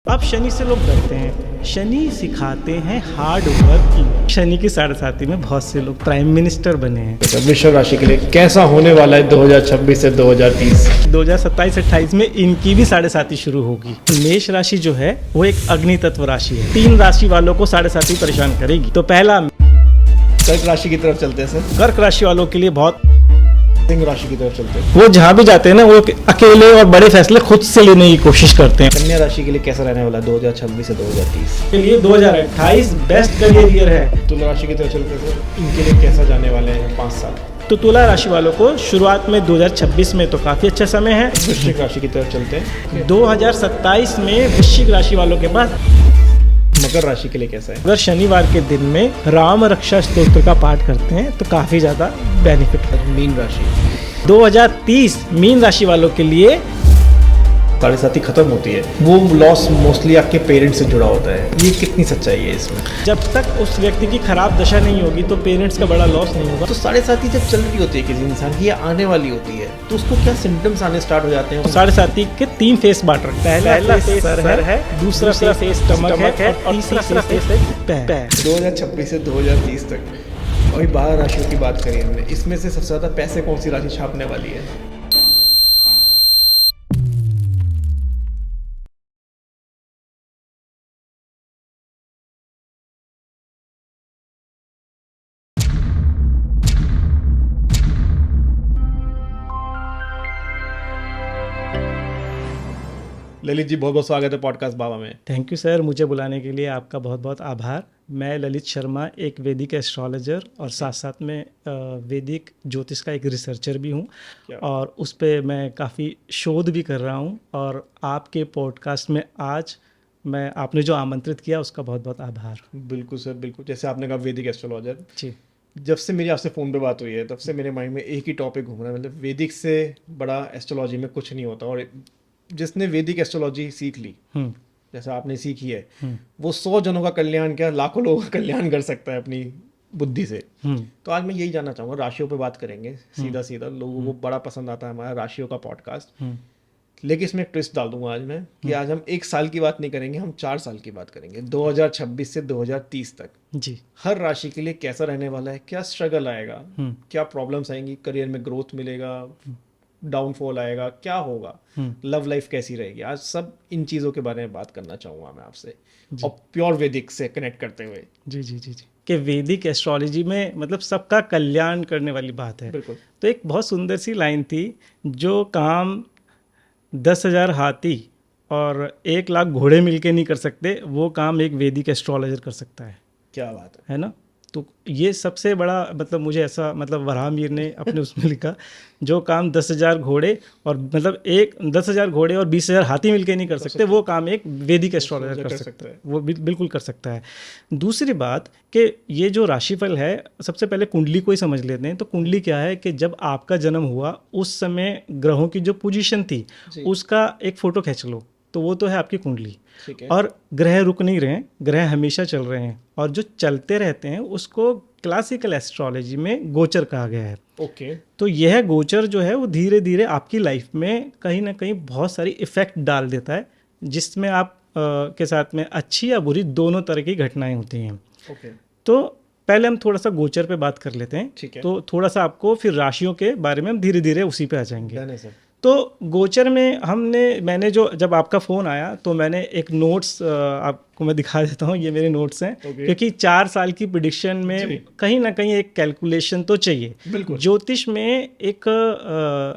अब शनि से लोग डरते हैं। शनि सिखाते हैं हार्ड वर्किंग। शनि की साढ़ेसाती में बहुत से लोग प्राइम मिनिस्टर बने हैं। वृषभ राशि के लिए कैसा होने वाला है 2026 से 2030? 2027-28 में इनकी भी साढ़ेसाती शुरू होगी। मेष राशि जो है वो एक अग्नि तत्व राशि है। 3 राशि वालों को साढ़ेसाती परेशान करेगी। तो पहला कर्क राशि की तरफ चलते हैं सर। कर्क राशि वालों के लिए बहुत, सिंह राशि की तरफ चलते हैं। वो जहाँ भी जाते हैं ना वो अकेले और बड़े फैसले खुद से लेने की कोशिश करते हैं। कन्या राशि के लिए कैसा रहने वाला है 2026 से 2030? के लिए 2028 बेस्ट करियर ईयर है। तुला राशि की तरफ चलते हैं सर। इनके लिए कैसा जाने वाले हैं 5 साल? तो तुला राशि वालों को शुरुआत में 2026 में तो काफी अच्छा समय है। वृश्चिक राशि की तरफ चलते हैं। 2027 में वृश्चिक राशि वालों के पास। मकर राशि के लिए कैसा है? अगर शनिवार के दिन में राम रक्षा स्तोत्र का पाठ करते हैं तो काफी ज्यादा बेनिफिट है। मीन राशि 2030 मीन राशि वालों के लिए साढ़ेसाती खत्म होती है। वो लॉस मोस्टली आपके पेरेंट्स से जुड़ा होता है। ये कितनी सच्चाई है इसमें? जब तक उस व्यक्ति की खराब दशा नहीं होगी तो पेरेंट्स का बड़ा लॉस नहीं होगा। तो साढ़ेसाती जब चल रही होती है किसी इंसान की, ये आने वाली होती है, तो उसको क्या सिम्टम्स आने स्टार्ट हो जाते हैं? साढ़ेसाती के 3 फेस बांट रखता है। पहला फेस सर है, दूसरा फेस स्टमक है और तीसरा फेस पैर। 2026 से 2030 तक अभी 12 राशियों की बात करी हमने। इसमें से सबसे ज्यादा पैसे कौन सी राशि छापने वाली है? ललित जी, बहुत बहुत स्वागत है पॉडकास्ट बाबा में। थैंक यू सर, मुझे बुलाने के लिए आपका बहुत बहुत आभार। मैं ललित शर्मा एक वैदिक एस्ट्रोलॉजर और साथ साथ में वैदिक ज्योतिष का एक रिसर्चर भी हूँ और उस पर मैं काफ़ी शोध भी कर रहा हूँ। और आपके पॉडकास्ट में आज मैं आपने जो आमंत्रित किया उसका बहुत बहुत आभार। बिल्कुल सर, बिल्कुल। जैसे आपने कहा वैदिक एस्ट्रोलॉजर, जी, जब से मेरी आपसे फ़ोन पे बात हुई है तब से मेरे माइंड में एक ही टॉपिक घूम रहा है, मतलब वैदिक से बड़ा एस्ट्रोलॉजी में कुछ नहीं होता। और जिसने वैदिक एस्ट्रोलॉजी सीख ली, जैसा आपने सीखी है, वो 100 जनों का कल्याण क्या लाखों लोगों का कल्याण कर सकता है अपनी बुद्धि से। तो आज मैं यही जानना चाहूँगा, राशियों पे बात करेंगे सीधा सीधा। लोगों को बड़ा पसंद आता है हमारा राशियों का पॉडकास्ट। लेकिन इसमें एक ट्विस्ट डाल दूंगा आज मैं कि आज हम 1 साल की बात नहीं करेंगे, हम 4 साल की बात करेंगे। 2026 से 2030 तक जी, हर राशि के लिए कैसा रहने वाला है, क्या स्ट्रगल आएगा, क्या प्रॉब्लम्स आएंगी, करियर में ग्रोथ मिलेगा, डाउनफॉल आएगा, क्या होगा, लव लाइफ कैसी रहेगी, आज सब इन चीज़ों के बारे में बात करना चाहूँगा मैं आपसे, और प्योर वैदिक से कनेक्ट करते हुए। जी जी जी जी कि वैदिक एस्ट्रोलॉजी में मतलब सबका कल्याण करने वाली बात है। बिल्कुल। तो एक बहुत सुंदर सी लाइन थी, जो काम 10,000 हाथी और 1 लाख घोड़े मिलके नहीं कर सकते, वो काम एक वैदिक एस्ट्रोलॉजर कर सकता है। क्या बात है ना? तो ये सबसे बड़ा मतलब मुझे ऐसा मतलब वराहमीर ने अपने उसमें लिखा, जो काम 10,000 घोड़े और मतलब 10,000 घोड़े और 20,000 हाथी मिलके नहीं कर सकते, वो काम एक वैदिक एस्ट्रोलॉजर कर सकता है। वो बिल्कुल कर सकता है। दूसरी बात कि ये जो राशिफल है, सबसे पहले कुंडली को ही समझ लेते हैं। तो कुंडली क्या है कि जब आपका जन्म हुआ उस समय ग्रहों की जो पोजीशन थी उसका एक फ़ोटो खींच लो, तो वो तो है आपकी कुंडली। और ग्रह रुक नहीं रहे हैं, ग्रह हमेशा चल रहे हैं, और जो चलते रहते हैं उसको क्लासिकल एस्ट्रोलॉजी में गोचर कहा गया है। ओके। तो यह गोचर जो है वो धीरे धीरे आपकी लाइफ में कहीं ना कहीं बहुत सारी इफ़ेक्ट डाल देता है, जिसमें आप के साथ में अच्छी या बुरी दोनों तरह की घटनाएं होती हैं। ओके। तो पहले हम थोड़ा सा गोचर पे बात कर लेते हैं। ठीक है। तो थोड़ा सा आपको फिर राशियों के बारे में हम धीरे धीरे उसी पे आ जाएंगे। डन है सर। तो गोचर में मैंने जब आपका फ़ोन आया तो मैंने एक नोट्स आपको मैं दिखा देता हूँ। ये मेरे नोट्स हैं। क्योंकि 4 साल की प्रेडिक्शन में कहीं ना कहीं एक कैलकुलेशन तो चाहिए। ज्योतिष में एक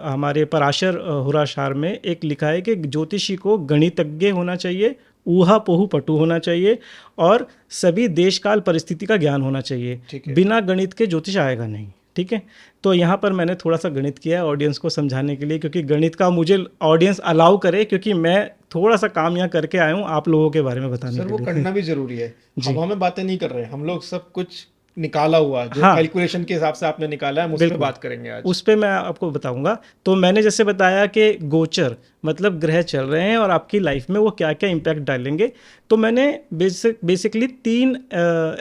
हमारे पराशर हुराशार में एक लिखा है कि ज्योतिषी को गणितज्ञ होना चाहिए, ऊहा पोहू पटु होना चाहिए, और सभी देश काल परिस्थिति का ज्ञान होना चाहिए। बिना गणित के ज्योतिष आएगा नहीं। ठीक है। तो यहाँ पर मैंने थोड़ा सा गणित किया ऑडियंस को समझाने के लिए, क्योंकि गणित का मुझे ऑडियंस अलाउ करे, क्योंकि मैं थोड़ा सा काम यहाँ करके आया हूँ आप लोगों के बारे में बताने के लिए। वो करना भी जरूरी है। हम बातें नहीं कर रहे हैं, हम लोग सब कुछ निकाला हुआ जो कैलकुलेशन के हिसाब से आपने निकाला है, हम उस पर बात करेंगे आज। उस पर मैं आपको बताऊंगा। तो मैंने जैसे बताया कि गोचर मतलब ग्रह चल रहे हैं और आपकी लाइफ में वो क्या क्या इम्पैक्ट डालेंगे। तो मैंने बेसिकली 3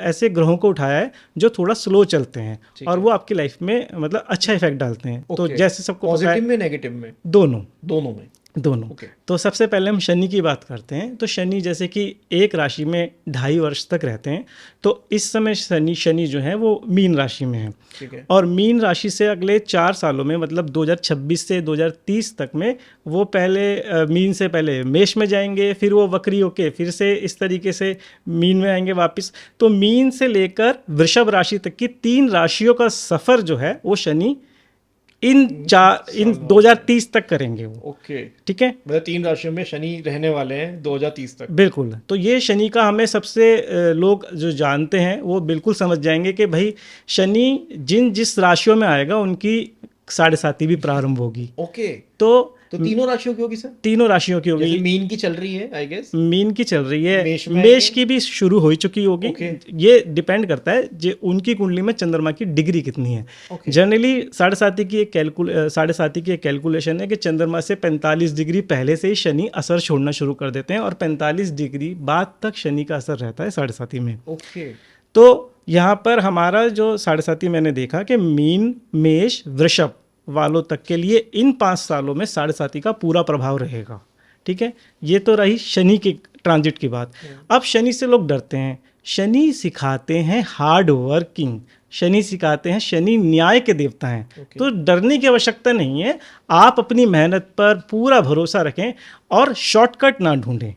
ऐसे ग्रहों को उठाया है जो थोड़ा स्लो चलते हैं और वो आपकी लाइफ में मतलब अच्छा इफेक्ट डालते हैं। तो जैसे सबको पॉजिटिव में नेगेटिव में दोनों में दोनों। तो सबसे पहले हम शनि की बात करते हैं। तो शनि जैसे कि एक राशि में 2.5 वर्ष तक रहते हैं, तो इस समय शनि जो है वो मीन राशि में है। ठीक है। और मीन राशि से अगले 4 सालों में, मतलब 2026 से 2030 तक में, वो पहले मीन से पहले मेष में जाएंगे, फिर वो वक्री होके फिर से इस तरीके से मीन में आएंगे वापस। तो मीन से लेकर वृषभ राशि तक की 3 राशियों का सफ़र जो है वो शनि इन 2030 तक करेंगे वो। ओके। ठीक है, मतलब 3 राशियों में शनि रहने वाले हैं 2030 तक। बिल्कुल। तो ये शनि का हमें सबसे लोग जो जानते हैं वो बिल्कुल समझ जाएंगे कि भाई शनि जिस राशियों में आएगा उनकी 7.5 भी प्रारंभ होगी। ओके। तो तीनों राशियों की होगी सर? तीनों राशियों की होगी। जैसे मीन की चल रही है आई गेस, मीन की चल रही है, मेष मेष की भी शुरू हो चुकी होगी। Okay. ये डिपेंड करता है जो उनकी कुंडली में चंद्रमा की डिग्री कितनी है। Okay. जनरली 7.5 की एक कैलकुलेशन है कि चंद्रमा से 45 डिग्री पहले से ही शनि असर छोड़ना शुरू कर देते हैं और 45 डिग्री बाद तक शनि का असर रहता है 7.5 में। ओके। तो यहाँ पर हमारा जो 7.5 मैंने देखा कि मीन, मेष, वृषभ वालों तक के लिए इन 5 सालों में 7.5 का पूरा प्रभाव रहेगा। ठीक है, ये तो रही शनि की ट्रांजिट की बात। अब शनि से लोग डरते हैं। शनि सिखाते हैं हार्ड वर्किंग, शनि सिखाते हैं, शनि न्याय के देवता हैं। तो डरने की आवश्यकता नहीं है। आप अपनी मेहनत पर पूरा भरोसा रखें और शॉर्टकट ना ढूंढें।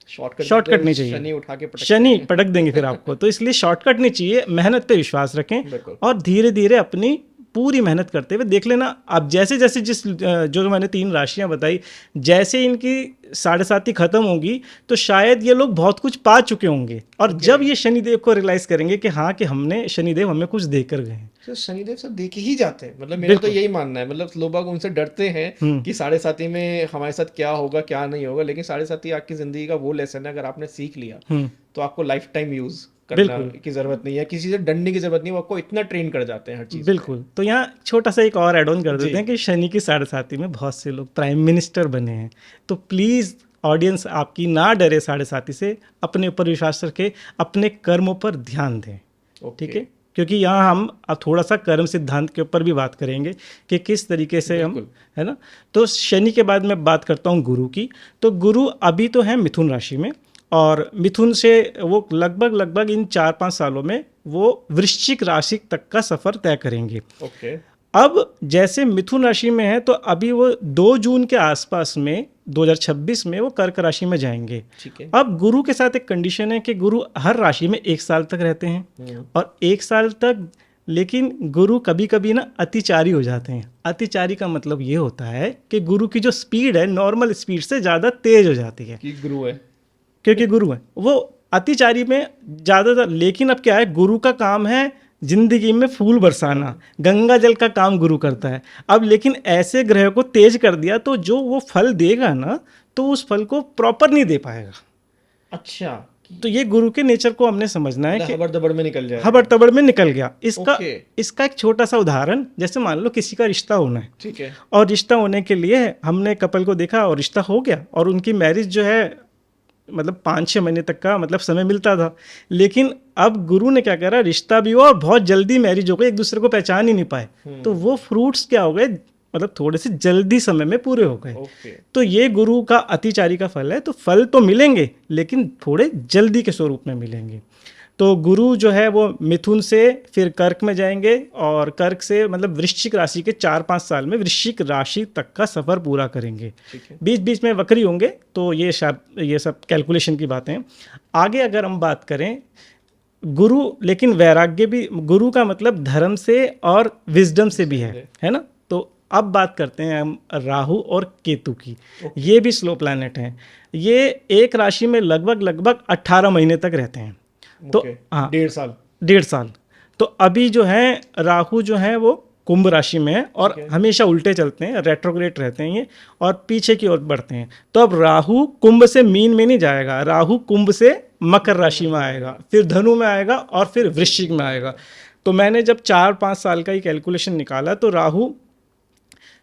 शॉर्टकट नहीं चाहिए, शनि पटक देंगे फिर आपको। तो इसलिए शॉर्टकट नहीं चाहिए, मेहनत पे विश्वास रखें और धीरे धीरे अपनी पूरी मेहनत करते हुए देख लेना। अब जैसे जैसे जो मैंने 3 राशियां बताई, जैसे इनकी 7.5 खत्म होगी तो शायद ये लोग बहुत कुछ पा चुके होंगे और जब ये शनिदेव को रियलाइज करेंगे कि हाँ कि हमने, शनिदेव हमें कुछ दे कर गए हैं। तो शनिदेव सब दे के ही जाते हैं। मतलब मेरा तो यही मानना है। मतलब लोग उनसे डरते हैं कि 7.5 में हमारे साथ क्या होगा क्या नहीं होगा, लेकिन 7.5 आपकी जिंदगी का वो लेसन है, अगर आपने सीख लिया तो आपको लाइफ टाइम यूज करना की जरूरत नहीं है, किसी से डरने की जरूरत नहीं, वो आपको इतना ट्रेन कर जाते हैं हर चीज। बिल्कुल। तो यहाँ छोटा सा एक और एड ऑन कर देते हैं कि शनि की 7.5 में बहुत से लोग प्राइम मिनिस्टर बने हैं। तो प्लीज़ ऑडियंस आपकी ना डरे 7.5 से, अपने ऊपर विश्वास रखें, अपने कर्मों पर ध्यान दें। ठीक है, क्योंकि यहाँ हम अब थोड़ा सा कर्म सिद्धांत के ऊपर भी बात करेंगे कि किस तरीके से हम, है ना। तो शनि के बाद मैं बात करता हूँ गुरु की। तो गुरु अभी तो है मिथुन राशि में और मिथुन से वो लगभग इन 4-5 सालों में वो वृश्चिक राशि तक का सफ़र तय करेंगे। ओके। अब जैसे मिथुन राशि में है तो अभी वो 2 जून के आसपास में 2026 में वो कर्क राशि में जाएंगे। ठीक है। अब गुरु के साथ एक कंडीशन है कि गुरु हर राशि में 1 साल तक रहते हैं और 1 साल तक, लेकिन गुरु कभी कभी ना अतिचारी हो जाते हैं। अतिचारी का मतलब ये होता है कि गुरु की जो स्पीड है नॉर्मल स्पीड से ज़्यादा तेज हो जाती है। कि गुरु है, क्योंकि गुरु है वो अतिचारी में ज़्यादातर। लेकिन अब क्या है, गुरु का काम है जिंदगी में फूल बरसाना, गंगा जल का काम गुरु करता है। अब लेकिन ऐसे ग्रह को तेज कर दिया तो जो वो फल देगा ना, तो उस फल को प्रॉपर नहीं दे पाएगा। अच्छा, तो ये गुरु के नेचर को हमने समझना है कि हबड़ तबड़ में निकल जाए, हबड़ तबड़ में निकल गया। इसका एक छोटा सा उदाहरण, जैसे मान लो किसी का रिश्ता होना है, ठीक है, और रिश्ता होने के लिए हमने कपल को देखा और रिश्ता हो गया और उनकी मैरिज जो है मतलब 5-6 महीने तक का मतलब समय मिलता था। लेकिन अब गुरु ने क्या करा, रिश्ता भी हुआ और बहुत जल्दी मैरिज हो गई, एक दूसरे को पहचान ही नहीं पाए। तो वो फ्रूट्स क्या हो गए, मतलब थोड़े से जल्दी समय में पूरे हो गए। तो ये गुरु का अतिचारी का फल है। तो फल तो मिलेंगे लेकिन थोड़े जल्दी के स्वरूप में मिलेंगे। तो गुरु जो है वो मिथुन से फिर कर्क में जाएंगे और कर्क से मतलब वृश्चिक राशि के 4-5 साल में वृश्चिक राशि तक का सफ़र पूरा करेंगे। बीच बीच में वक्री होंगे। तो ये सब कैलकुलेशन की बातें हैं। आगे अगर हम बात करें गुरु, लेकिन वैराग्य भी, गुरु का मतलब धर्म से और विजडम से भी है ना। तो अब बात करते हैं हम राहु और केतु की। ये भी स्लो प्लैनेट हैं। ये एक राशि में लगभग 18 महीने तक रहते हैं। तो हाँ, 1.5 साल। तो अभी जो है राहु जो है वो कुंभ राशि में है और हमेशा उल्टे चलते हैं, रेट्रोग्रेड रहते हैं ये, और पीछे की ओर बढ़ते हैं। तो अब राहु कुंभ से मीन में नहीं जाएगा, राहु कुंभ से मकर राशि में आएगा, फिर धनु में आएगा और फिर वृश्चिक में आएगा। तो मैंने जब 4-5 साल का ही कैलकुलेशन निकाला तो राहु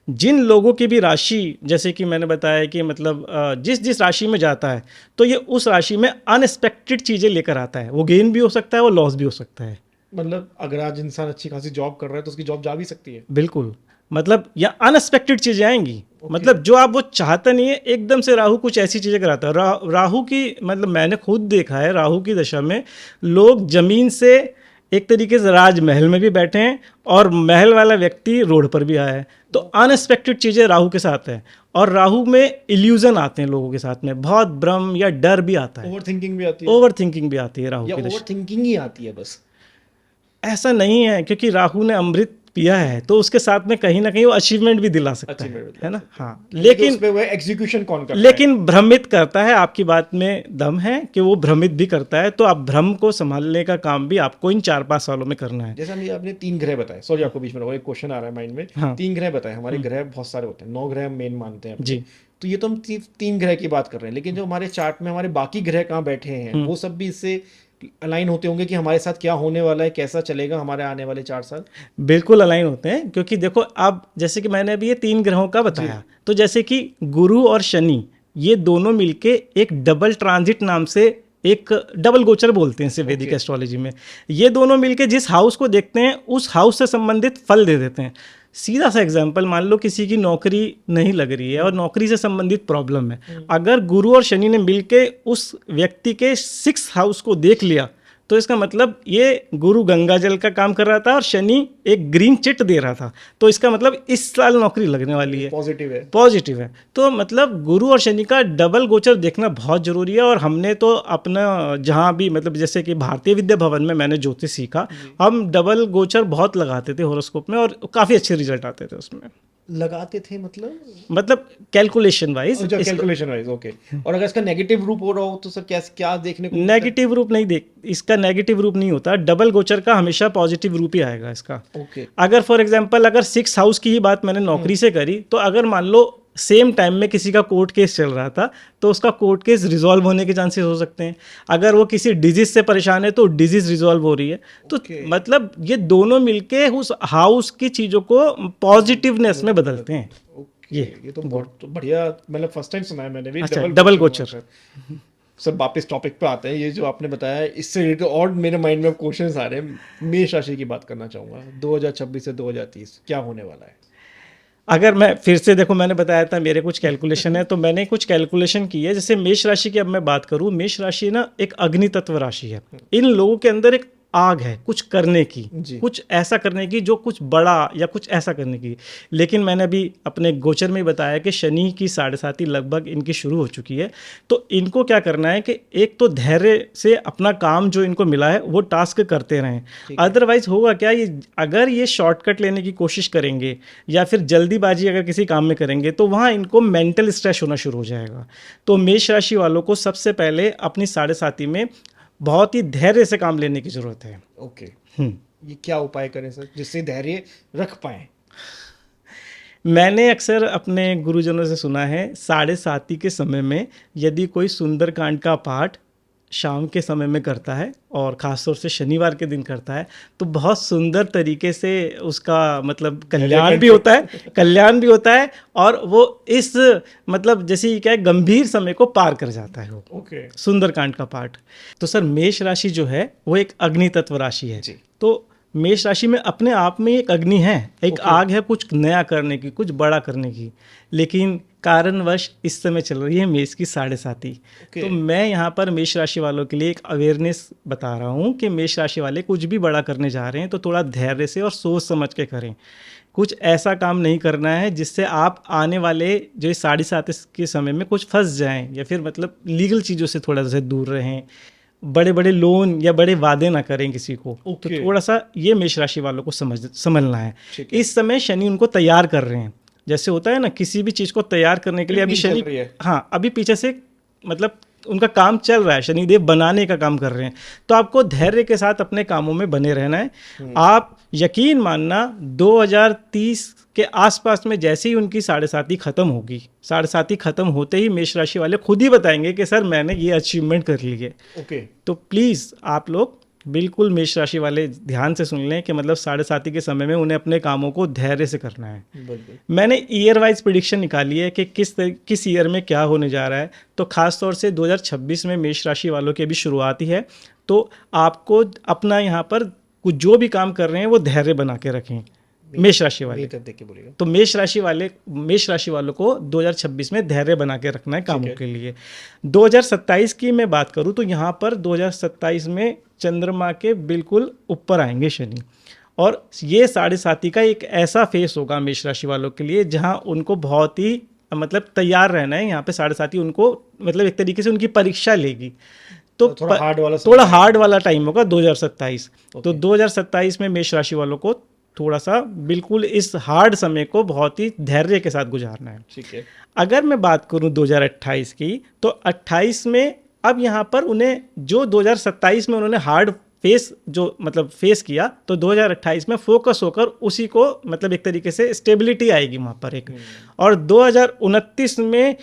जिन लोगों की भी राशि, जैसे कि मैंने बताया कि मतलब जिस राशि में जाता है तो ये उस राशि में अनएक्सपेक्टेड चीज़ें लेकर आता है। वो गेन भी हो सकता है, वो लॉस भी हो सकता है। मतलब अगर आज इंसान अच्छी खासी जॉब कर रहा है तो उसकी जॉब जा भी सकती है। बिल्कुल। मतलब या अनएक्सपेक्टेड चीज़ें आएंगी। मतलब जो आप वो चाहते नहीं है, एकदम से राहु कुछ ऐसी चीज़ें कराता है। राहु की मतलब मैंने खुद देखा है, राहु की दशा में लोग जमीन से एक तरीके से राजमहल में भी बैठे हैं और महल वाला व्यक्ति रोड पर भी आया है। तो अनएक्सपेक्टेड चीज़ें राहु के साथ है। और राहु में इल्यूजन आते हैं लोगों के साथ में, बहुत भ्रम या डर भी आता है, ओवर थिंकिंग भी आती है। ओवर थिंकिंग भी आती है राहु या की दशा। ओवर थिंकिंग ही आती है बस? ऐसा नहीं है, क्योंकि राहु ने अमृत पिया है तो उसके साथ में कहीं ना कहीं वो अचीवमेंट भी दिला सकता है ना। हाँ, लेकिन वो एग्जीक्यूशन कौन करता है? लेकिन भ्रमित करता है। आपकी बात में दम है कि वो भ्रमित भी करता है, तो आप भ्रम को संभालने का काम भी आपको इन 4-5 सालों में करना है। जैसे आपने 3 ग्रह बताए, सॉरी आपको बीच में रोका, एक क्वेश्चन आ रहा है माइंड में। हाँ। 3 ग्रह बताए, हमारे ग्रह बहुत सारे होते हैं, 9 ग्रह हम मेन मानते हैं अपने। जी। तो ये तो हम 3 ग्रह की बात कर रहे हैं, लेकिन जो हमारे चार्ट में हमारे बाकी ग्रह कहाँ बैठे हैं, वो सब भी इससे अलाइन होते होंगे कि हमारे साथ क्या होने वाला है, कैसा चलेगा हमारे आने वाले 4 साल? बिल्कुल अलाइन होते हैं, क्योंकि देखो अब जैसे कि मैंने अभी ये 3 ग्रहों का बताया, तो जैसे कि गुरु और शनि ये दोनों मिलके एक डबल ट्रांजिट नाम से एक डबल गोचर बोलते हैं इसे वैदिक एस्ट्रोलॉजी में। ये दोनों मिलके जिस हाउस को देखते हैं उस हाउस से संबंधित फल दे देते हैं। सीधा सा एग्जांपल, मान लो किसी की नौकरी नहीं लग रही है और नौकरी से संबंधित प्रॉब्लम है, अगर गुरु और शनि ने मिलके उस व्यक्ति के 6th हाउस को देख लिया तो इसका मतलब ये गुरु गंगा जल का काम कर रहा था और शनि एक ग्रीन चिट दे रहा था, तो इसका मतलब इस साल नौकरी लगने वाली है, पॉजिटिव है। पॉजिटिव है। तो मतलब गुरु और शनि का डबल गोचर देखना बहुत जरूरी है। और हमने तो अपना जहाँ भी मतलब जैसे कि भारतीय विद्या भवन में मैंने ज्योतिष सीखा, हम डबल गोचर बहुत लगाते थे हॉरोस्कोप में और काफ़ी अच्छे रिजल्ट आते थे उसमें। लगाते थे मतलब calculation wise, calculation wise, okay. और अगर इसका नेगेटिव रूप हो रहा हो तो सर क्या क्या देखने को? नेगेटिव रूप नहीं इसका नेगेटिव रूप नहीं होता, डबल गोचर का हमेशा पॉजिटिव रूप ही आएगा इसका। ओके। अगर फॉर एग्जांपल अगर 6th हाउस की ही बात मैंने नौकरी से करी, तो अगर मान लो सेम टाइम में किसी का कोर्ट केस चल रहा था तो उसका कोर्ट केस रिजॉल्व होने के चांसेस हो सकते हैं। अगर वो किसी डिजीज से परेशान है तो डिजीज रिजॉल्व हो रही है। तो मतलब ये दोनों मिलके उस हाउस की चीज़ों को पॉजिटिवनेस में बदलते हैं। ये तो बहुत बढ़िया, मतलब फर्स्ट टाइम सुना है मैंने भी। अच्छा, डबल गोचर। सर वापस टॉपिक पे आते हैं, ये जो आपने बताया इससे रिलेटेड और मेरे माइंड में क्वेश्चंस आ रहे हैं। मेष राशि की बात करना चाहूँगा, 2026 से 2030 क्या होने वाला है? अगर मैं फिर से देखो, मैंने बताया था मेरे कुछ कैलकुलेशन है, तो मैंने कुछ कैलकुलेशन की है। जैसे मेष राशि की अब मैं बात करूं, मेष राशि ना एक अग्नि तत्व राशि है। इन लोगों के अंदर एक आग है कुछ करने की, कुछ ऐसा करने की जो कुछ बड़ा या कुछ ऐसा करने की। लेकिन मैंने अभी अपने गोचर में बताया कि शनि की 7.5 लगभग इनकी शुरू हो चुकी है। तो इनको क्या करना है कि एक तो धैर्य से अपना काम जो इनको मिला है वो टास्क करते रहें। अदरवाइज होगा क्या, ये अगर ये शॉर्टकट लेने की कोशिश करेंगे या फिर जल्दीबाजी अगर किसी काम में करेंगे तो वहाँ इनको मेंटल स्ट्रेस होना शुरू हो जाएगा। तो मेष राशि वालों को सबसे पहले अपनी 7.5 में बहुत ही धैर्य से काम लेने की जरूरत है। ओके। ये क्या उपाय करें सर जिससे धैर्य रख पाएं? मैंने अक्सर अपने गुरुजनों से सुना है 7.5 के समय में यदि कोई सुंदरकांड का पाठ शाम के समय में करता है और ख़ासतौर से शनिवार के दिन करता है तो बहुत सुंदर तरीके से उसका मतलब कल्याण भी होता है और वो इस मतलब जैसे क्या है गंभीर समय को पार कर जाता है वो। ओके। सुंदरकांड का पाठ। तो सर मेष राशि जो है वो एक अग्नि तत्व राशि है जी। तो मेष राशि में अपने आप में एक अग्नि है, एक आग है कुछ नया करने की, कुछ बड़ा करने की, लेकिन कारणवश इस समय चल रही है मेष की 7.5। तो मैं यहाँ पर मेष राशि वालों के लिए एक अवेयरनेस बता रहा हूँ कि मेष राशि वाले कुछ भी बड़ा करने जा रहे हैं तो थोड़ा धैर्य से और सोच समझ के करें। कुछ ऐसा काम नहीं करना है जिससे आप आने वाले जो 7.5 के समय में कुछ फंस जाएं या फिर मतलब लीगल चीज़ों से थोड़ा सा दूर रहें, बड़े बड़े लोन या बड़े वादे ना करें किसी को। तो थोड़ा सा ये मेष राशि वालों को समझना है। इस समय शनि उनको तैयार कर रहे हैं, जैसे होता है ना किसी भी चीज़ को तैयार करने के लिए अभी शनि, हाँ अभी पीछे से मतलब उनका काम चल रहा है, शनिदेव बनाने का काम कर रहे हैं। तो आपको धैर्य के साथ अपने कामों में बने रहना है। आप यकीन मानना 2030 के आसपास में जैसे ही उनकी 7.5 खत्म होगी, 7.5 खत्म होते ही मेष राशि वाले खुद ही बताएंगे कि सर मैंने ये अचीवमेंट कर ली है। ओके। तो प्लीज़ आप लोग बिल्कुल मेष राशि वाले ध्यान से सुन लें कि मतलब 7.5 के समय में उन्हें अपने कामों को धैर्य से करना है। मैंने ईयर वाइज प्रेडिक्शन निकाली है कि किस ईयर में क्या होने जा रहा है। तो ख़ास तौर से 2026 में मेष राशि वालों की अभी शुरुआत ही है। तो आपको अपना यहाँ पर कुछ जो भी काम कर रहे हैं वो धैर्य बना के रखें, मेष राशि वाले। मेरी तरफ देख के बोलिएगा। तो मेष राशि वालों को 2026 में धैर्य बना के रखना है कामों के लिए। 2027 की मैं बात करूं तो यहाँ पर 2027 में चंद्रमा के बिल्कुल ऊपर आएंगे शनि, और ये 7.5 का एक ऐसा फेस होगा मेष राशि वालों के लिए जहां उनको बहुत ही मतलब तैयार रहना है। यहाँ पे 7.5 उनको मतलब एक तरीके से उनकी परीक्षा लेगी, तो थोड़ा हार्ड वाला टाइम होगा 2027। तो 2027 में मेष राशि वालों को थोड़ा सा बिल्कुल इस हार्ड समय को बहुत ही धैर्य के साथ गुजारना है। ठीक है। अगर मैं बात करूं 2028 की, तो 28 में अब यहाँ पर उन्हें जो 2027 में उन्होंने हार्ड फेस किया, तो 2028 में फोकस होकर उसी को मतलब एक तरीके से स्टेबिलिटी आएगी वहाँ पर एक। और 2029 में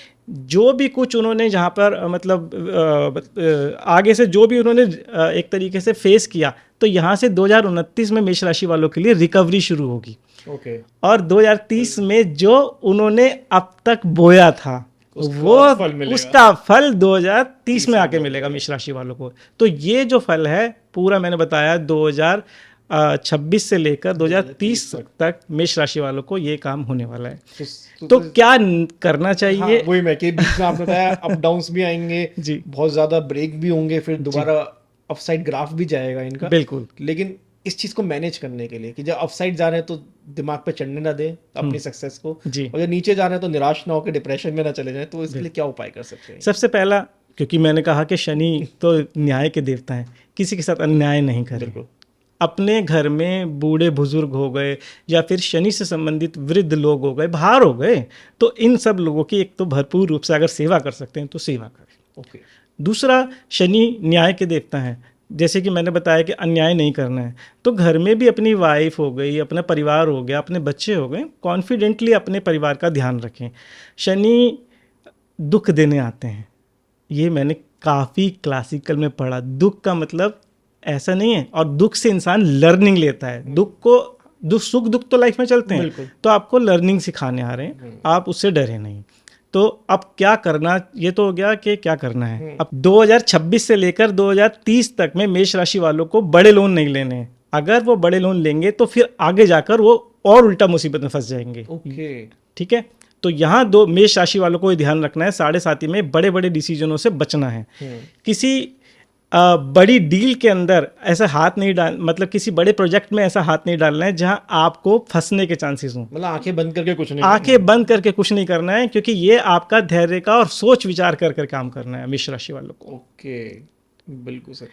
जो भी कुछ उन्होंने जहाँ पर मतलब आगे से जो भी उन्होंने एक तरीके से फेस किया, तो यहाँ से 2029 में मेष राशि वालों के लिए रिकवरी शुरू होगी। ओके। और 2030 में जो उन्होंने अब तक बोया था उसका फल 2030 में आके मिलेगा मेष राशि वालों को। तो ये जो फल है पूरा मैंने बताया 2026 से लेकर 2030 तक मेष राशि वालों को ये काम होने वाला है। तो क्या करना चाहिए? हाँ, वही मैं कि बीच में आपने बताया अप डाउन्स भी आएंगे जी, बहुत ज्यादा ब्रेक भी होंगे, फिर दोबारा अपसाइड ग्राफ भी जाएगा इनका। बिल्कुल। लेकिन इस चीज को मैनेज करने के लिए कि जब अपसाइड जा रहे हैं तो दिमाग पे चढ़ने ना दे अपनी सक्सेस को, और जब नीचे जा रहे हैं तो निराश ना होकर डिप्रेशन में ना चले जाए, तो इसके लिए क्या उपाय कर सकते हैं? सबसे पहला, क्योंकि मैंने कहा कि शनि तो न्याय के देवता हैं, किसी के साथ अन्याय नहीं करें। अपने घर में बूढ़े बुजुर्ग हो गए या फिर शनि से संबंधित वृद्ध लोग हो गए, बाहर हो गए, तो इन सब लोगों की एक तो भरपूर रूप से अगर सेवा कर सकते हैं तो सेवा करें। ओके। दूसरा, शनि न्याय के देवता हैं, जैसे कि मैंने बताया कि अन्याय नहीं करना है, तो घर में भी अपनी वाइफ हो गई, अपना परिवार हो गया, अपने बच्चे हो गए, कॉन्फिडेंटली अपने परिवार का ध्यान रखें। शनि दुख देने आते हैं, ये मैंने काफ़ी क्लासिकल में पढ़ा। दुख का मतलब ऐसा नहीं है, और दुख से इंसान लर्निंग लेता है। सुख दुख तो लाइफ में चलते हैं, तो आपको लर्निंग सिखाने आ रहे हैं, आप उससे डरे नहीं। तो अब क्या करना, ये तो हो गया कि क्या करना है। अब 2026 से लेकर 2030 तक में मेष राशि वालों को बड़े लोन नहीं लेने हैं। अगर वो बड़े लोन लेंगे तो फिर आगे जाकर वो और उल्टा मुसीबत में फंस जाएंगे। ओके। ठीक है। तो यहाँ मेष राशि वालों को ध्यान रखना है, 7.5 में बड़े बड़े डिसीजनों से बचना है। किसी बड़ी डील के अंदर ऐसा हाथ नहीं मतलब किसी बड़े प्रोजेक्ट में ऐसा हाथ नहीं डालना है जहां आपको फंसने के चांसेस हों। मतलब आंखें बंद करके कुछ नहीं करना है, क्योंकि ये आपका धैर्य का और सोच विचार कर काम करना है मेष राशि वालों को। ओके, बिल्कुल सर।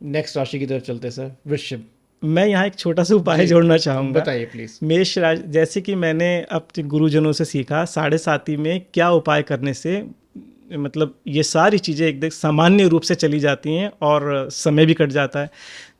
नेक्स्ट राशि की तरफ चलते हैं सर, वृश्चिक। मैं यहाँ एक छोटा सा उपाय जोड़ना चाहूँगा। बताइए प्लीज। मेष राशि, जैसे कि मैंने अपने गुरुजनों से सीखा 7.5 में क्या उपाय करने से मतलब ये सारी चीज़ें एकदम सामान्य रूप से चली जाती हैं और समय भी कट जाता है।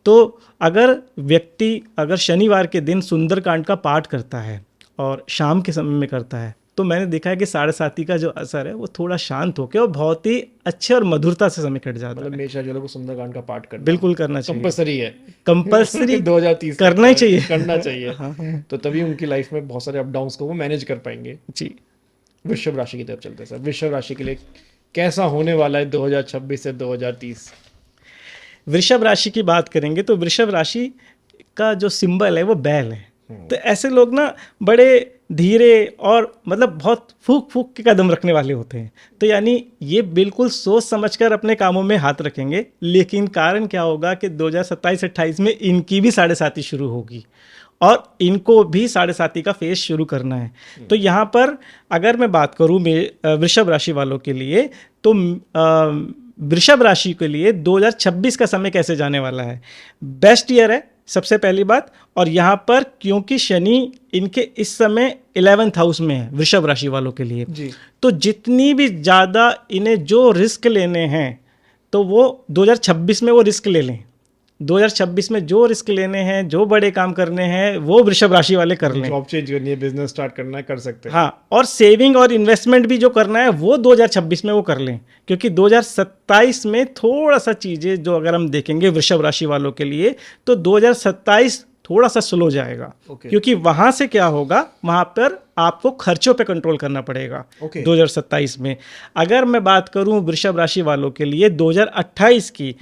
तो अगर शनिवार के दिन सुंदरकांड का पाठ करता है और शाम के समय में करता है, तो मैंने देखा है कि 7.5 का जो असर है वो थोड़ा शांत होकर और बहुत ही अच्छे और मधुरता से समय कट जाता है। मतलब मेष राशि वालों को सुंदरकांड का पाठ करना बिल्कुल करना चाहिए, कंपल्सरी 2030 करना चाहिए। हाँ। तो तभी उनकी लाइफ में बहुत सारे अप डाउन्स को वो मैनेज कर पाएंगे जी। वृषभ राशि की तरफ चलते हैं सर। वृषभ राशि के लिए कैसा होने वाला है 2026 से 2030? वृषभ राशि की बात करेंगे तो वृषभ राशि का जो सिंबल है वो बैल है। तो ऐसे लोग ना बड़े धीरे और मतलब बहुत फूक के कदम रखने वाले होते हैं। तो यानी ये बिल्कुल सोच समझकर अपने कामों में हाथ रखेंगे, लेकिन कारण क्या होगा कि 2027-28 में इनकी भी 7.5 शुरू होगी और इनको भी 7.5 का फेज शुरू करना है। तो यहाँ पर अगर मैं बात करूँ वृषभ राशि वालों के लिए, तो वृषभ राशि के लिए 2026 का समय कैसे जाने वाला है? बेस्ट ईयर है सबसे पहली बात। और यहाँ पर क्योंकि शनि इनके इस समय 11th हाउस में है वृषभ राशि वालों के लिए जी। तो जितनी भी ज़्यादा इन्हें जो रिस्क लेने हैं तो वो 2026 में वो रिस्क ले लें। 2026 में जो रिस्क लेने हैं, जो बड़े काम करने हैं, वो वृषभ राशि वाले कर लें। जॉब चेंज करनी है, बिजनेस स्टार्ट करना है, कर सकते हैं। हाँ, और सेविंग और इन्वेस्टमेंट भी जो करना है वो 2026 में वो कर लें, क्योंकि 2027 में थोड़ा सा चीज़ें जो अगर हम देखेंगे वृषभ राशि वालों के लिए तो 2027 थोड़ा सा स्लो जाएगा। क्योंकि वहाँ से क्या होगा, वहाँ पर आपको खर्चों पे कंट्रोल करना पड़ेगा 2027 में। अगर मैं बात करूं वृषभ राशि वालों के लिए 2028 की,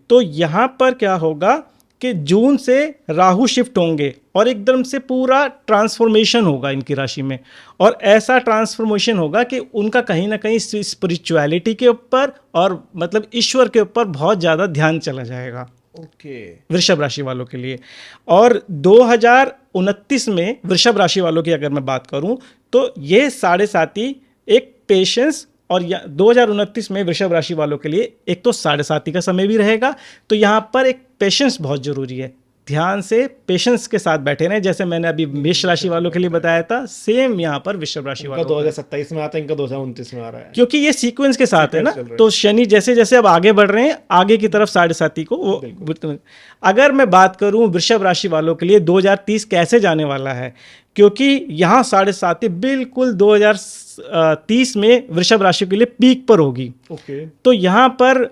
तो यहाँ पर क्या होगा कि जून से राहु शिफ्ट होंगे और एकदम से पूरा ट्रांसफॉर्मेशन होगा इनकी राशि में, और ऐसा ट्रांसफॉर्मेशन होगा कि उनका कहीं ना कहीं स्पिरिचुअलिटी के ऊपर और मतलब ईश्वर के ऊपर बहुत ज़्यादा ध्यान चला जाएगा ओके वृषभ राशि वालों के लिए। और 2029 में वृषभ राशि वालों की अगर मैं बात करूं तो ये 7.5 एक पेशेंस, और 2029 में वृषभ राशि वालों के लिए एक तो 7.5 का समय भी रहेगा, तो यहाँ पर एक पेशेंस बहुत ज़रूरी है। ध्यान से पेशेंस के साथ बैठे रहें, जैसे मैंने अभी मेष राशि वालों के लिए बताया था, सेम यहाँ पर वृषभ राशि वालों 2027 में आता है, इनका 2029 में आ रहा है, क्योंकि ये सीक्वेंस के साथ है ना। चल रहा है। तो शनि जैसे जैसे अब आगे बढ़ रहे हैं आगे की तरफ 7.5 को वो। अगर मैं बात करूं वृषभ राशि वालों के लिए 2030 कैसे जाने वाला है, क्योंकि यहाँ 7.5 बिल्कुल 2030 में वृषभ राशि के लिए पीक पर होगी। ओके तो यहाँ पर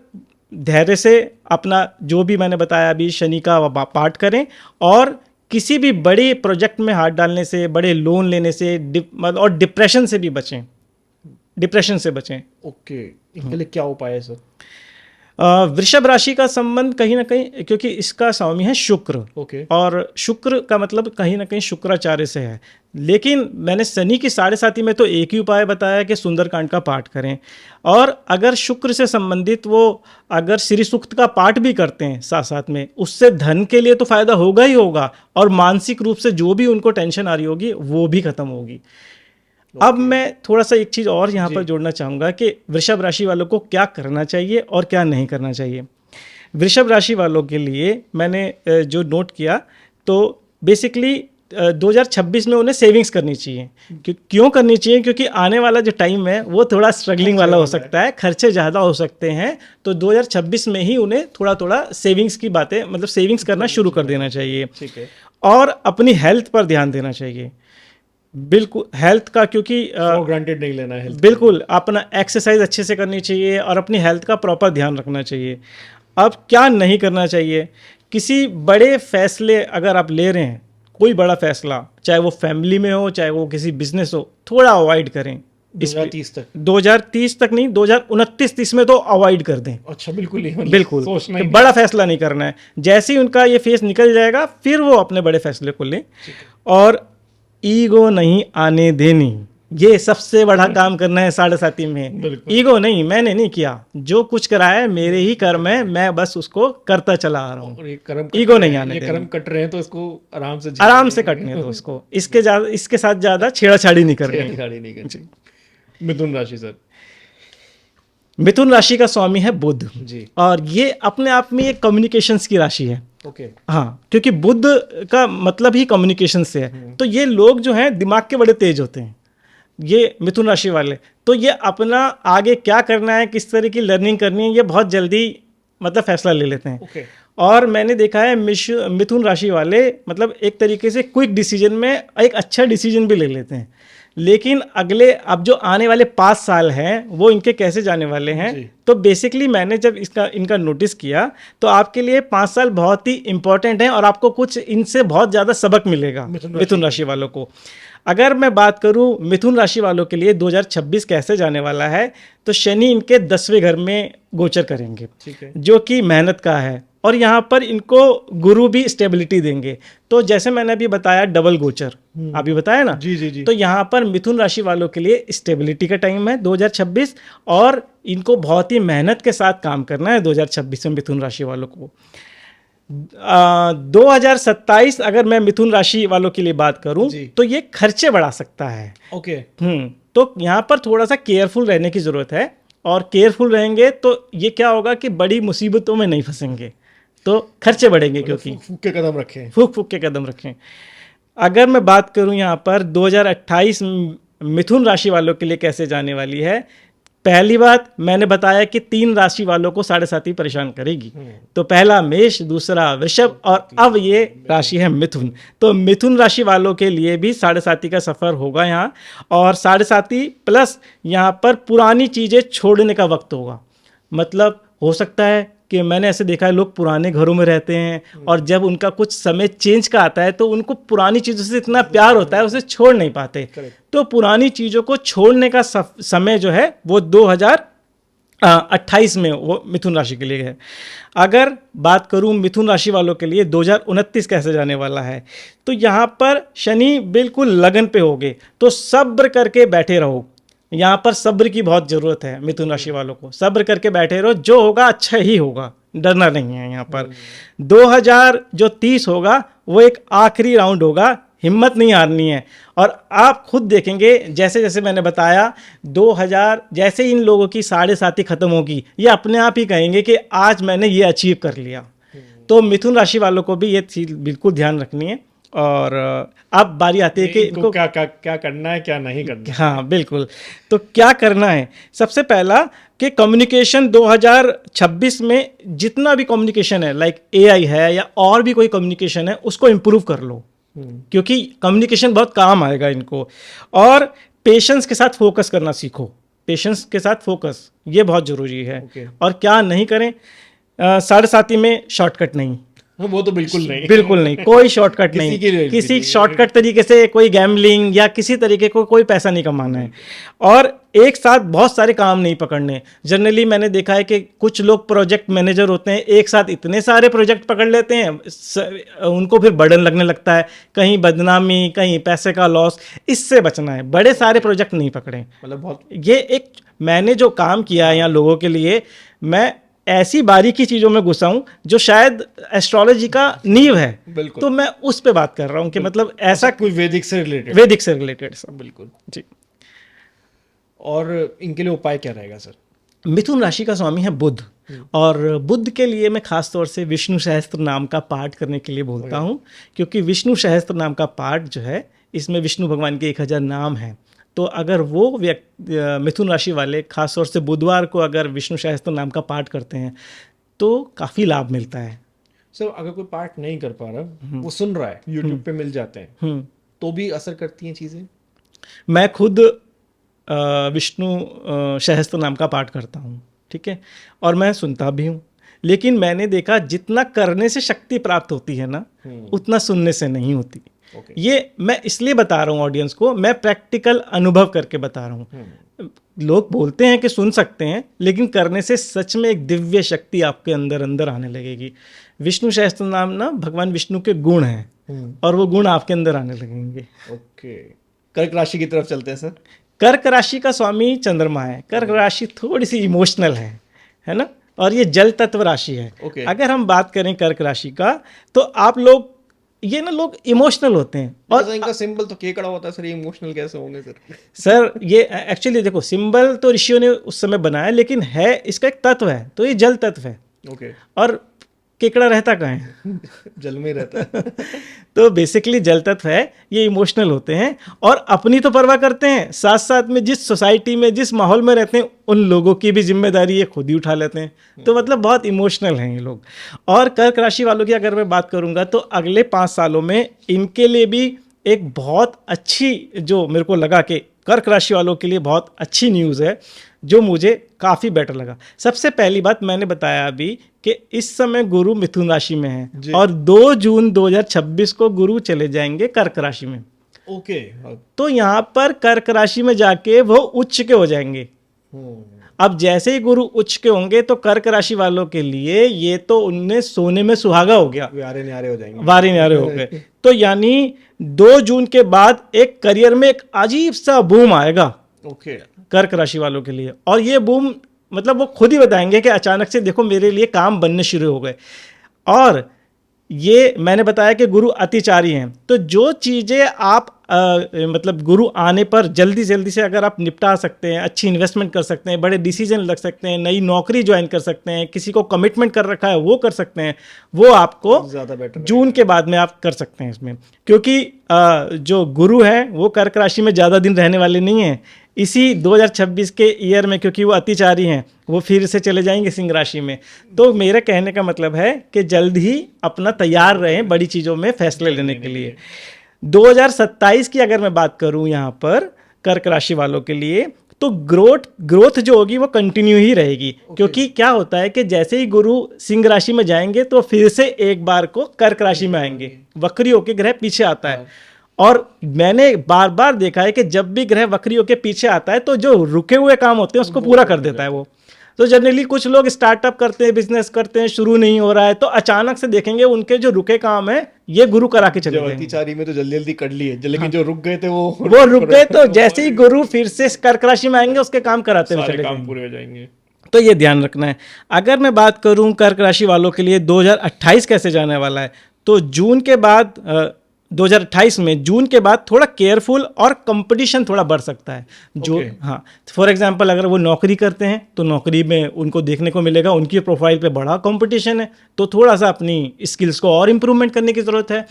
धैर्य से अपना जो भी मैंने बताया अभी शनि का पाठ करें, और किसी भी बड़े प्रोजेक्ट में हाथ डालने से, बड़े लोन लेने से और डिप्रेशन से भी बचें, डिप्रेशन से बचें। ओके इनके लिए क्या उपाय है सर? वृषभ राशि का संबंध कहीं ना कहीं, क्योंकि इसका स्वामी है शुक्र, ओके और शुक्र का मतलब कहीं ना कहीं शुक्राचार्य से है। लेकिन मैंने शनि की 7.5 में तो एक ही उपाय बताया कि सुंदरकांड का पाठ करें, और अगर शुक्र से संबंधित वो अगर श्री सूक्त का पाठ भी करते हैं साथ साथ में, उससे धन के लिए तो फायदा होगा ही होगा, और मानसिक रूप से जो भी उनको टेंशन आ रही होगी वो भी खत्म होगी। अब मैं थोड़ा सा एक चीज़ और यहाँ पर जोड़ना चाहूँगा कि वृषभ राशि वालों को क्या करना चाहिए और क्या नहीं करना चाहिए। वृषभ राशि वालों के लिए मैंने जो नोट किया, तो बेसिकली 2026 में उन्हें सेविंग्स करनी चाहिए। क्यों करनी चाहिए? क्योंकि आने वाला जो टाइम है वो थोड़ा स्ट्रगलिंग वाला हो सकता है, खर्चे ज़्यादा हो सकते हैं, तो 2026 में ही उन्हें थोड़ा थोड़ा सेविंग्स की बातें, मतलब सेविंग्स करना शुरू कर देना चाहिए। ठीक है। और अपनी हेल्थ पर ध्यान देना चाहिए, बिल्कुल हेल्थ का, क्योंकि ग्रांटेड नहीं लेना है, बिल्कुल अपना एक्सरसाइज अच्छे से करनी चाहिए और अपनी हेल्थ का प्रॉपर ध्यान रखना चाहिए। अब क्या नहीं करना चाहिए? किसी बड़े फैसले अगर आप ले रहे हैं, कोई बड़ा फैसला, चाहे वो फैमिली में हो, चाहे वो किसी बिजनेस हो, थोड़ा अवॉइड करें। 2030 तक? 2030 तक नहीं, 2029-30 में तो अवॉइड कर दें। अच्छा, बिल्कुल ही, बिल्कुल सोचना कि ही बड़ा फैसला नहीं करना है। जैसे ही उनका ये फेस निकल जाएगा फिर वो अपने बड़े फैसले को लें, और ईगो नहीं आने देनी, ये सबसे बड़ा काम करना है 7.5 में। ईगो नहीं, मैंने नहीं किया, जो कुछ करा है मेरे ही कर्म है, मैं बस उसको करता चला आ रहा हूँ। ईगो नहीं आने देना। कर्म कट रहे हैं तो इसको आराम से कटने दो उसको, इसके साथ ज़्यादा छेड़ाछाड़ी नहीं करनी। मिथुन राशि सर? मिथुन राशि का स्वामी है बुध जी, और ये अपने आप में एक कम्युनिकेशंस की राशि है। ओके। हाँ, क्योंकि बुध का मतलब ही कम्युनिकेशन से है, तो ये लोग जो हैं दिमाग के बड़े तेज होते हैं, ये मिथुन राशि वाले। तो ये अपना आगे क्या करना है, किस तरह की लर्निंग करनी है, ये बहुत जल्दी मतलब फैसला ले लेते हैं। ओके। और मैंने देखा है मिथुन राशि वाले मतलब एक तरीके से क्विक डिसीजन में एक अच्छा डिसीजन भी ले लेते हैं। लेकिन अगले अब जो आने वाले 5 साल हैं वो इनके कैसे जाने वाले हैं, तो बेसिकली मैंने जब इनका नोटिस किया तो आपके लिए 5 साल बहुत ही इंपॉर्टेंट हैं और आपको कुछ इनसे बहुत ज़्यादा सबक मिलेगा मिथुन राशि वालों को। अगर मैं बात करूं मिथुन राशि वालों के लिए 2026 कैसे जाने वाला है, तो शनि इनके 10वें घर में गोचर करेंगे, ठीक है, जो कि मेहनत का है, और यहाँ पर इनको गुरु भी स्टेबिलिटी देंगे। तो जैसे मैंने अभी बताया डबल गोचर, अभी बताया ना, जी जी जी, तो यहाँ पर मिथुन राशि वालों के लिए स्टेबिलिटी का टाइम है 2026, और इनको बहुत ही मेहनत के साथ काम करना है 2026 में मिथुन राशि वालों को। 2027 अगर मैं मिथुन राशि वालों के लिए बात करूं तो ये खर्चे बढ़ा सकता है। ओके। तो यहाँ पर थोड़ा सा केयरफुल रहने की ज़रूरत है, और केयरफुल रहेंगे तो ये क्या होगा कि बड़ी मुसीबतों में नहीं फंसेंगे, तो खर्चे बढ़ेंगे, क्योंकि फूक के कदम रखें, फूक के कदम रखें। अगर मैं बात करूं यहाँ पर 2028 मिथुन राशि वालों के लिए कैसे जाने वाली है, पहली बात मैंने बताया कि 3 राशि वालों को 7.5 परेशान करेगी। तो पहला मेष, दूसरा वृषभ, और अब ये राशि है मिथुन। तो मिथुन राशि वालों के लिए भी 7.5 का सफ़र होगा यहाँ, और 7.5 प्लस यहाँ पर पुरानी चीज़ें छोड़ने का वक्त होगा। मतलब हो सकता है कि मैंने ऐसे देखा है लोग पुराने घरों में रहते हैं और जब उनका कुछ समय चेंज का आता है तो उनको पुरानी चीज़ों से इतना प्यार होता है उसे छोड़ नहीं पाते। तो पुरानी चीज़ों को छोड़ने का समय जो है वो 28 में वो मिथुन राशि के लिए है। अगर बात करूं मिथुन राशि वालों के लिए 2029 कैसे जाने वाला है, तो यहाँ पर शनि बिल्कुल लगन पे होगे, तो सब्र करके बैठे रहो। यहाँ पर सब्र की बहुत ज़रूरत है मिथुन राशि वालों को, सब्र करके बैठे रहो, जो होगा अच्छा ही होगा, डरना नहीं है यहाँ पर। 2030 होगा वो एक आखिरी राउंड होगा, हिम्मत नहीं हारनी है। और आप खुद देखेंगे, जैसे जैसे मैंने बताया 2000 जैसे इन लोगों की 7.5 खत्म होगी, ये अपने आप ही कहेंगे कि आज मैंने ये अचीव कर लिया। तो मिथुन राशि वालों को भी ये चीज़ बिल्कुल ध्यान रखनी है। और अब बारी आती है कि इनको क्या करना है, क्या नहीं करना है। हाँ बिल्कुल, तो क्या करना है, सबसे पहला कि कम्युनिकेशन 2026 में जितना भी कम्युनिकेशन है, लाइक AI है या और भी कोई कम्युनिकेशन है, उसको इम्प्रूव कर लो, क्योंकि कम्युनिकेशन बहुत काम आएगा इनको। और पेशेंस के साथ फोकस करना सीखो, पेशेंस के साथ फोकस, ये बहुत ज़रूरी है। और क्या नहीं करें, 7.5 में शॉर्टकट नहीं, वो तो बिल्कुल नहीं, बिल्कुल नहीं, कोई शॉर्टकट नहीं, किसी शॉर्टकट तरीके से कोई गैम्बलिंग या किसी तरीके को कोई पैसा नहीं कमाना है। और एक साथ बहुत सारे काम नहीं पकड़ने। जनरली मैंने देखा है कि कुछ लोग प्रोजेक्ट मैनेजर होते हैं, एक साथ इतने सारे प्रोजेक्ट पकड़ लेते हैं, उनको फिर बर्डन लगने लगता है, कहीं बदनामी, कहीं पैसे का लॉस। इससे बचना है, बड़े सारे प्रोजेक्ट नहीं पकड़ें। मतलब बहुत ये एक मैंने जो काम किया है यहाँ लोगों के लिए, मैं ऐसी बारीकी चीज़ों में घुसा हूं जो शायद एस्ट्रोलॉजी का नींव है, तो मैं उस पे बात कर रहा हूं कि मतलब ऐसा कोई वैदिक से रिलेटेड सब। बिल्कुल जी। और इनके लिए उपाय क्या रहेगा सर? मिथुन राशि का स्वामी है बुध, और बुध के लिए मैं खास तौर से विष्णु सहस्त्र नाम का पाठ करने के लिए बोलता हूं, क्योंकि विष्णु सहस्त्र नाम का पाठ जो है, इसमें विष्णु भगवान के 1000 नाम हैं। तो अगर वो मिथुन राशि वाले खास तौर से बुधवार को अगर विष्णु सहस्त्र नाम का पाठ करते हैं तो काफ़ी लाभ मिलता है। सर अगर कोई पाठ नहीं कर पा रहा, वो सुन रहा है, यूट्यूब पे मिल जाते हैं, तो भी असर करती हैं चीज़ें? मैं खुद विष्णु सहस्त्र नाम का पाठ करता हूँ, ठीक है, और मैं सुनता भी हूँ, लेकिन मैंने देखा जितना करने से शक्ति प्राप्त होती है ना, उतना सुनने से नहीं होती। ये मैं इसलिए बता रहा हूँ ऑडियंस को, मैं प्रैक्टिकल अनुभव करके बता रहा हूँ। लोग बोलते हैं कि सुन सकते हैं, लेकिन करने से सच में एक दिव्य शक्ति आपके अंदर अंदर आने लगेगी। विष्णु सहस्त्र नाम ना भगवान विष्णु के गुण हैं, और वो गुण आपके अंदर आने लगेंगे। ओके, कर्क राशि की तरफ चलते हैं सर। कर्क राशि का स्वामी चंद्रमा है। कर्क राशि थोड़ी सी इमोशनल है ना, और ये जल तत्व राशि है। अगर हम बात करें कर्क राशि का, तो आप लोग ये ना लोग इमोशनल होते हैं। और इनका सिंबल तो केकड़ा होता है सर, ये इमोशनल कैसे होंगे सर? सर ये एक्चुअली देखो, सिंबल तो ऋषियों ने उस समय बनाया, लेकिन है इसका एक तत्व है, तो ये जल तत्व है। ओके। और केकड़ा रहता कहाँ है? जल में रहता है। तो बेसिकली जल तत्व है, ये इमोशनल होते हैं और अपनी तो परवाह करते हैं, साथ साथ में जिस सोसाइटी में जिस माहौल में रहते हैं उन लोगों की भी जिम्मेदारी ये खुद ही उठा लेते हैं। तो मतलब बहुत इमोशनल हैं ये लोग। और कर्क राशि वालों की अगर मैं बात करूंगा तो अगले 5 सालों में इनके लिए भी एक बहुत अच्छी, जो मेरे को लगा कि कर्क राशि वालों के लिए बहुत अच्छी न्यूज़ है, जो मुझे काफ़ी बेटर लगा। सबसे पहली बात मैंने बताया अभी कि इस समय गुरु मिथुन राशि में है और 2 जून 2026 को गुरु चले जाएंगे कर्क राशि में। ओके। तो यहाँ पर कर्क राशि में जाके वो उच्च के हो जाएंगे। अब जैसे ही गुरु उच्च के होंगे तो कर्क राशि वालों के लिए ये तो उनने सोने में सुहागा हो गया, वारे न्यारे हो जाएंगे, वारे न्यारे हो गए। तो यानी 2 जून के बाद एक करियर में एक अजीब सा बूम आएगा कर्क राशि वालों के लिए। और ये बूम मतलब वो खुद ही बताएंगे कि अचानक से देखो मेरे लिए काम बनने शुरू हो गए। और ये मैंने बताया कि गुरु अतिचारी हैं, तो जो चीज़ें आप मतलब गुरु आने पर जल्दी जल्दी से अगर आप निपटा सकते हैं, अच्छी इन्वेस्टमेंट कर सकते हैं, बड़े डिसीजन लग सकते हैं, नई नौकरी ज्वाइन कर सकते हैं, किसी को कमिटमेंट कर रखा है वो कर सकते हैं, वो आपको ज़्यादा बेटर जून के बाद में आप कर सकते हैं इसमें। क्योंकि जो गुरु हैं वो कर्क राशि में ज़्यादा दिन रहने वाले नहीं हैं। इसी 2026 के ईयर में, क्योंकि वो अतिचारी हैं, वो फिर से चले जाएंगे सिंह राशि में। तो मेरे कहने का मतलब है कि जल्द ही अपना तैयार रहें बड़ी चीज़ों में फैसले लेने के लिए। 2027 की अगर मैं बात करूं यहाँ पर कर्क राशि वालों के लिए, तो ग्रोथ जो होगी वो कंटिन्यू ही रहेगी। क्योंकि क्या होता है कि जैसे ही गुरु सिंह राशि में जाएंगे तो फिर से एक बार को कर्क राशि में आएंगे, वक्री होकर ग्रह पीछे आता है। और मैंने बार बार देखा है कि जब भी ग्रह वक्री होकर पीछे आता है तो जो रुके हुए काम होते हैं उसको पूरा कर देता है वो। तो जनरली कुछ लोग स्टार्टअप करते हैं, बिजनेस करते हैं, शुरू नहीं हो रहा है, तो अचानक से देखेंगे उनके जो रुके काम है ये गुरु करा के चले जाएंगे। चारी में तो जल्दी जल्दी कर लिए, लेकिन जो रुक गए थे वो रुक गए, तो जैसे ही गुरु फिर से कर्क राशि में आएंगे उसके काम कराते हुए चले जाएंगे, पूरे हो जाएंगे। तो ये ध्यान रखना है। अगर मैं बात करूं कर्क राशि वालों के लिए 2028 कैसे जाने वाला है, तो जून के बाद 2028 में जून के बाद थोड़ा केयरफुल और कंपटीशन थोड़ा बढ़ सकता है। जो हाँ, फॉर एग्जांपल अगर वो नौकरी करते हैं तो नौकरी में उनको देखने को मिलेगा उनकी प्रोफाइल पे बड़ा कंपटीशन है, तो थोड़ा सा अपनी स्किल्स को और इम्प्रूवमेंट करने की ज़रूरत है।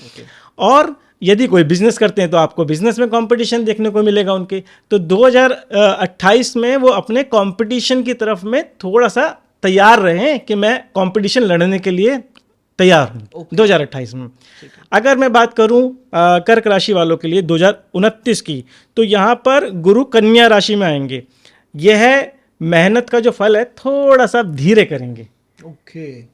और यदि कोई बिजनेस करते हैं तो आपको बिजनेस में कंपटीशन देखने को मिलेगा उनके, तो 2028 में वो अपने कंपटीशन की तरफ में थोड़ा सा तैयार रहें कि मैं कंपटीशन लड़ने के लिए तैयार हूँ 2028 में। अगर मैं बात करूं कर्क राशि वालों के लिए 2029 की, तो यहाँ पर गुरु कन्या राशि में आएंगे। यह मेहनत का जो फल है थोड़ा सा धीरे करेंगे,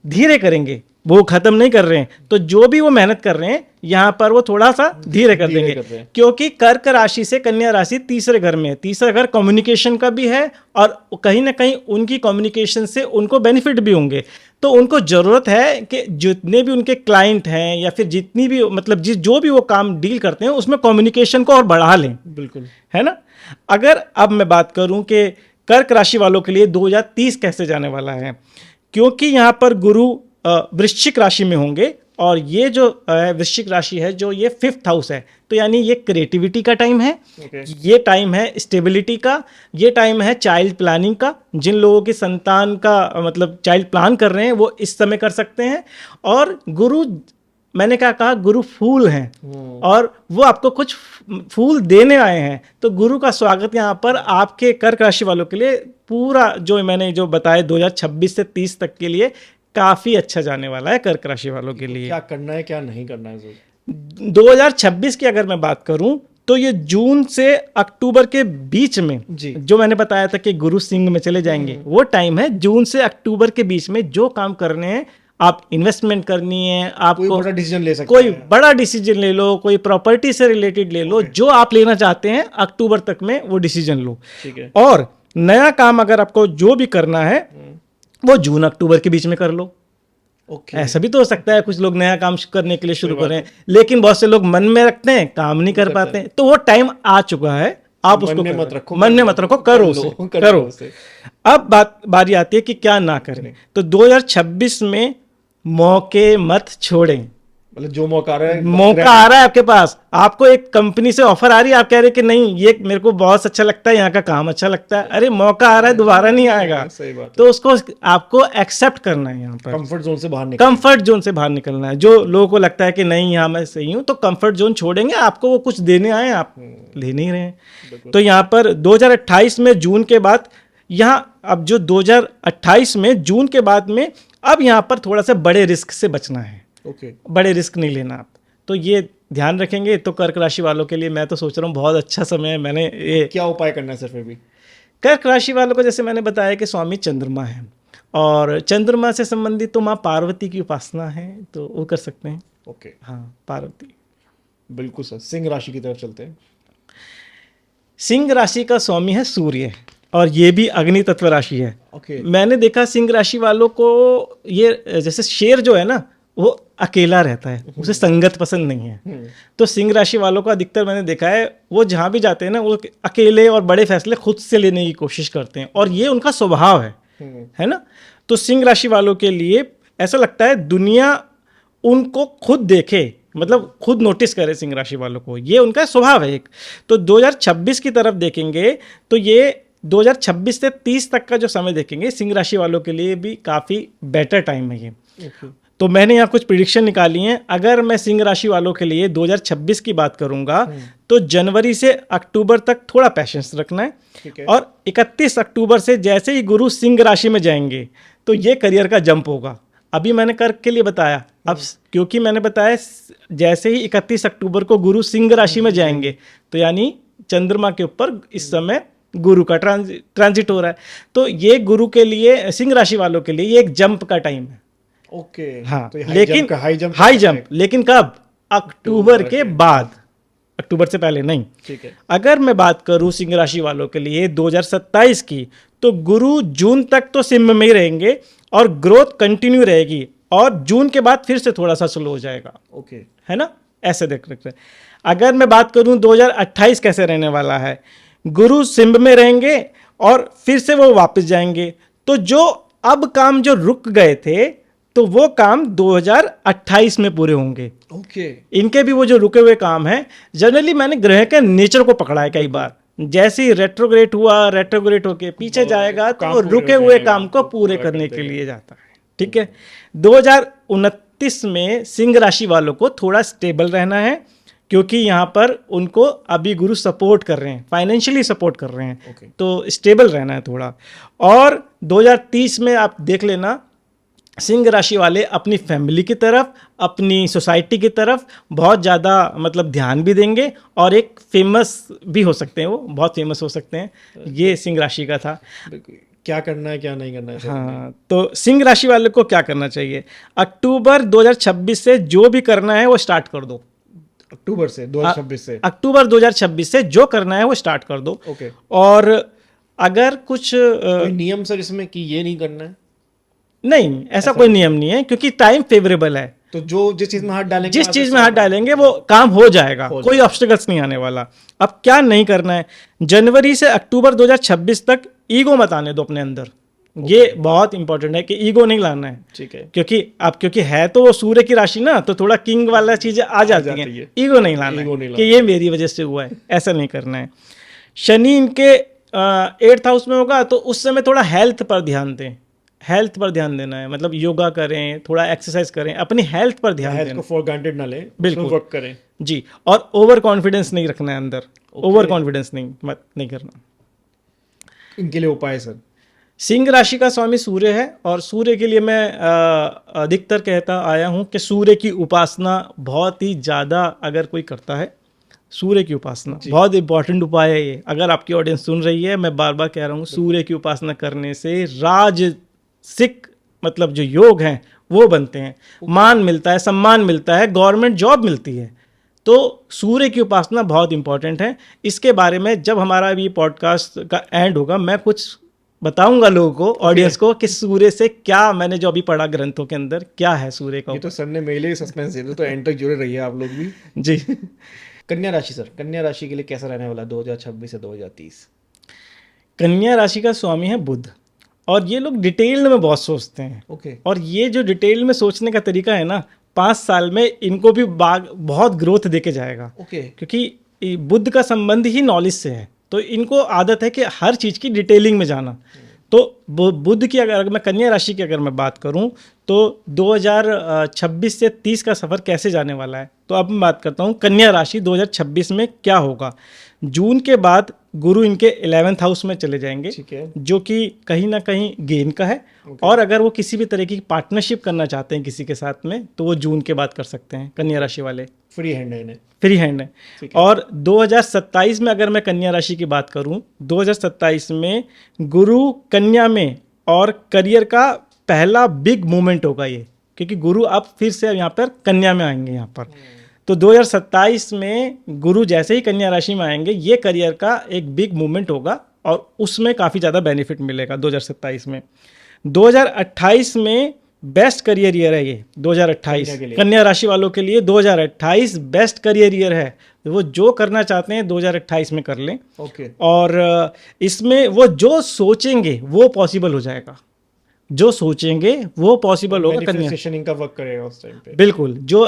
धीरे करेंगे, वो खत्म नहीं कर रहे हैं, तो जो भी वो मेहनत कर रहे हैं यहाँ पर वो थोड़ा सा धीरे कर देंगे, क्योंकि कर्क राशि से कन्या राशि तीसरे घर में है। तीसरा घर कम्युनिकेशन का भी है और कहीं ना कहीं उनकी कम्युनिकेशन से उनको बेनिफिट भी होंगे, तो उनको ज़रूरत है कि जितने भी उनके क्लाइंट हैं या फिर जितनी भी मतलब जो भी वो काम डील करते हैं उसमें कम्युनिकेशन को और बढ़ा लें। बिल्कुल, है ना। अगर अब मैं बात करूं कि कर्क राशि वालों के लिए 2030 कैसे जाने वाला है, क्योंकि यहाँ पर गुरु वृश्चिक राशि में होंगे, और ये जो वृश्चिक राशि है जो ये 5th हाउस है, तो यानी ये क्रिएटिविटी का टाइम है। ये टाइम है स्टेबिलिटी का, ये टाइम है चाइल्ड प्लानिंग का। जिन लोगों की संतान का मतलब चाइल्ड प्लान कर रहे हैं वो इस समय कर सकते हैं। और गुरु, मैंने क्या कहा, गुरु फूल हैं और वो आपको कुछ फूल देने आए हैं, तो गुरु का स्वागत यहाँ पर आपके कर्क राशि वालों के लिए पूरा जो मैंने जो बताया 2026 से 30 तक के लिए काफी अच्छा जाने वाला है कर्क राशि वालों के लिए। क्या करना है क्या नहीं करना है? 2026 की अगर मैं बात करूं तो ये जून से अक्टूबर के बीच में जो मैंने बताया था कि गुरु सिंह में चले जाएंगे, वो टाइम है जून से अक्टूबर के बीच में जो काम करने हैं, आप इन्वेस्टमेंट करनी है, आपको कोई बड़ा डिसीजन ले सकते कोई बड़ा डिसीजन ले लो, कोई प्रॉपर्टी से रिलेटेड ले लो, जो आप लेना चाहते हैं अक्टूबर तक में वो डिसीजन लो। ठीक है। और नया काम अगर आपको जो भी करना है वो जून अक्टूबर के बीच में कर लो। ऐसा भी तो हो सकता है कुछ लोग नया काम करने के लिए शुरू करें, लेकिन बहुत से लोग मन में रखते हैं, काम नहीं कर पाते हैं, तो वो टाइम आ चुका है, आप उसको मन में मत रखो, करो उसे। अब बारी आती है कि क्या ना करें, तो 2026 में मौके मत छोड़ें। मतलब जो मौका आ रहा है, मौका आ रहा है आपके पास, आपको एक कंपनी से ऑफर आ रही है, आप कह रहे हैं कि नहीं ये मेरे को बहुत अच्छा लगता है, यहाँ का काम अच्छा लगता है, अरे मौका आ रहा है, दोबारा नहीं आएगा। सही बात है। तो उसको आपको एक्सेप्ट करना है, यहाँ पर कंफर्ट जोन से बाहर निकलना है। जो लोगों को लगता है कि नहीं यहाँ मैं सही हूँ, तो कंफर्ट जोन छोड़ेंगे, आपको वो कुछ देने आए, आप ले नहीं रहे हैं। तो यहाँ पर 2028 में जून के बाद, यहाँ अब जो 2028 में जून के बाद में अब यहाँ पर थोड़ा सा बड़े रिस्क से बचना है। बड़े रिस्क नहीं लेना आप, तो ये ध्यान रखेंगे तो कर्क राशि वालों के लिए मैं तो सोच रहा हूँ बहुत अच्छा समय है। मैंने ये क्या उपाय करना है सर? फिर भी कर्क राशि वालों को जैसे मैंने बताया कि स्वामी चंद्रमा है, और चंद्रमा से संबंधित तो माँ पार्वती की उपासना है, तो वो कर सकते हैं। हाँ, पार्वती। बिल्कुल सर। सिंह राशि की तरफ चलते हैं। सिंह राशि का स्वामी है सूर्य, और ये भी अग्नि तत्व राशि है। मैंने देखा सिंह राशि वालों को, ये जैसे शेर जो है ना वो अकेला रहता है, उसे संगत पसंद नहीं है। तो सिंह राशि वालों को अधिकतर मैंने देखा है वो जहाँ भी जाते हैं ना वो अकेले और बड़े फैसले खुद से लेने की कोशिश करते हैं, और ये उनका स्वभाव है ना। तो सिंह राशि वालों के लिए ऐसा लगता है दुनिया उनको खुद देखे, मतलब खुद नोटिस करे सिंह राशि वालों को, ये उनका स्वभाव है एक। तो 2026 की तरफ देखेंगे तो ये 2026 से 30 तक का जो समय देखेंगे सिंह राशि वालों के लिए भी काफ़ी बेटर टाइम है ये। तो मैंने यहाँ कुछ प्रिडिक्शन निकाली हैं। अगर मैं सिंह राशि वालों के लिए 2026 की बात करूंगा तो जनवरी से अक्टूबर तक थोड़ा पैशेंस रखना है, और 31 अक्टूबर से जैसे ही गुरु सिंह राशि में जाएंगे तो ये करियर का जंप होगा। अभी मैंने कर्क के लिए बताया, अब क्योंकि मैंने बताया जैसे ही 31 अक्टूबर को गुरु सिंह राशि में जाएंगे तो यानी चंद्रमा के ऊपर इस समय गुरु का ट्रांजिट हो रहा है, तो ये गुरु के लिए, सिंह राशि वालों के लिए ये एक जंप का टाइम है। हाँ, तो लेकिन हाई जंप लेकिन कब? अक्टूबर के बाद, अक्टूबर से पहले नहीं। ठीक है। अगर मैं बात करूं सिंह राशि वालों के लिए 2027 की, तो गुरु जून तक तो सिंह में ही रहेंगे और ग्रोथ कंटिन्यू रहेगी, और जून के बाद फिर से थोड़ा सा स्लो हो जाएगा। ओके, है ना, ऐसे देख रखते हैं। अगर मैं बात करूं 2028 कैसे रहने वाला है, गुरु सिंह में रहेंगे और फिर से वो वापस जाएंगे। तो जो अब काम जो रुक गए थे, तो वो काम 2028 में पूरे होंगे। ओके, इनके भी वो जो रुके हुए काम हैं, जनरली मैंने ग्रह के नेचर को पकड़ा है कई बार। जैसे ही रेट्रोग्रेड हुआ, रेट्रोग्रेड होके पीछे जाएगा तो वो रुके हुए काम को पूरे करने के लिए जाता है। ठीक है, 2029 में सिंह राशि वालों को थोड़ा स्टेबल रहना है, क्योंकि यहाँ पर उनको अभी गुरु सपोर्ट कर रहे हैं, फाइनेंशियली सपोर्ट कर रहे हैं। Okay. तो स्टेबल रहना है थोड़ा। और 2030 में आप देख लेना, सिंह राशि वाले अपनी फैमिली की तरफ, अपनी सोसाइटी की तरफ बहुत ज़्यादा मतलब ध्यान भी देंगे, और एक फेमस भी हो सकते हैं, वो बहुत फेमस हो सकते हैं। ये सिंह राशि का था। क्या करना है क्या नहीं करना है। हाँ, तो सिंह राशि वाले को क्या करना चाहिए, अक्टूबर 2026 से जो भी करना है वो स्टार्ट कर दो। अक्टूबर से 2026 से, अक्टूबर 2026 से जो करना है वो स्टार्ट कर दो। ओके। और अगर कुछ कोई नियम सर इसमें कि ये नहीं करना है? नहीं, ऐसा कोई नियम नहीं है, क्योंकि टाइम फेवरेबल है। तो जो जिस चीज में हाथ डालेंगे, जिस चीज में हाथ डालेंगे वो काम हो जाएगा, कोई ऑब्स्टिकल्स नहीं आने वाला। अब क्या नहीं करना है, जनवरी से अक्टूबर 2026 तक ईगो मत आने दो अपने अंदर। ये बहुत इंपॉर्टेंट है कि ईगो नहीं लाना है। ठीक है, क्योंकि है तो वो सूर्य की राशि ना, तो थोड़ा किंग वाला चीजें आ जाती हैं। ईगो नहीं लाना है कि ये मेरी वजह से हुआ है, ऐसा नहीं करना है। शनि इनके 8th हाउस में होगा, तो उस समय थोड़ा हेल्थ पर ध्यान दें। हेल्थ पर ध्यान देना है, मतलब योगा करें, थोड़ा एक्सरसाइज करें, अपनी हेल्थ पर ध्यान दें, को फॉर ग्रांटेड ना लें, बिल्कुल वर्क करें जी। और ओवर कॉन्फिडेंस नहीं रखना है अंदर, ओवर कॉन्फिडेंस नहीं करना। इनके लिए उपाय सर? सिंह राशि का स्वामी सूर्य है, और सूर्य के लिए मैं अधिकतर कहता आया हूँ कि सूर्य की उपासना बहुत ही ज़्यादा अगर कोई करता है, सूर्य की उपासना बहुत इंपॉर्टेंट उपाय है ये। अगर आपकी ऑडियंस सुन रही है, मैं बार बार कह रहा हूँ, सूर्य की उपासना करने से राजसिक मतलब जो योग हैं वो बनते हैं, मान मिलता है, सम्मान मिलता है, गवर्नमेंट जॉब मिलती है। तो सूर्य की उपासना बहुत इंपॉर्टेंट है। इसके बारे में जब हमारा ये पॉडकास्ट का एंड होगा, मैं कुछ बताऊंगा लोगों को, ऑडियंस को, कि सूर्य से क्या मैंने जो अभी पढ़ा ग्रंथों के अंदर क्या है सूर्य का। ये तो सर ने मेरे लिए सस्पेंस दे दिया, तो एंड तक जुड़े रहिए आप लोग भी जी। कन्या राशि सर, कन्या राशि के लिए कैसा रहने वाला 2026 से 2030? कन्या राशि का स्वामी है बुध, और ये लोग डिटेल में बहुत सोचते हैं। ओके। और ये जो डिटेल में सोचने का तरीका है ना, 5 साल में इनको भी बहुत ग्रोथ देके जाएगा। ओके। क्योंकि बुध का संबंध ही नॉलेज से है, तो इनको आदत है कि हर चीज़ की डिटेलिंग में जाना। तो बुध की अगर मैं कन्या राशि की अगर मैं बात करूं, तो 2026 से 30 का सफ़र कैसे जाने वाला है, तो अब मैं बात करता हूं कन्या राशि 2026 में क्या होगा। जून के बाद गुरु इनके 11th हाउस में चले जाएंगे, ठीक है, जो कि कहीं ना कहीं गेन का है। और अगर वो किसी भी तरह की पार्टनरशिप करना चाहते हैं किसी के साथ में, तो वो जून के बाद कर सकते हैं कन्या राशि वाले। फ्री हैंड है इन्हें, फ्री हैंड है। और 2027 में अगर मैं कन्या राशि की बात करूं, 2027 में गुरु कन्या में, और करियर का पहला बिग मूवमेंट होगा ये, क्योंकि गुरु अब फिर से यहाँ पर कन्या में आएंगे यहाँ पर। तो 2027 में गुरु जैसे ही कन्या राशि में आएंगे, ये करियर का एक बिग मूवमेंट होगा, और उसमें काफ़ी ज़्यादा बेनिफिट मिलेगा 2027। में 2028 में बेस्ट करियर ईयर है ये 2028 कन्या राशि वालों के लिए। 2028 बेस्ट करियर ईयर है, वो जो करना चाहते हैं 2028 में कर लें। ओके। और इसमें वो जो सोचेंगे वो पॉसिबल हो जाएगा, जो सोचेंगे वो पॉसिबल होगा। मैनिफेस्टेशन इनका वर्क करेगा उस टाइम पे, बिल्कुल, जो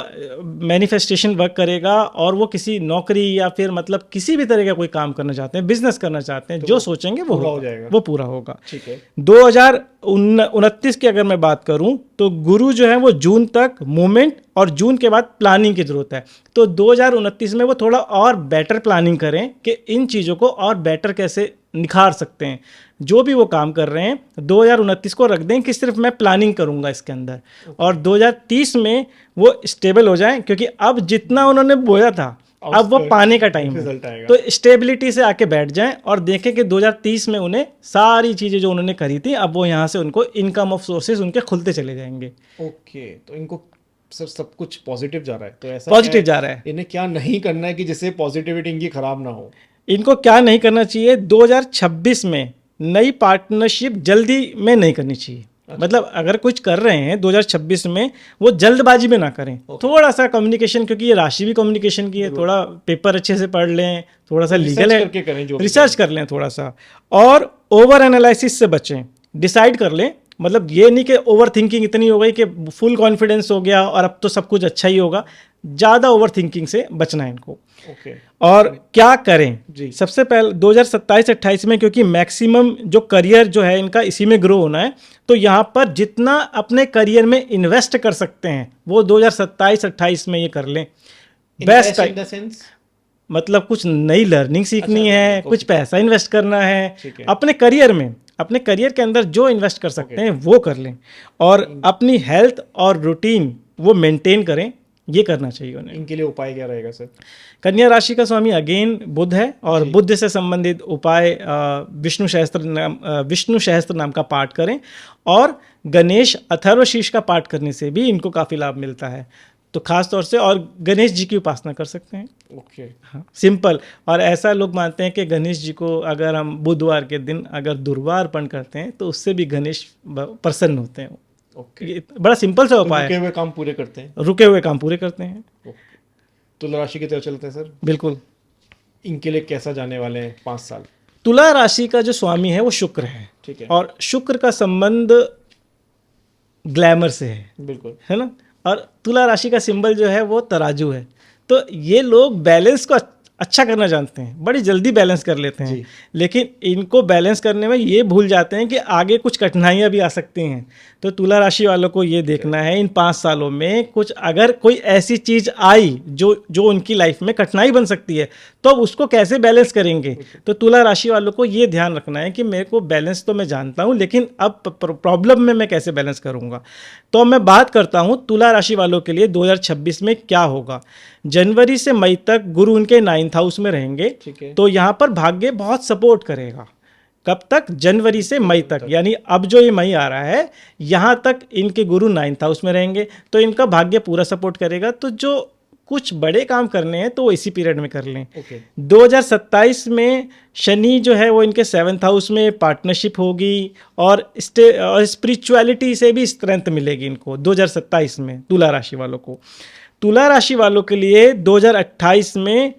मैनिफेस्टेशन वर्क करेगा, और वो किसी नौकरी या फिर मतलब किसी भी तरह का कोई काम करना चाहते हैं, बिजनेस करना चाहते हैं, तो जो सोचेंगे वो हो जाएगा, वो पूरा होगा। ठीक है। 2029 की अगर मैं बात करूं, तो गुरु जो है वो जून तक मूवमेंट, और जून के बाद प्लानिंग की जरूरत है। तो 2029 में वो थोड़ा और बेटर प्लानिंग करें कि इन चीज़ों को और बेटर कैसे निखार सकते हैं। जो भी वो काम कर रहे हैं 2029 को रख दें कि सिर्फ मैं प्लानिंग करूंगा इसके अंदर, और 2030 में वो स्टेबल हो जाएं, क्योंकि अब जितना उन्होंने बोया था अब वो पाने का टाइम है। तो स्टेबिलिटी से आके बैठ जाएं और देखें कि 2030 में उन्हें सारी चीज़ें जो उन्होंने करी थी, अब वो यहाँ से उनको इनकम ऑफ सोर्सेज उनके खुलते चले जाएंगे। ओके, तो इनको सर सब कुछ पॉजिटिव जा रहा है, तो ऐसा पॉजिटिव जा रहा है। इन्हें क्या नहीं करना है कि जिससे पॉजिटिविटी इनकी खराब ना हो? इनको क्या नहीं करना चाहिए, 2026 में नई पार्टनरशिप जल्दी में नहीं करनी चाहिए। मतलब अगर कुछ कर रहे हैं 2026 में, वो जल्दबाजी में ना करें। थोड़ा सा कम्युनिकेशन, क्योंकि ये राशि भी कम्युनिकेशन की है, थोड़ा पेपर अच्छे से पढ़ लें, थोड़ा सा लीगल है, करके करें, जो रिसर्च कर लें थोड़ा सा, और ओवर एनालिसिस से बचें। डिसाइड कर लें, मतलब ये नहीं कि ओवर थिंकिंग इतनी हो गई कि फुल कॉन्फिडेंस हो गया और अब तो सब कुछ अच्छा ही होगा। ज़्यादा ओवर थिंकिंग से बचना है इनको। ओके। और क्या करें जी। सबसे पहले 2027-28 में, क्योंकि मैक्सिमम जो करियर जो है इनका इसी में ग्रो होना है, तो यहाँ पर जितना अपने करियर में इन्वेस्ट कर सकते हैं वो 2027-28 में ये कर लें। बेस्ट इन द सेंस, मतलब कुछ नई लर्निंग सीखनी है, कुछ पैसा इन्वेस्ट करना है ठीक है। अपने करियर में, अपने करियर के अंदर जो इन्वेस्ट कर सकते हैं वो कर लें, और अपनी हेल्थ और रूटीन वो मेंटेन करें, ये करना चाहिए उन्हें। इनके लिए उपाय क्या रहेगा सर? कन्या राशि का स्वामी अगेन बुध है, और बुध से संबंधित उपाय विष्णु सहस्त्र नाम का पाठ करें, और गणेश अथर्वशीर्ष का पाठ करने से भी इनको काफ़ी लाभ मिलता है। तो खास तौर से, और गणेश जी की उपासना कर सकते हैं। ओके। हाँ, सिंपल। और ऐसा लोग मानते हैं कि गणेश जी को अगर हम बुधवार के दिन अगर दुर्वार्पण करते हैं तो उससे भी गणेश प्रसन्न होते हैं। ओके। ये बड़ा सिंपल सा उपाय है। रुके हुए काम पूरे करते हैं। रुके हुए काम पूरे करते हैं। तुला राशि की तरफ चलते हैं सर। बिल्कुल। इनके लिए कैसा जाने वाले हैं 5 साल? तुला राशि का जो स्वामी है वो शुक्र है, ठीक है। और शुक्र का संबंध ग्लैमर से है ना। और तुला राशि का सिंबल जो है वो तराजू है। तो ये लोग बैलेंस को अच्छा करना जानते हैं, बड़ी जल्दी बैलेंस कर लेते हैं, लेकिन इनको बैलेंस करने में ये भूल जाते हैं कि आगे कुछ कठिनाइयाँ भी आ सकती हैं। तो तुला राशि वालों को ये देखना है इन 5 सालों में कुछ अगर कोई ऐसी चीज़ आई जो उनकी लाइफ में कठिनाई बन सकती है, तो अब उसको कैसे बैलेंस करेंगे। तो तुला राशि वालों को ये ध्यान रखना है कि मेरे को बैलेंस तो मैं जानता हूँ, लेकिन अब प्रॉब्लम में मैं कैसे बैलेंस करूँगा। तो मैं बात करता हूँ तुला राशि वालों के लिए 2026 में क्या होगा। जनवरी से मई तक गुरु उनके 9th हाउस में रहेंगे, तो यहाँ पर भाग्य बहुत सपोर्ट करेगा। कब तक? जनवरी से मई तक, यानी अब जो ये मई आ रहा है यहाँ तक इनके गुरु 9th हाउस में रहेंगे, तो इनका भाग्य पूरा सपोर्ट करेगा। तो जो कुछ बड़े काम करने हैं तो वो इसी पीरियड में कर लें। 2027 में शनि जो है वो इनके 7th हाउस में पार्टनरशिप होगी, और स्पिरिचुअलिटी से भी स्ट्रेंथ मिलेगी इनको 2027 में तुला राशि वालों को। तुला राशि वालों के लिए 2028 में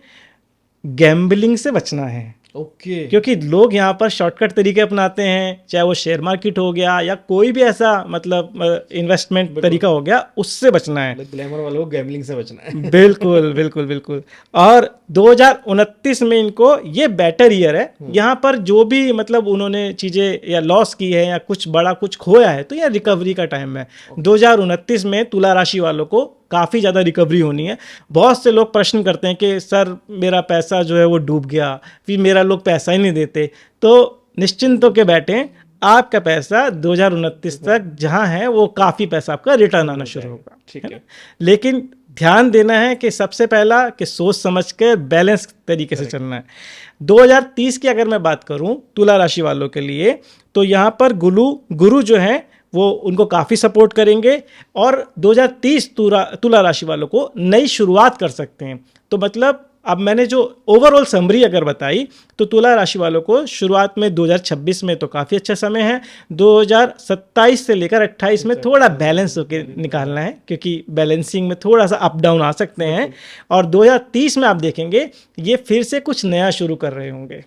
गैम्बलिंग से बचना है। ओके। क्योंकि लोग यहाँ पर शॉर्टकट तरीके अपनाते हैं, चाहे वो शेयर मार्केट हो गया या कोई भी ऐसा मतलब इन्वेस्टमेंट तरीका हो गया, उससे बचना है। ग्लैमर वालों को गैम्बलिंग से बचना है। बिल्कुल बिल्कुल बिल्कुल। और 2029 में इनको ये बेटर ईयर है। यहाँ पर जो भी मतलब उन्होंने चीज़ें या लॉस की है या कुछ बड़ा कुछ खोया है, तो यह रिकवरी का टाइम है। 2029 में तुला राशि वालों को काफ़ी ज़्यादा रिकवरी होनी है। बहुत से लोग प्रश्न करते हैं कि सर मेरा पैसा जो है वो डूब गया, फिर मेरा लोग पैसा ही नहीं देते। तो निश्चिंत होकर बैठें, आपका पैसा 2029 तक जहां है वो काफ़ी पैसा आपका रिटर्न आना शुरू होगा। ठीक है। लेकिन ध्यान देना है कि सबसे पहला कि सोच समझ कर बैलेंस तरीके से चलना है। 2030 की अगर मैं बात करूं तुला राशि वालों के लिए, तो यहाँ पर गुरु जो है वो उनको काफ़ी सपोर्ट करेंगे, और 2030 तुला राशि वालों को नई शुरुआत कर सकते हैं। तो मतलब अब मैंने जो ओवरऑल समरी अगर बताई, तो तुला राशि वालों को शुरुआत में 2026 में तो काफ़ी अच्छा समय है। 2027 से लेकर 28 में थोड़ा बैलेंस होकर निकालना है, क्योंकि बैलेंसिंग में थोड़ा सा अप डाउन आ सकते हैं। और 2030 में आप देखेंगे ये फिर से कुछ नया शुरू कर रहे होंगे।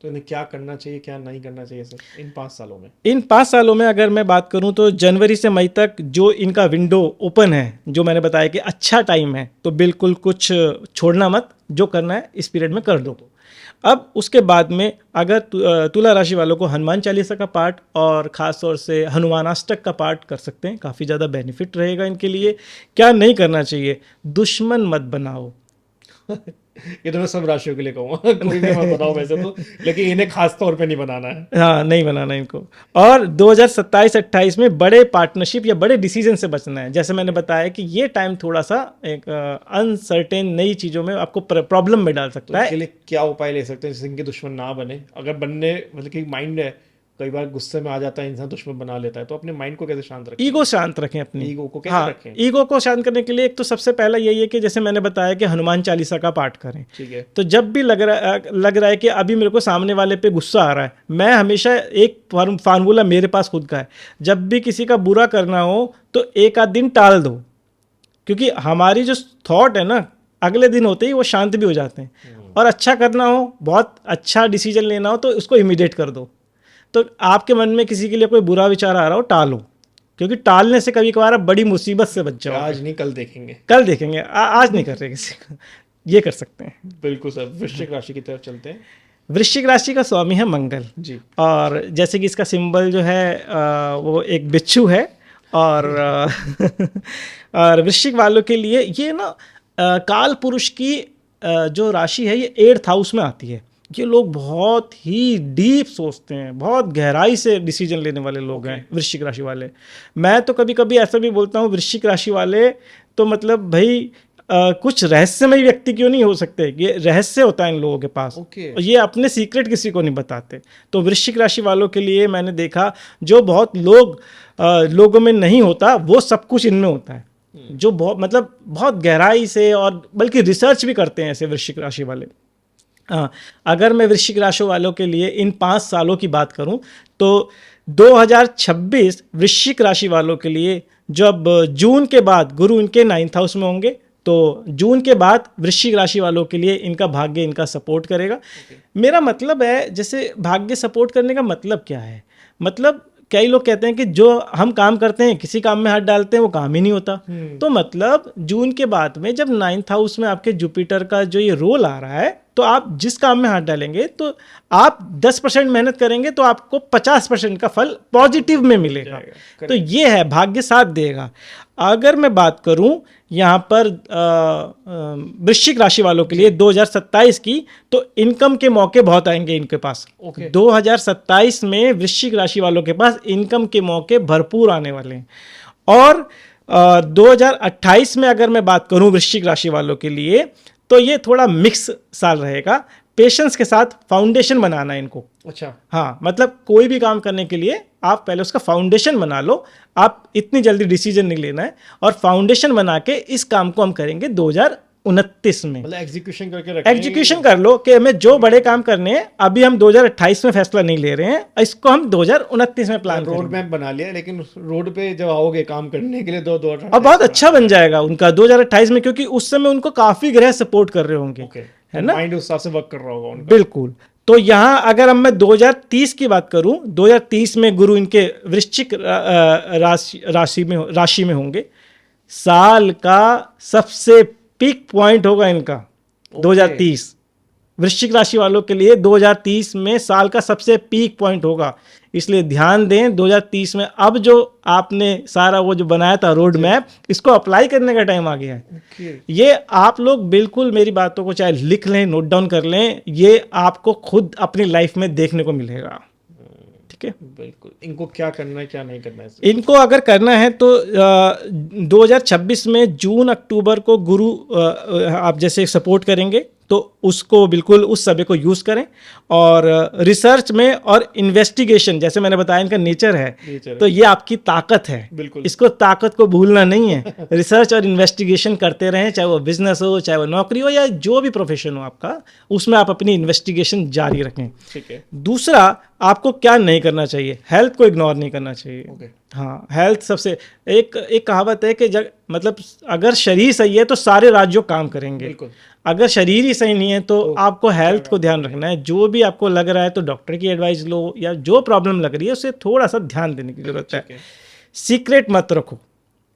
तो इन्हें क्या करना चाहिए, क्या नहीं करना चाहिए सर इन 5 सालों में? इन 5 सालों में अगर मैं बात करूं तो जनवरी से मई तक जो इनका विंडो ओपन है, जो मैंने बताया कि अच्छा टाइम है, तो बिल्कुल कुछ छोड़ना मत, जो करना है इस पीरियड में कर दो। अब उसके बाद में अगर तुला राशि वालों को हनुमान चालीसा का पाठ और ख़ास तौर से हनुमानाष्टक का पाठ कर सकते हैं, काफ़ी ज़्यादा बेनिफिट रहेगा इनके लिए। क्या नहीं करना चाहिए? दुश्मन मत बनाओ। ये तो मैं सब राशियों के लिए कहूँगा, कोई भी मत बताओ वैसे तो, लेकिन इन्हें खास तौर पे नहीं बनाना है। हाँ, नहीं बनाना इनको। और 2027-28 में बड़े पार्टनरशिप या बड़े डिसीजन से बचना है। जैसे मैंने बताया कि ये टाइम थोड़ा सा एक अनसर्टेन नई चीज़ों में आपको प्रॉब्लम में डाल सकता है। इसके लिए क्या उपाय ले सकते हैं जिससे इनके दुश्मन ना बने? अगर बनने मतलब कि माइंड है कई बार गुस्से में आ जाता है इंसान, दुश्मन बना लेता है, तो अपने माइंड को कैसे शांत रखें? ईगो शांत रखें अपनी। ईगो को कैसे हाँ, रखें? ईगो को शांत करने के लिए एक तो सबसे पहला यही है कि जैसे मैंने बताया कि हनुमान चालीसा का पाठ करें। ठीक है। तो जब भी लग रहा है कि अभी मेरे को सामने वाले पे गुस्सा आ रहा है, मैं हमेशा एक फार्मूला मेरे पास खुद का है, जब भी किसी का बुरा करना हो तो एक आध दिन टाल दो, क्योंकि हमारी जो थॉट है ना, अगले दिन होते ही वो शांत भी हो जाते हैं। और अच्छा करना हो, बहुत अच्छा डिसीजन लेना हो, तो उसको इमीडिएट कर दो। तो आपके मन में किसी के लिए कोई बुरा विचार आ रहा हो, टालो, क्योंकि टालने से कभी कभार आप बड़ी मुसीबत से बच जाओगे। आज नहीं कल देखेंगे। कल देखेंगे, आज नहीं कर रहे किसी को, ये कर सकते हैं। बिल्कुल सर। वृश्चिक राशि की तरफ चलते हैं। वृश्चिक राशि का स्वामी है मंगल जी। और जैसे कि इसका सिंबल जो है वो एक बिच्छू है। और और वृश्चिक वालों के लिए ये ना काल पुरुष की जो राशि है ये 8th हाउस में आती है। ये लोग बहुत ही डीप सोचते हैं, बहुत गहराई से डिसीजन लेने वाले लोग हैं वृश्चिक राशि वाले। मैं तो कभी कभी ऐसा भी बोलता हूँ, वृश्चिक राशि वाले तो मतलब भाई कुछ रहस्यमय व्यक्ति क्यों नहीं हो सकते, ये रहस्य होता है इन लोगों के पास। और ये अपने सीक्रेट किसी को नहीं बताते। तो वृश्चिक राशि वालों के लिए मैंने देखा, जो बहुत लोगों में नहीं होता वो सब कुछ इनमें होता है, जो बहुत मतलब बहुत गहराई से, और बल्कि रिसर्च भी करते हैं ऐसे वृश्चिक राशि वाले। अगर मैं वृश्चिक राशि वालों के लिए इन 5 सालों की बात करूं तो 2026 वृश्चिक राशि वालों के लिए, जब जून के बाद गुरु इनके 9th हाउस में होंगे, तो जून के बाद वृश्चिक राशि वालों के लिए इनका भाग्य इनका सपोर्ट करेगा। मेरा मतलब है, जैसे भाग्य सपोर्ट करने का मतलब क्या है, मतलब कई लोग कहते हैं कि जो हम काम करते हैं, किसी काम में हाथ डालते हैं, वो काम ही नहीं होता। तो मतलब जून के बाद में जब 9th हाउस में आपके जुपिटर का जो ये रोल आ रहा है, तो आप जिस काम में हाथ डालेंगे, तो आप 10% मेहनत करेंगे तो आपको 50% का फल पॉजिटिव में मिलेगा। तो ये है, भाग्य साथ देगा। अगर मैं बात करूं यहाँ पर वृश्चिक राशि वालों के लिए 2027 की, तो इनकम के मौके बहुत आएंगे इनके पास। 2027 में वृश्चिक राशि वालों के पास इनकम के मौके भरपूर आने वाले हैं। और 2028 में अगर मैं बात करूं वृश्चिक राशि वालों के लिए, तो ये थोड़ा मिक्स साल रहेगा। पेशेंस के साथ फाउंडेशन बनाना है इनको। अच्छा। हाँ, मतलब कोई भी काम करने के लिए आप पहले उसका फाउंडेशन बना लो। आप इतनी जल्दी डिसीजन नहीं लेना है, और फाउंडेशन बना के इस काम को हम करेंगे 2029 में। मतलब एग्जीक्यूशन करके रखें। एग्जीक्यूशन कर लो कि हमें जो बड़े काम करने हैं, अभी हम 2028 में फैसला नहीं ले रहे हैं, इसको हम 2029 में प्लान करेंगे। रोड मैप बना लिया, लेकिन रोड पे जब आओगे काम करने के लिए दो और बहुत अच्छा बन जाएगा उनका 2028 में, क्योंकि उस समय उनको काफी ग्रह सपोर्ट कर रहे होंगे। है ना, माइंड उस हिसाब से वर्क कर रहा होगा उनका। बिल्कुल। तो यहाँ अगर हम मैं 2030 की बात करूं, 2030 में गुरु इनके वृश्चिक राशि में होंगे। साल का सबसे पीक पॉइंट होगा इनका 2030। वृश्चिक राशि वालों के लिए 2030 में साल का सबसे पीक पॉइंट होगा, इसलिए ध्यान दें 2030 में। अब जो आपने सारा वो जो बनाया था रोड मैप, इसको अप्लाई करने का टाइम आ गया है। ये आप लोग बिल्कुल मेरी बातों को चाहे लिख लें, नोट डाउन कर लें, ये आपको खुद अपनी लाइफ में देखने को मिलेगा। ठीक है, बिल्कुल। इनको क्या करना है, क्या नहीं करना है? इनको अगर करना है तो 2026 में जून अक्टूबर को गुरु आप जैसे सपोर्ट करेंगे, तो उसको बिल्कुल उस समय को यूज़ करें। और रिसर्च में और इन्वेस्टिगेशन, जैसे मैंने बताया इनका नेचर है, तो ये आपकी ताकत है। बिल्कुल। इसको ताकत को भूलना नहीं है। रिसर्च और इन्वेस्टिगेशन करते रहें, चाहे वो बिजनेस हो, चाहे वो नौकरी हो, या जो भी प्रोफेशन हो आपका, उसमें आप अपनी इन्वेस्टिगेशन जारी रखें। ठीक है। दूसरा, आपको क्या नहीं करना चाहिए, हेल्थ को इग्नोर नहीं करना चाहिए। हाँ, हेल्थ सबसे एक कहावत है कि मतलब अगर शरीर सही है तो सारे राज्यों काम करेंगे। अगर शरीर ही सही नहीं है तो आपको हेल्थ को ध्यान रखना है। जो भी आपको लग रहा है तो डॉक्टर की एडवाइस लो, या जो प्रॉब्लम लग रही है उसे थोड़ा सा ध्यान देने की जरूरत है। सीक्रेट मत रखो,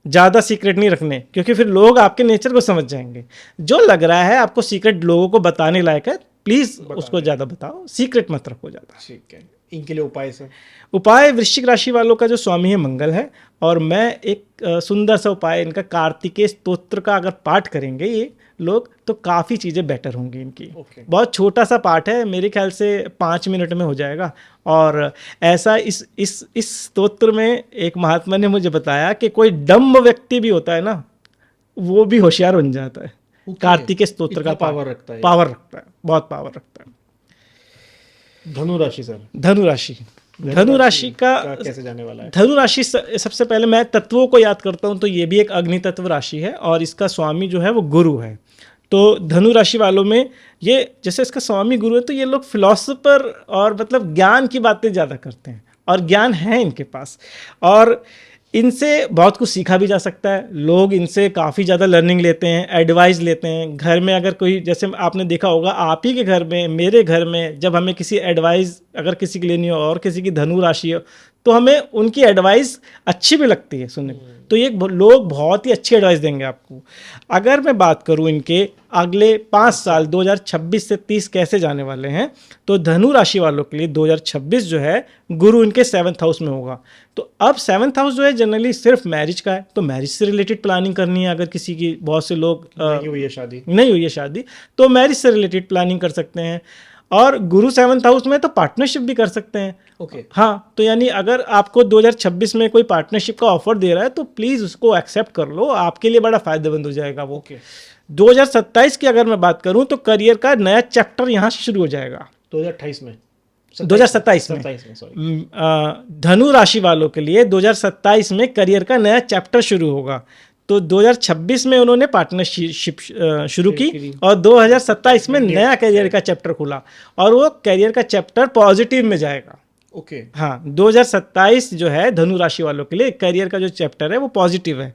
ज़्यादा सीक्रेट नहीं रखने, क्योंकि फिर लोग आपके नेचर को समझ जाएंगे। जो लग रहा है आपको सीक्रेट लोगों को बताने लायक है, प्लीज़ उसको ज़्यादा बताओ, सीक्रेट मत रखो ज़्यादा। ठीक है। इनके लिए उपाय सर? उपाय, वृश्चिक राशि वालों का जो स्वामी है मंगल है, और मैं एक सुंदर सा उपाय इनका, कार्तिकेय स्तोत्र का अगर पाठ करेंगे ये लोग, तो काफ़ी चीज़ें बेटर होंगी इनकी। बहुत छोटा सा पाठ है, मेरे ख्याल से 5 मिनट में हो जाएगा। और ऐसा इस स्तोत्र में एक महात्मा ने मुझे बताया कि कोई डम्ब व्यक्ति भी होता है ना, वो भी होशियार बन जाता है। कार्तिकेय स्तोत्र का पावर रखता है, बहुत पावर रखता है। धनु राशि सर? धनु राशि धनु राशि का कैसे जाने वाला है? धनु राशि सबसे पहले मैं तत्वों को याद करता हूँ तो ये भी एक अग्नि तत्व राशि है और इसका स्वामी जो है वो गुरु है। तो धनु राशि वालों में ये जैसे इसका स्वामी गुरु है तो ये लोग फिलोसोफर और मतलब ज्ञान की बातें ज़्यादा करते हैं और ज्ञान है इनके पास और इनसे बहुत कुछ सीखा भी जा सकता है। लोग इनसे काफ़ी ज़्यादा लर्निंग लेते हैं, एडवाइस लेते हैं। घर में अगर कोई, जैसे आपने देखा होगा आप ही के घर में, मेरे घर में, जब हमें किसी एडवाइस अगर किसी की लेनी हो और किसी की धनु राशि हो तो हमें उनकी एडवाइस अच्छी भी लगती है सुनने में। तो ये लोग बहुत ही अच्छी एडवाइस देंगे आपको। अगर मैं बात करूं इनके अगले 5 साल 2026 से 30 कैसे जाने वाले हैं तो धनु राशि वालों के लिए 2026 जो है गुरु इनके 7th हाउस में होगा। तो अब 7th हाउस जो है जनरली सिर्फ मैरिज का है, तो मैरिज से रिलेटेड प्लानिंग करनी है। अगर किसी की, बहुत से लोग नहीं हुई है शादी तो मैरिज से रिलेटेड प्लानिंग कर सकते हैं। और गुरु 7th हाउस में तो पार्टनरशिप भी कर सकते हैं। ओके। हाँ, तो यानी अगर आपको 2026 में कोई पार्टनरशिप का ऑफर दे रहा है तो प्लीज़ उसको एक्सेप्ट कर लो, आपके लिए बड़ा फायदेमंद हो जाएगा वो। 2027 की अगर मैं बात करूं तो करियर का नया चैप्टर यहाँ से शुरू हो जाएगा 2028 में 2027 में धनु राशि वालों के लिए 2027 में करियर का नया चैप्टर शुरू होगा। तो 2026 में उन्होंने पार्टनरशिप शुरू की और 2027 में नया करियर का चैप्टर खुला और वो करियर का चैप्टर पॉजिटिव में जाएगा। ओके। हाँ, 2027 जो है धनु राशि वालों के लिए करियर का जो चैप्टर है वो पॉजिटिव है।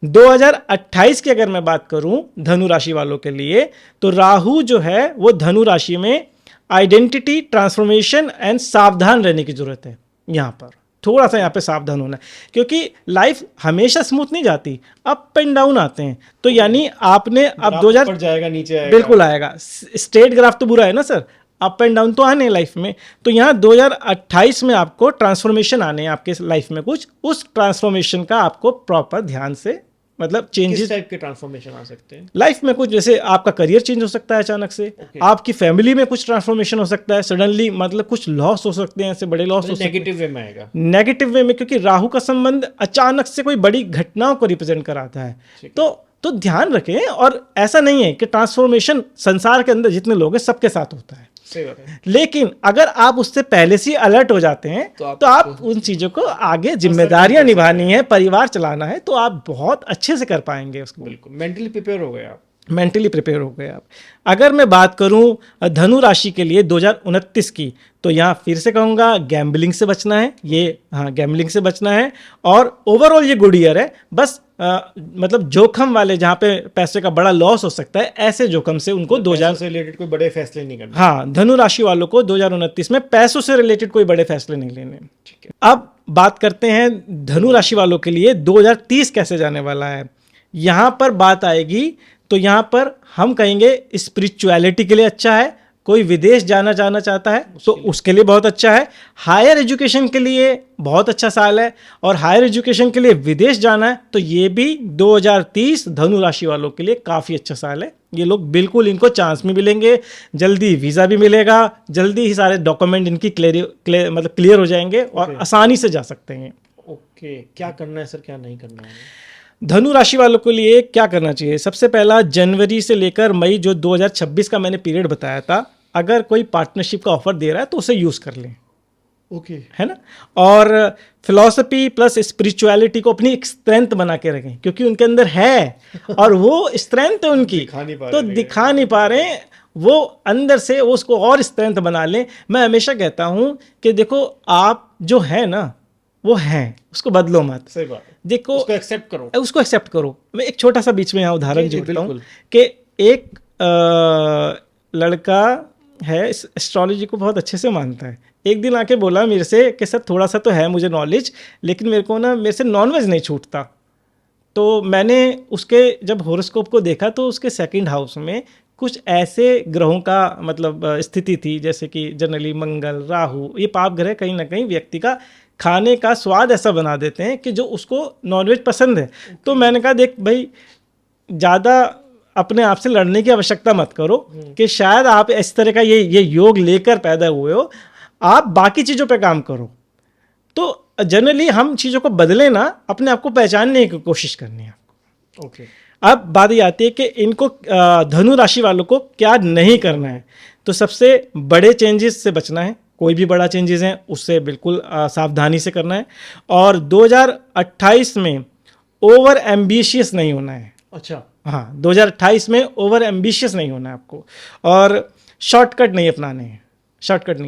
2028 की अगर मैं बात करूं धनु राशि वालों के लिए तो राहु जो है वो धनु राशि में आइडेंटिटी ट्रांसफॉर्मेशन एंड सावधान रहने की जरूरत है। यहाँ पर थोड़ा सा यहाँ पे सावधान होना है क्योंकि लाइफ हमेशा स्मूथ नहीं जाती, अप एंड डाउन आते हैं। तो यानी आपने अब 2000 जाएगा नीचे आएगा, बिल्कुल आएगा। स्ट्रेट ग्राफ तो बुरा है ना सर, अप एंड डाउन तो आने लाइफ में। तो यहाँ 2028 में आपको ट्रांसफॉर्मेशन आने हैं आपके लाइफ में कुछ, उस ट्रांसफॉर्मेशन का आपको प्रॉपर ध्यान से मतलब चेंजेस। किस टाइप के ट्रांसफॉर्मेशन आ सकते हैं लाइफ में? कुछ जैसे आपका करियर चेंज हो सकता है अचानक से, आपकी फैमिली में कुछ ट्रांसफॉर्मेशन हो सकता है सडनली, मतलब कुछ लॉस हो सकते हैं, ऐसे बड़े लॉस हो सकते हैं। नेगेटिव वे में आएगा, नेगेटिव वे में, क्योंकि राहु का संबंध अचानक से कोई बड़ी घटनाओं को रिप्रेजेंट कराता है। तो ध्यान रखें। और ऐसा नहीं है कि ट्रांसफॉर्मेशन संसार के अंदर जितने लोग हैं सबके साथ होता है, सही बात है। लेकिन अगर आप उससे पहले से अलर्ट हो जाते हैं तो आप उन चीज़ों को आगे जिम्मेदारियां निभानी है, परिवार चलाना है, तो आप बहुत अच्छे से कर पाएंगे उसको। बिल्कुल मेंटली प्रिपेयर हो गए आप। मेंटली प्रिपेयर हो गए आप। अगर मैं बात करूं धनु राशि के लिए 2029 की तो यहाँ फिर से कहूँगा गैम्बलिंग से बचना है। ये हाँ, गैम्बलिंग से बचना है। और ओवरऑल ये गुड ईयर है। बस मतलब जोखम वाले, जहाँ पे पैसे का बड़ा लॉस हो सकता है, ऐसे जोखम से उनको 2000 से रिलेटेड कोई बड़े फैसले नहीं करने। हाँ, धनु राशि वालों को 2029 में पैसों से रिलेटेड कोई बड़े फैसले नहीं लेने। ठीक है। अब बात करते हैं धनु राशि वालों के लिए 2030 कैसे जाने वाला है। यहाँ पर बात आएगी तो यहाँ पर हम कहेंगे स्पिरिचुअलिटी के लिए अच्छा है। कोई विदेश जाना चाहता है तो उसके लिए बहुत अच्छा है। हायर एजुकेशन के लिए बहुत अच्छा साल है। और हायर एजुकेशन के लिए विदेश जाना है तो ये भी 2030 धनु राशि वालों के लिए काफ़ी अच्छा साल है। ये लोग बिल्कुल, इनको चांस भी मिलेंगे, जल्दी वीज़ा भी मिलेगा, जल्दी ही सारे डॉक्यूमेंट इनकी क्लियर हो जाएंगे और आसानी से जा सकते हैं। ओके, क्या करना है सर, क्या नहीं करना है? धनु राशि वालों के लिए क्या करना चाहिए? सबसे पहला, जनवरी से लेकर मई जो 2026 का मैंने पीरियड बताया था, अगर कोई पार्टनरशिप का ऑफर दे रहा है तो उसे यूज़ कर लें। ओके, है ना। और फिलॉसफी प्लस स्पिरिचुअलिटी को अपनी एक स्ट्रेंथ बना के रखें, क्योंकि उनके अंदर है और वो स्ट्रेंथ है उनकी, तो दिखा नहीं पा रहे हैं, वो अंदर से वो उसको और स्ट्रेंथ बना लें। मैं हमेशा कहता हूँ कि देखो, आप जो है ना वो हैं, उसको बदलो मत। सही बात है। देखो, उसको एक्सेप्ट करो, उसको एक्सेप्ट करो। मैं एक छोटा सा बीच में यहाँ उदाहरण जोड़ता हूँ कि एक लड़का है, एस्ट्रोलॉजी को बहुत अच्छे से मानता है। एक दिन आके बोला मेरे से कि सर थोड़ा सा तो है मुझे नॉलेज, लेकिन मेरे से नॉनवेज नहीं छूटता। तो मैंने उसके जब हॉरोस्कोप को देखा तो उसके 2nd हाउस में कुछ ऐसे ग्रहों का मतलब स्थिति थी, जैसे कि जनरली मंगल, राहु, ये पाप ग्रह कहीं ना कहीं व्यक्ति का खाने का स्वाद ऐसा बना देते हैं कि जो उसको नॉनवेज पसंद है। तो मैंने कहा देख भाई, ज़्यादा अपने आप से लड़ने की आवश्यकता मत करो कि शायद आप इस तरह का ये योग लेकर पैदा हुए हो, आप बाकी चीज़ों पे काम करो। तो जनरली हम चीज़ों को बदले ना, अपने आप को पहचानने की कोशिश करनी है आपको। ओके। अब बात ये आती है कि इनको धनु राशि वालों को क्या नहीं करना है। तो सबसे बड़े चेंजेस से बचना है, कोई भी बड़ा चेंजेस हैं उससे बिल्कुल सावधानी से करना है। और 2028 में ओवर एम्बिशियस नहीं होना है। अच्छा, हाँ, 2028 में ओवर एम्बिशियस नहीं होना है आपको, और शॉर्टकट नहीं अपनाने हैं। शॉर्टकट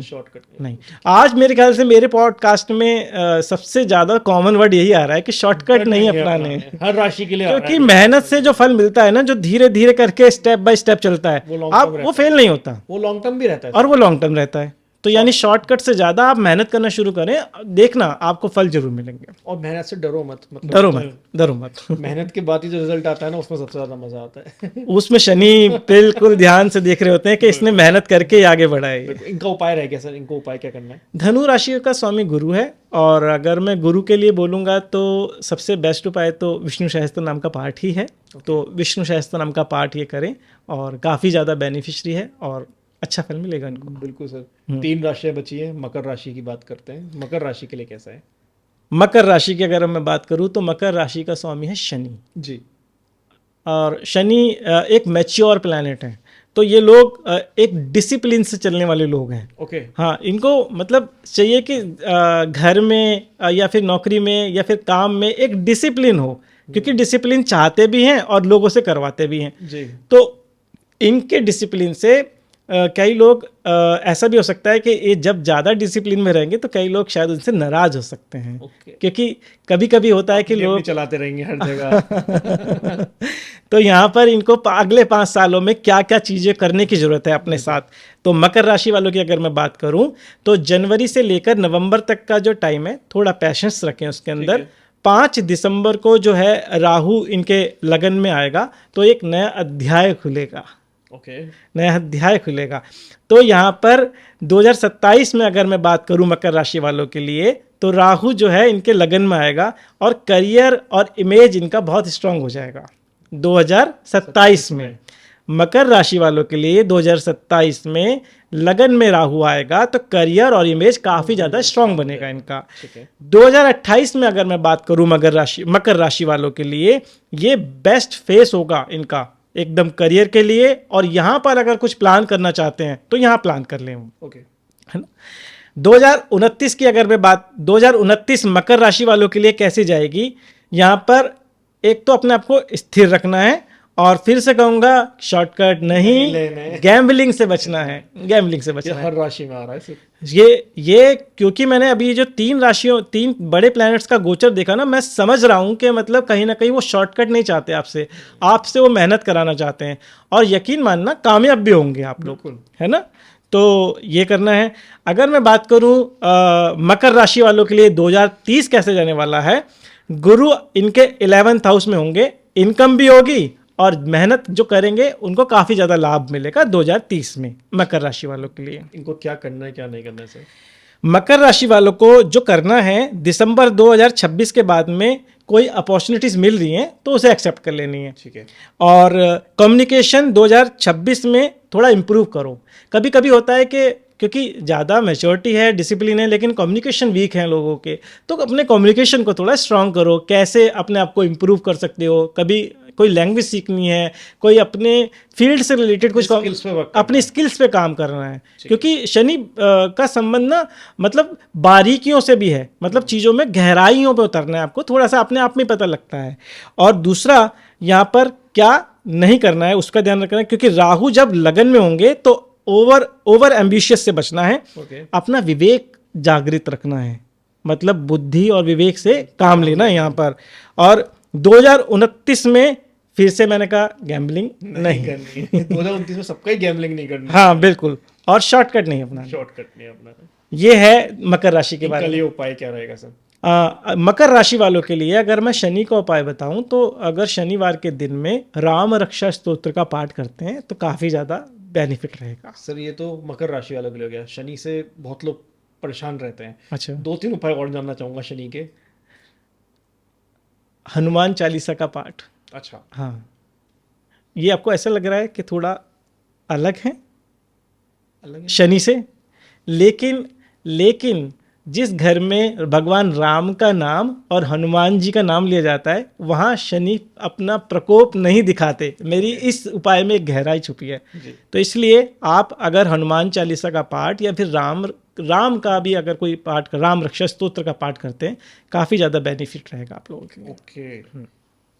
नहीं। आज मेरे ख्याल से मेरे पॉडकास्ट में सबसे ज़्यादा कॉमन वर्ड यही आ रहा है कि शॉर्टकट नहीं अपनाने हैं। हर राशि के लिए आ रहा क्योंकि है। मेहनत से जो फल मिलता है ना, जो धीरे धीरे करके स्टेप बाय स्टेप चलता है, वो फेल नहीं होता, वो लॉन्ग टर्म भी रहता है और वो लॉन्ग टर्म रहता है। तो यानी शॉर्टकट से ज़्यादा आप मेहनत करना शुरू करें, देखना आपको फल जरूर मिलेंगे। और मेहनत से डरो मत, मतलब डरो मत। मेहनत के बाद ही जो रिजल्ट आता है ना, उसमें सबसे ज्यादा मजा आता है। उसमें शनि बिल्कुल ध्यान से देख रहे होते हैं कि इसने मेहनत करके ही आगे बढ़ा है। इनका उपाय रह गया सर, इनको उपाय क्या करना है? धनु राशि का स्वामी गुरु है, और अगर मैं गुरु के लिए बोलूँगा तो सबसे बेस्ट उपाय तो विष्णु सहस्त्र नाम का पाठ ही है। तो विष्णु सहस्त्र नाम का पाठ ये करें, और काफ़ी ज़्यादा बेनिफिशरी है और अच्छा फल मिलेगा इनको। बिल्कुल सर। 3 राशियां बची हैं, मकर राशि की बात करते हैं। मकर राशि के लिए कैसा है? मकर राशि की अगर मैं बात करूँ तो मकर राशि का स्वामी है शनि जी। और शनि एक मैच्योर प्लैनेट है। तो ये लोग एक डिसिप्लिन से चलने वाले लोग हैं। ओके। हाँ, इनको मतलब चाहिए कि घर में या फिर नौकरी में या फिर काम में एक डिसिप्लिन हो, क्योंकि डिसिप्लिन चाहते भी हैं और लोगों से करवाते भी हैं। जी। तो इनके डिसिप्लिन से कई लोग ऐसा भी हो सकता है कि ये जब ज़्यादा डिसिप्लिन में रहेंगे तो कई लोग शायद उनसे नाराज हो सकते हैं। क्योंकि कभी कभी होता है कि लोग चलाते रहेंगे हर जगह। तो यहाँ पर इनको अगले 5 सालों में क्या क्या चीज़ें करने की ज़रूरत है अपने साथ। तो मकर राशि वालों की अगर मैं बात करूँ तो जनवरी से लेकर नवंबर तक का जो टाइम है, थोड़ा पैशेंस रखें उसके अंदर। 5 दिसंबर को जो है राहु इनके लगन में आएगा, तो एक नया अध्याय खुलेगा। नया अध्याय खुलेगा। तो यहाँ पर 2027 में अगर मैं बात करूँ मकर राशि वालों के लिए, तो राहु जो है इनके लगन में आएगा और करियर और इमेज इनका बहुत स्ट्रांग हो जाएगा 2027 में। मकर राशि वालों के लिए 2027 में लगन में राहु आएगा तो करियर और इमेज काफ़ी ज़्यादा स्ट्रांग बनेगा इनका। 2028 में अगर मैं बात करूँ मकर राशि वालों के लिए, ये बेस्ट फेस होगा इनका एकदम करियर के लिए। और यहाँ पर अगर कुछ प्लान करना चाहते हैं तो यहाँ प्लान कर लें, है ना। 2029 की अगर मैं बात, 2029 मकर राशि वालों के लिए कैसी जाएगी, यहाँ पर एक तो अपने आप को स्थिर रखना है, और फिर से कहूँगा शॉर्टकट नहीं, गैम्बलिंग से बचना है। गैम्बलिंग से बचना है। हर राशि में आ रहा है ये क्योंकि मैंने अभी जो 3 बड़े प्लैनेट्स का गोचर देखा ना, मैं समझ रहा हूँ कि मतलब कहीं ना कहीं वो शॉर्टकट नहीं चाहते आपसे वो मेहनत कराना चाहते हैं, और यकीन मानना कामयाब भी होंगे आप लोग, है ना। तो ये करना है। अगर मैं बात करूँ मकर राशि वालों के लिए 2030 कैसे जाने वाला है, गुरु इनके 11th हाउस में होंगे, इनकम भी होगी और मेहनत जो करेंगे उनको काफ़ी ज़्यादा लाभ मिलेगा 2030 में मकर राशि वालों के लिए। इनको क्या करना है क्या नहीं करना है सर? मकर राशि वालों को जो करना है, दिसंबर 2026 के बाद में कोई अपॉर्चुनिटीज़ मिल रही हैं तो उसे एक्सेप्ट कर लेनी है। ठीक है। और कम्युनिकेशन 2026 में थोड़ा इम्प्रूव करो। कभी कभी होता है कि क्योंकि ज़्यादा मैच्योरिटी है, डिसिप्लिन है, लेकिन कम्युनिकेशन वीक है लोगों के, तो अपने कम्युनिकेशन को थोड़ा स्ट्रांग करो। कैसे अपने आप को इम्प्रूव कर सकते हो, कभी कोई लैंग्वेज सीखनी है, कोई अपने फील्ड से रिलेटेड कुछ अपनी स्किल्स पे काम करना है, क्योंकि शनि का संबंध ना मतलब बारीकियों से भी है, मतलब चीज़ों में गहराइयों पे उतरना है आपको, थोड़ा सा अपने आप में पता लगता है। और दूसरा यहाँ पर क्या नहीं करना है उसका ध्यान रखना है, क्योंकि राहु जब लगन में होंगे तो ओवर एम्बिशियस से बचना है। अपना विवेक जागृत रखना है, मतलब बुद्धि और विवेक से काम लेना है यहाँ पर। और 2029 में फिर से मैंने कहा गैम्बलिंग नहीं करनी है। 2029 में सबका ही गैम्बलिंग नहीं करनी। हाँ बिल्कुल, और शॉर्टकट नहीं अपना। ये है मकर राशि के बारे में। उपाय क्या रहेगा सर? मकर राशि वालों के लिए अगर मैं शनि का उपाय बताऊं तो अगर शनिवार के दिन में राम रक्षा स्तोत्र का पाठ करते हैं तो काफ़ी ज़्यादा बेनिफिट रहेगा। सर ये तो मकर राशि वालों के लिए हो गया। शनि से बहुत लोग परेशान रहते हैं। अच्छा, 2-3 उपाय और जानना चाहूँगा शनि के। हनुमान चालीसा का पाठ। अच्छा, हाँ, ये आपको ऐसा लग रहा है कि थोड़ा अलग है शनि से, लेकिन जिस घर में भगवान राम का नाम और हनुमान जी का नाम लिया जाता है वहाँ शनि अपना प्रकोप नहीं दिखाते। मेरी इस उपाय में एक गहराई छुपी है। तो इसलिए आप अगर हनुमान चालीसा का पाठ या फिर राम का भी अगर कोई पाठ, राम रक्षा स्तोत्र का पाठ करते हैं, काफ़ी ज़्यादा बेनिफिट रहेगा आप लोगों के लिए। ओके,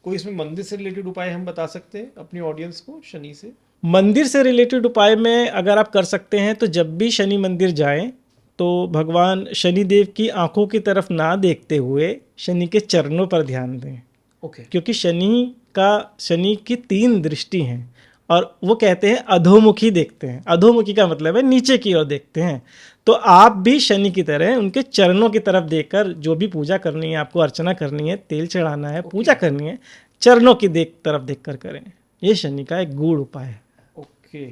कोई इसमें मंदिर से रिलेटेड उपाय हम बता सकते हैं अपनी ऑडियंस को शनि से? मंदिर से रिलेटेड उपाय में अगर आप कर सकते हैं तो जब भी शनि मंदिर जाएं तो भगवान शनिदेव की आंखों की तरफ ना देखते हुए शनि के चरणों पर ध्यान दें। ओके, क्योंकि शनि की 3 दृष्टि हैं और वो कहते हैं अधोमुखी देखते हैं। अधोमुखी का मतलब है नीचे की ओर देखते हैं। तो आप भी शनि की तरह उनके चरणों की तरफ देखकर जो भी पूजा करनी है, आपको अर्चना करनी है, तेल चढ़ाना है, पूजा करनी है, चरणों की तरफ देख कर करें। ये शनि का एक गूढ़ उपाय है। ओके।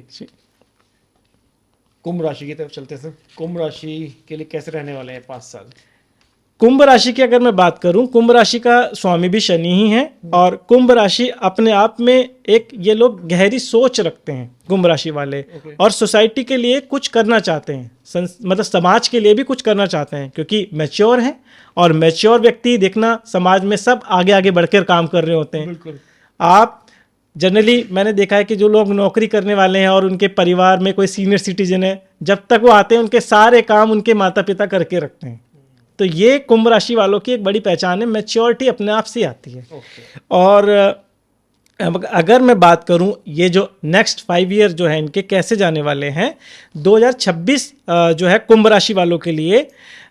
कुंभ राशि की तरफ चलते हैं। कुंभ राशि के लिए कैसे रहने वाले हैं 5 साल? कुंभ राशि की अगर मैं बात करूं, कुंभ राशि का स्वामी भी शनि ही है और कुंभ राशि अपने आप में एक, ये लोग गहरी सोच रखते हैं कुंभ राशि वाले। और सोसाइटी के लिए कुछ करना चाहते हैं, मतलब समाज के लिए भी कुछ करना चाहते हैं, क्योंकि मैच्योर हैं और मैच्योर व्यक्ति देखना समाज में सब आगे आगे बढ़कर काम कर रहे होते हैं। बिल्कुल। आप जनरली मैंने देखा है कि जो लोग नौकरी करने वाले हैं और उनके परिवार में कोई सीनियर सिटीजन है, जब तक वो आते हैं उनके सारे काम उनके माता पिता करके रखते हैं। तो ये कुंभ राशि वालों की एक बड़ी पहचान है, मैच्योरिटी अपने आप से आती है। और अगर मैं बात करूं ये जो नेक्स्ट 5 ईयर जो है इनके कैसे जाने वाले हैं, 2026 जो है कुंभ राशि वालों के लिए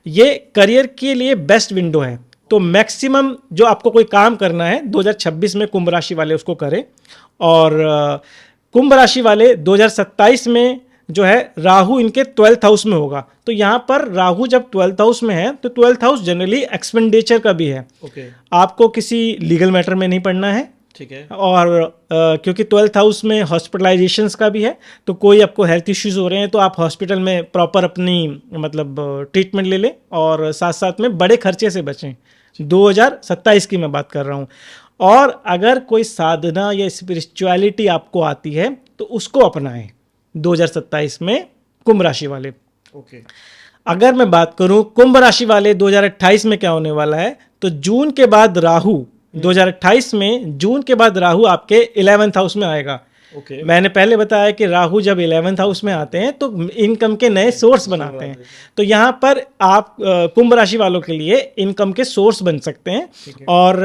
ये करियर के लिए बेस्ट विंडो है। तो मैक्सिमम जो आपको कोई काम करना है 2026 में कुंभ राशि वाले उसको करें। और कुंभ राशि वाले 2027 में जो है राहु इनके 12th हाउस में होगा। तो यहाँ पर राहु जब 12th हाउस में है तो 12th हाउस जनरली एक्सपेंडिचर का भी है। आपको किसी लीगल मैटर में नहीं पड़ना है, ठीक है। और क्योंकि 12th हाउस में हॉस्पिटलाइजेशंस का भी है, तो कोई आपको हेल्थ इश्यूज हो रहे हैं तो आप हॉस्पिटल में प्रॉपर अपनी मतलब ट्रीटमेंट ले लें और साथ साथ में बड़े खर्चे से बचें। 2027 की मैं बात कर रहा हूँ। और अगर कोई साधना या स्पिरिचुअलिटी आपको आती है तो उसको अपनाएं 2027 में कुंभ राशि वाले। अगर मैं बात करूं कुंभ राशि वाले 2028 में क्या होने वाला है, तो जून के बाद राहु 2028 में जून के बाद राहु आपके 11th हाउस में आएगा। मैंने पहले बताया कि राहु जब 11th हाउस में आते हैं तो इनकम के नए सोर्स बनाते हैं। तो यहाँ पर आप कुंभ राशि वालों के लिए इनकम के सोर्स बन सकते हैं। और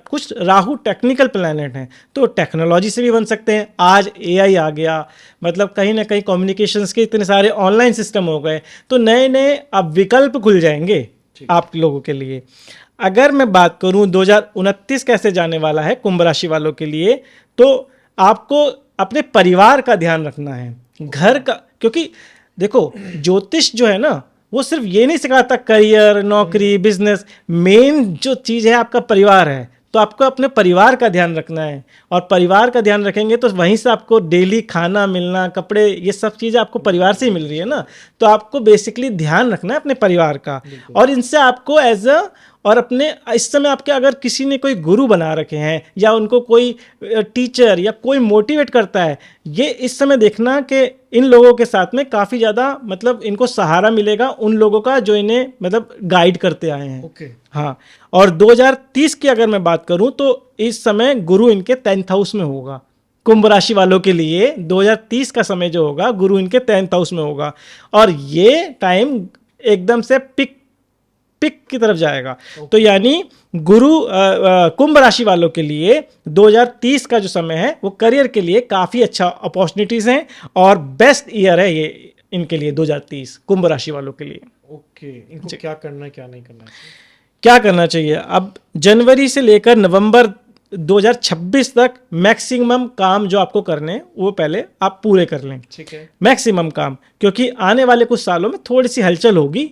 कुछ राहु टेक्निकल प्लैनेट हैं तो टेक्नोलॉजी से भी बन सकते हैं। आज AI आ गया, मतलब कहीं ना कहीं कम्युनिकेशंस के इतने सारे ऑनलाइन सिस्टम हो गए, तो नए नए अब विकल्प खुल जाएंगे आप लोगों के लिए। अगर मैं बात करूं 2029 कैसे जाने वाला है कुंभ राशि वालों के लिए, तो आपको अपने परिवार का ध्यान रखना है, घर का। क्योंकि देखो ज्योतिष जो है ना वो सिर्फ ये नहीं सिखाता करियर, नौकरी, बिजनेस, मेन जो चीज़ है आपका परिवार है। तो आपको अपने परिवार का ध्यान रखना है और परिवार का ध्यान रखेंगे तो वहीं से आपको डेली खाना मिलना, कपड़े, ये सब चीज़ें आपको परिवार से ही मिल रही है ना। तो आपको बेसिकली ध्यान रखना है अपने परिवार का। और इनसे आपको एज अ, और अपने इस समय आपके अगर किसी ने कोई गुरु बना रखे हैं या उनको कोई टीचर या कोई मोटिवेट करता है, ये इस समय देखना कि इन लोगों के साथ में काफ़ी ज़्यादा मतलब इनको सहारा मिलेगा उन लोगों का जो इन्हें मतलब गाइड करते आए हैं। हाँ, और 2030 की अगर मैं बात करूं तो इस समय गुरु इनके 10th हाउस में होगा। कुंभ राशि वालों के लिए 2030 का समय जो होगा गुरु इनके 10th हाउस में होगा और ये टाइम एकदम से पिक की तरफ जाएगा। तो यानी गुरु कुंभ राशि वालों के लिए 2030 का जो समय है वो करियर के लिए काफ़ी अच्छा अपॉर्चुनिटीज़ हैं और बेस्ट ईयर है ये इनके लिए 2030 कुंभ राशि वालों के लिए। इनको क्या करना है, क्या नहीं करना है? क्या करना चाहिए? अब जनवरी से लेकर नवंबर 2026 तक मैक्सिमम काम जो आपको करने हैं वो पहले आप पूरे कर लें। ठीक है। मैक्सिमम काम, क्योंकि आने वाले कुछ सालों में थोड़ी सी हलचल होगी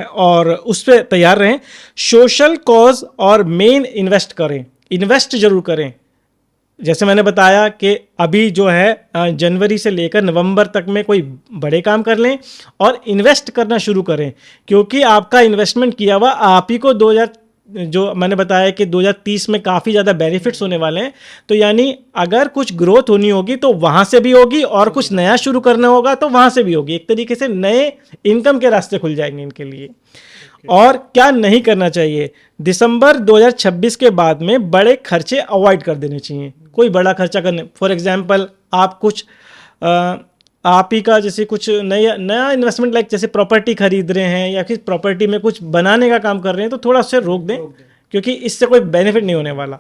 और उस पर तैयार रहें। सोशल कॉज और मेन इन्वेस्ट करें, इन्वेस्ट जरूर करें। जैसे मैंने बताया कि अभी जो है जनवरी से लेकर नवंबर तक में कोई बड़े काम कर लें और इन्वेस्ट करना शुरू करें, क्योंकि आपका इन्वेस्टमेंट किया हुआ आप ही को जो मैंने बताया कि 2030 में काफ़ी ज़्यादा बेनिफिट्स होने वाले हैं। तो यानी अगर कुछ ग्रोथ होनी होगी तो वहाँ से भी होगी और कुछ नया शुरू करना होगा तो वहाँ से भी होगी। एक तरीके से नए इनकम के रास्ते खुल जाएंगे इनके लिए। और क्या नहीं करना चाहिए? दिसंबर 2026 के बाद में बड़े खर्चे अवॉइड कर देने चाहिए। कोई बड़ा खर्चा करने, फॉर एग्जांपल आप कुछ आप ही का जैसे कुछ नया इन्वेस्टमेंट लाइक जैसे प्रॉपर्टी खरीद रहे हैं या फिर प्रॉपर्टी में कुछ बनाने का काम कर रहे हैं तो थोड़ा उससे रोक दें, क्योंकि इससे कोई बेनिफिट नहीं होने वाला।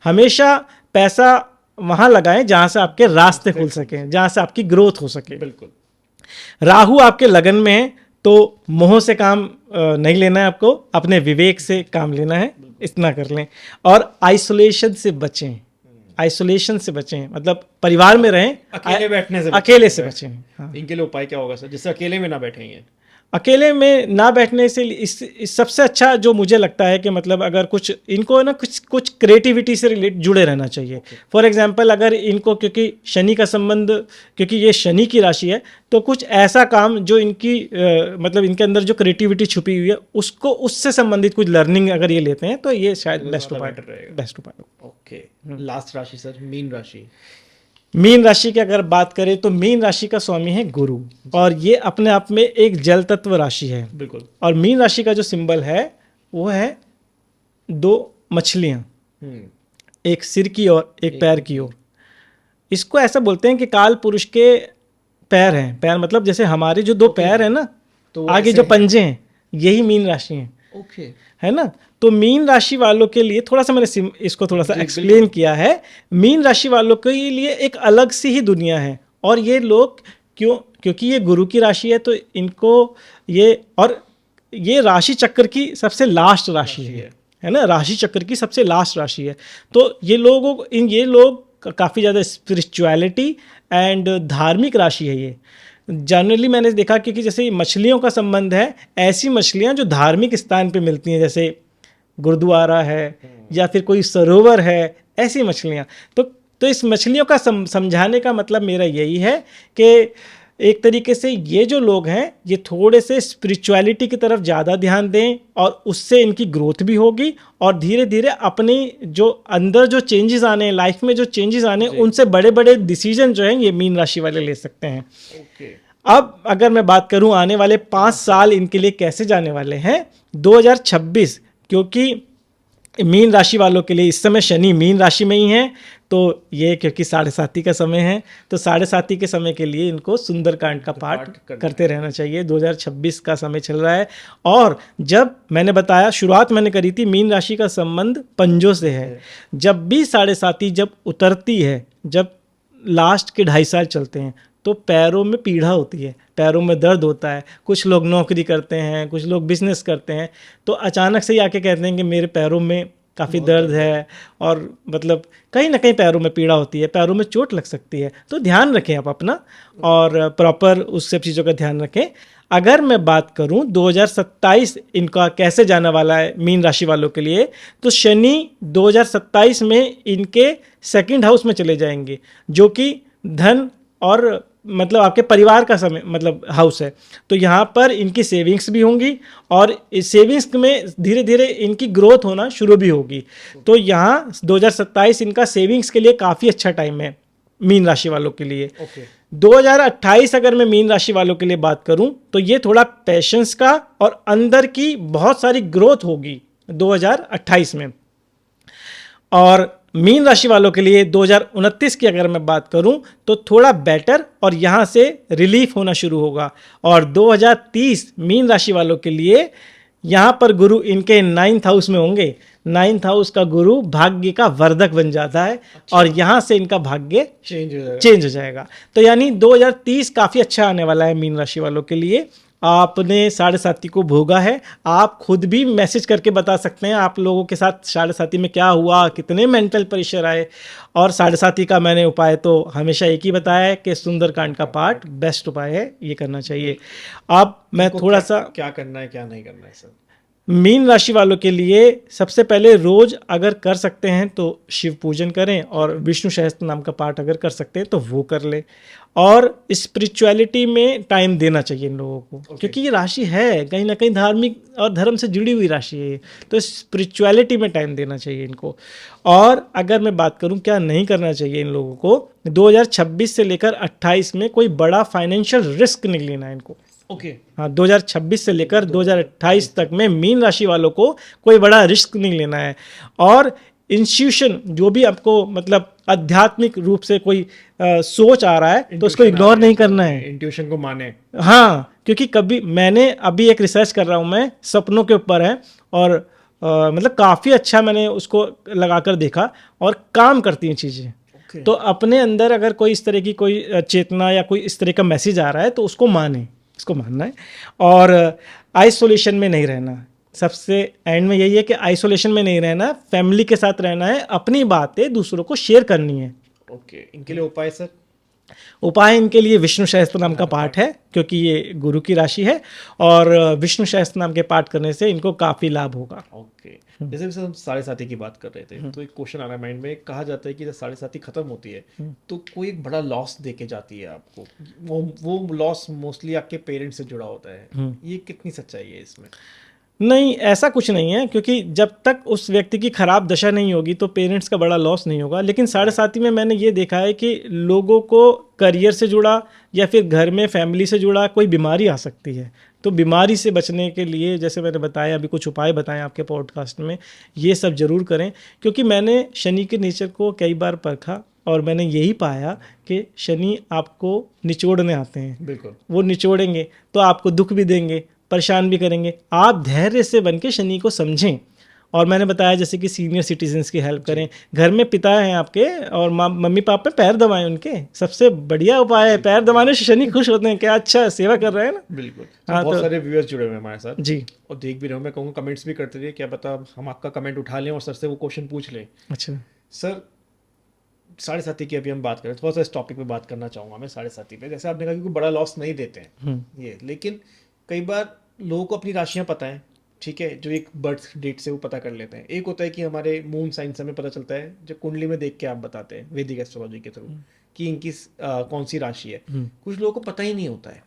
हमेशा पैसा वहाँ लगाएं जहाँ से आपके रास्ते खुल सकें, जहाँ से आपकी ग्रोथ हो सके। बिल्कुल। राहु आपके लगन में है तो मोह से काम नहीं लेना है आपको, अपने विवेक से काम लेना है, इतना कर लें। और आइसोलेशन से बचें, आइसोलेशन से बचें मतलब परिवार में रहें, अकेले बैठने से अकेले से बचें। हाँ। इनके लिए उपाय क्या होगा सर, जिससे अकेले में ना बैठेंगे? अकेले में ना बैठने से इस सबसे अच्छा जो मुझे लगता है कि मतलब अगर कुछ इनको ना कुछ क्रिएटिविटी से रिलेट जुड़े रहना चाहिए। फॉर एग्जांपल अगर इनको, क्योंकि शनि का संबंध, क्योंकि ये शनि की राशि है, तो कुछ ऐसा काम जो इनकी मतलब इनके अंदर जो क्रिएटिविटी छुपी हुई है उसको, उससे संबंधित कुछ लर्निंग अगर ये लेते हैं तो ये शायद बेस्ट उपाय रहेगा। ओके, लास्ट राशि सर, मीन राशि। मीन राशि की अगर बात करें तो मीन राशि का स्वामी है गुरु, और ये अपने आप में एक जल तत्व राशि है। बिल्कुल। और मीन राशि का जो सिंबल है वो है 2 मछलियां, एक सिर की ओर एक पैर की ओर। इसको ऐसा बोलते हैं कि काल पुरुष के पैर हैं, पैर मतलब जैसे हमारे जो 2 पैर हैं ना, तो आगे जो पंजे हैं, यही मीन राशि हैं। ओके, है ना। तो मीन राशि वालों के लिए थोड़ा सा मैंने इसको थोड़ा सा एक्सप्लेन किया है। मीन राशि वालों के लिए एक अलग सी ही दुनिया है, और ये लोग क्योंकि ये गुरु की राशि है तो इनको ये राशि चक्र की सबसे लास्ट राशि है ना, राशि चक्र की सबसे लास्ट राशि है। तो ये लोग काफ़ी ज़्यादा स्पिरिचुअलिटी एंड धार्मिक राशि है ये। जनरली मैंने देखा कि जैसे मछलियों का संबंध है, ऐसी मछलियां जो धार्मिक स्थान पे मिलती हैं, जैसे गुरुद्वारा है या फिर कोई सरोवर है, ऐसी मछलियां। तो इस मछलियों का समझाने का मतलब मेरा यही है कि एक तरीके से ये जो लोग हैं ये थोड़े से स्पिरिचुअलिटी की तरफ ज़्यादा ध्यान दें, और उससे इनकी ग्रोथ भी होगी, और धीरे धीरे अपनी जो अंदर जो चेंजेस आने, लाइफ में जो चेंजेस आने, उनसे बड़े बड़े डिसीजन जो हैं ये मीन राशि वाले ले सकते हैं। अब अगर मैं बात करूं आने वाले 5 साल इनके लिए कैसे जाने वाले हैं, 2026, क्योंकि मीन राशि वालों के लिए इस समय शनि मीन राशि में ही है, तो ये क्योंकि 7.5 का समय है, तो 7.5 के समय के लिए इनको सुंदरकांड का पाठ करते रहना चाहिए। 2026 का समय चल रहा है, और जब मैंने बताया, शुरुआत मैंने करी थी, मीन राशि का संबंध पंजों से है। जब भी 7.5 जब उतरती है, जब लास्ट के 2.5 साल चलते हैं, तो पैरों में पीड़ा होती है, पैरों में दर्द होता है। कुछ लोग नौकरी करते हैं, कुछ लोग बिजनेस करते हैं, तो अचानक से ही आके कहते हैं कि मेरे पैरों में काफ़ी दर्द है, और मतलब कहीं ना कहीं पैरों में पीड़ा होती है, पैरों में चोट लग सकती है। तो ध्यान रखें आप अपना, और प्रॉपर उस सब चीज़ों का ध्यान रखें। अगर मैं बात करूं 2027 इनका कैसे जाने वाला है मीन राशि वालों के लिए, तो शनि 2027 में इनके 2nd हाउस में चले जाएंगे, जो कि धन और मतलब आपके परिवार का समय मतलब हाउस है। तो यहाँ पर इनकी सेविंग्स भी होंगी, और इस सेविंग्स में धीरे धीरे इनकी ग्रोथ होना शुरू भी होगी। तो यहाँ 2027 इनका सेविंग्स के लिए काफ़ी अच्छा टाइम है मीन राशि वालों के लिए। 2028 अगर मैं मीन राशि वालों के लिए बात करूं, तो ये थोड़ा पेशेंस का और अंदर की बहुत सारी ग्रोथ होगी 2028 में। और मीन राशि वालों के लिए 2029 की अगर मैं बात करूं, तो थोड़ा बेटर, और यहाँ से रिलीफ होना शुरू होगा। और 2030 मीन राशि वालों के लिए यहाँ पर गुरु इनके 9th हाउस में होंगे। 9th हाउस का गुरु भाग्य का वर्धक बन जाता है। अच्छा। और यहाँ से इनका भाग्य चेंज हो जाएगा। तो यानी 2030 काफ़ी अच्छा आने वाला है मीन राशि वालों के लिए। आपने 7.5 को भोगा है, आप खुद भी मैसेज करके बता सकते हैं आप लोगों के साथ 7.5 में क्या हुआ, कितने मेंटल प्रेशर आए। और 7.5 का मैंने उपाय तो हमेशा एक ही बताया है कि सुंदरकांड का पाठ बेस्ट उपाय है, ये करना चाहिए। अब मैं थोड़ा सा क्या करना है क्या नहीं करना है सर मीन राशि वालों के लिए, सबसे पहले रोज अगर कर सकते हैं तो शिव पूजन करें, और विष्णु सहस्त्र नाम का पाठ अगर कर सकते हैं तो वो कर ले। और स्पिरिचुअलिटी में टाइम देना चाहिए इन लोगों को, क्योंकि ये राशि है कहीं ना कहीं धार्मिक और धर्म से जुड़ी हुई राशि है, तो स्पिरिचुअलिटी में टाइम देना चाहिए इनको। और अगर मैं बात करूं क्या नहीं करना चाहिए इन लोगों को, 2026 से लेकर 28 में कोई बड़ा फाइनेंशियल रिस्क नहीं लेना है इनको। हाँ, 2026 से लेकर 2028 तक में मीन राशि वालों को कोई बड़ा रिस्क नहीं लेना है। और इंस्टीट्यूशन जो भी आपको मतलब आध्यात्मिक रूप से कोई सोच आ रहा है तो उसको इग्नोर नहीं करना है, इंट्यूशन को माने। हाँ, क्योंकि कभी मैंने अभी एक रिसर्च कर रहा हूँ मैं सपनों के ऊपर है, और मतलब काफ़ी अच्छा मैंने उसको लगाकर देखा और काम करती हैं चीज़ें। तो अपने अंदर अगर कोई इस तरह की कोई चेतना या कोई इस तरह का मैसेज आ रहा है तो उसको माने, इसको मानना है। और आइसोलेशन में नहीं रहना, सबसे एंड में यही है कि आइसोलेशन में नहीं रहना, फैमिली के साथ रहना है, अपनी बातें दूसरों को शेयर करनी है। ओके, इनके लिए उपाय सर? उपाय इनके लिए विष्णु सहस्त्र नाम का पाठ है, क्योंकि ये गुरु की राशि है, और विष्णु सहस्त्र नाम के पाठ करने से इनको काफ़ी लाभ होगा। ओके, जैसे हम साढ़े साथी की बात कर रहे थे, तो एक क्वेश्चन आ रहा है माइंड में। कहा जाता है कि जब साढ़े साथी खत्म होती है तो कोई एक बड़ा लॉस दे के जाती है आपको, वो लॉस मोस्टली आपके पेरेंट्स से जुड़ा होता है। ये कितनी सच्चाई है इसमें? नहीं, ऐसा कुछ नहीं है, क्योंकि जब तक उस व्यक्ति की खराब दशा नहीं होगी तो पेरेंट्स का बड़ा लॉस नहीं होगा। लेकिन साढ़े साथी में मैंने ये देखा है कि लोगों को करियर से जुड़ा या फिर घर में फैमिली से जुड़ा कोई बीमारी आ सकती है। तो बीमारी से बचने के लिए जैसे मैंने बताया, अभी कुछ उपाय बताए आपके पॉडकास्ट में, ये सब ज़रूर करें। क्योंकि मैंने शनि के नेचर को कई बार परखा और मैंने यही पाया कि शनि आपको निचोड़ने आते हैं। बिल्कुल, वो निचोड़ेंगे तो आपको दुख भी देंगे, परेशान भी करेंगे। आप धैर्य से बन के शनि को समझें। और मैंने बताया जैसे कि सीनियर सिटीजन्स की हेल्प करें, घर में पिता हैं आपके और मम्मी पापा पैर दबाएं उनके, सबसे बढ़िया उपाय है। पैर दबाने से शनि खुश होते हैं, क्या अच्छा सेवा कर रहे हैं ना। बिल्कुल। हाँ, बहुत तो सारे व्यूअर्स जुड़े हुए हैं हमारे साथ जी। और देख भी रहे हो, मैं कहूँगा कमेंट्स भी करते रहिए, क्या पता हम आपका कमेंट उठा लें और सर से वो क्वेश्चन पूछ लें। अच्छा सर, साढ़े साथी की अभी हम बात करें, थोड़ा सा इस टॉपिक पे बात करना चाहूँगा मैं। साढ़े साथी पे जैसे आपने कहा कि कोई बड़ा लॉस नहीं देते हैं ये, लेकिन कई बार लोगों को अपनी राशियाँ पता है, ठीक है, जो एक बर्थ डेट से वो पता कर लेते हैं। एक होता है कि हमारे मून साइन से हमें पता चलता है, जो कुंडली में देख के आप बताते हैं वैदिक एस्ट्रोलॉजी के थ्रू कि इनकी कौन सी राशि है। कुछ लोगों को पता ही नहीं होता है।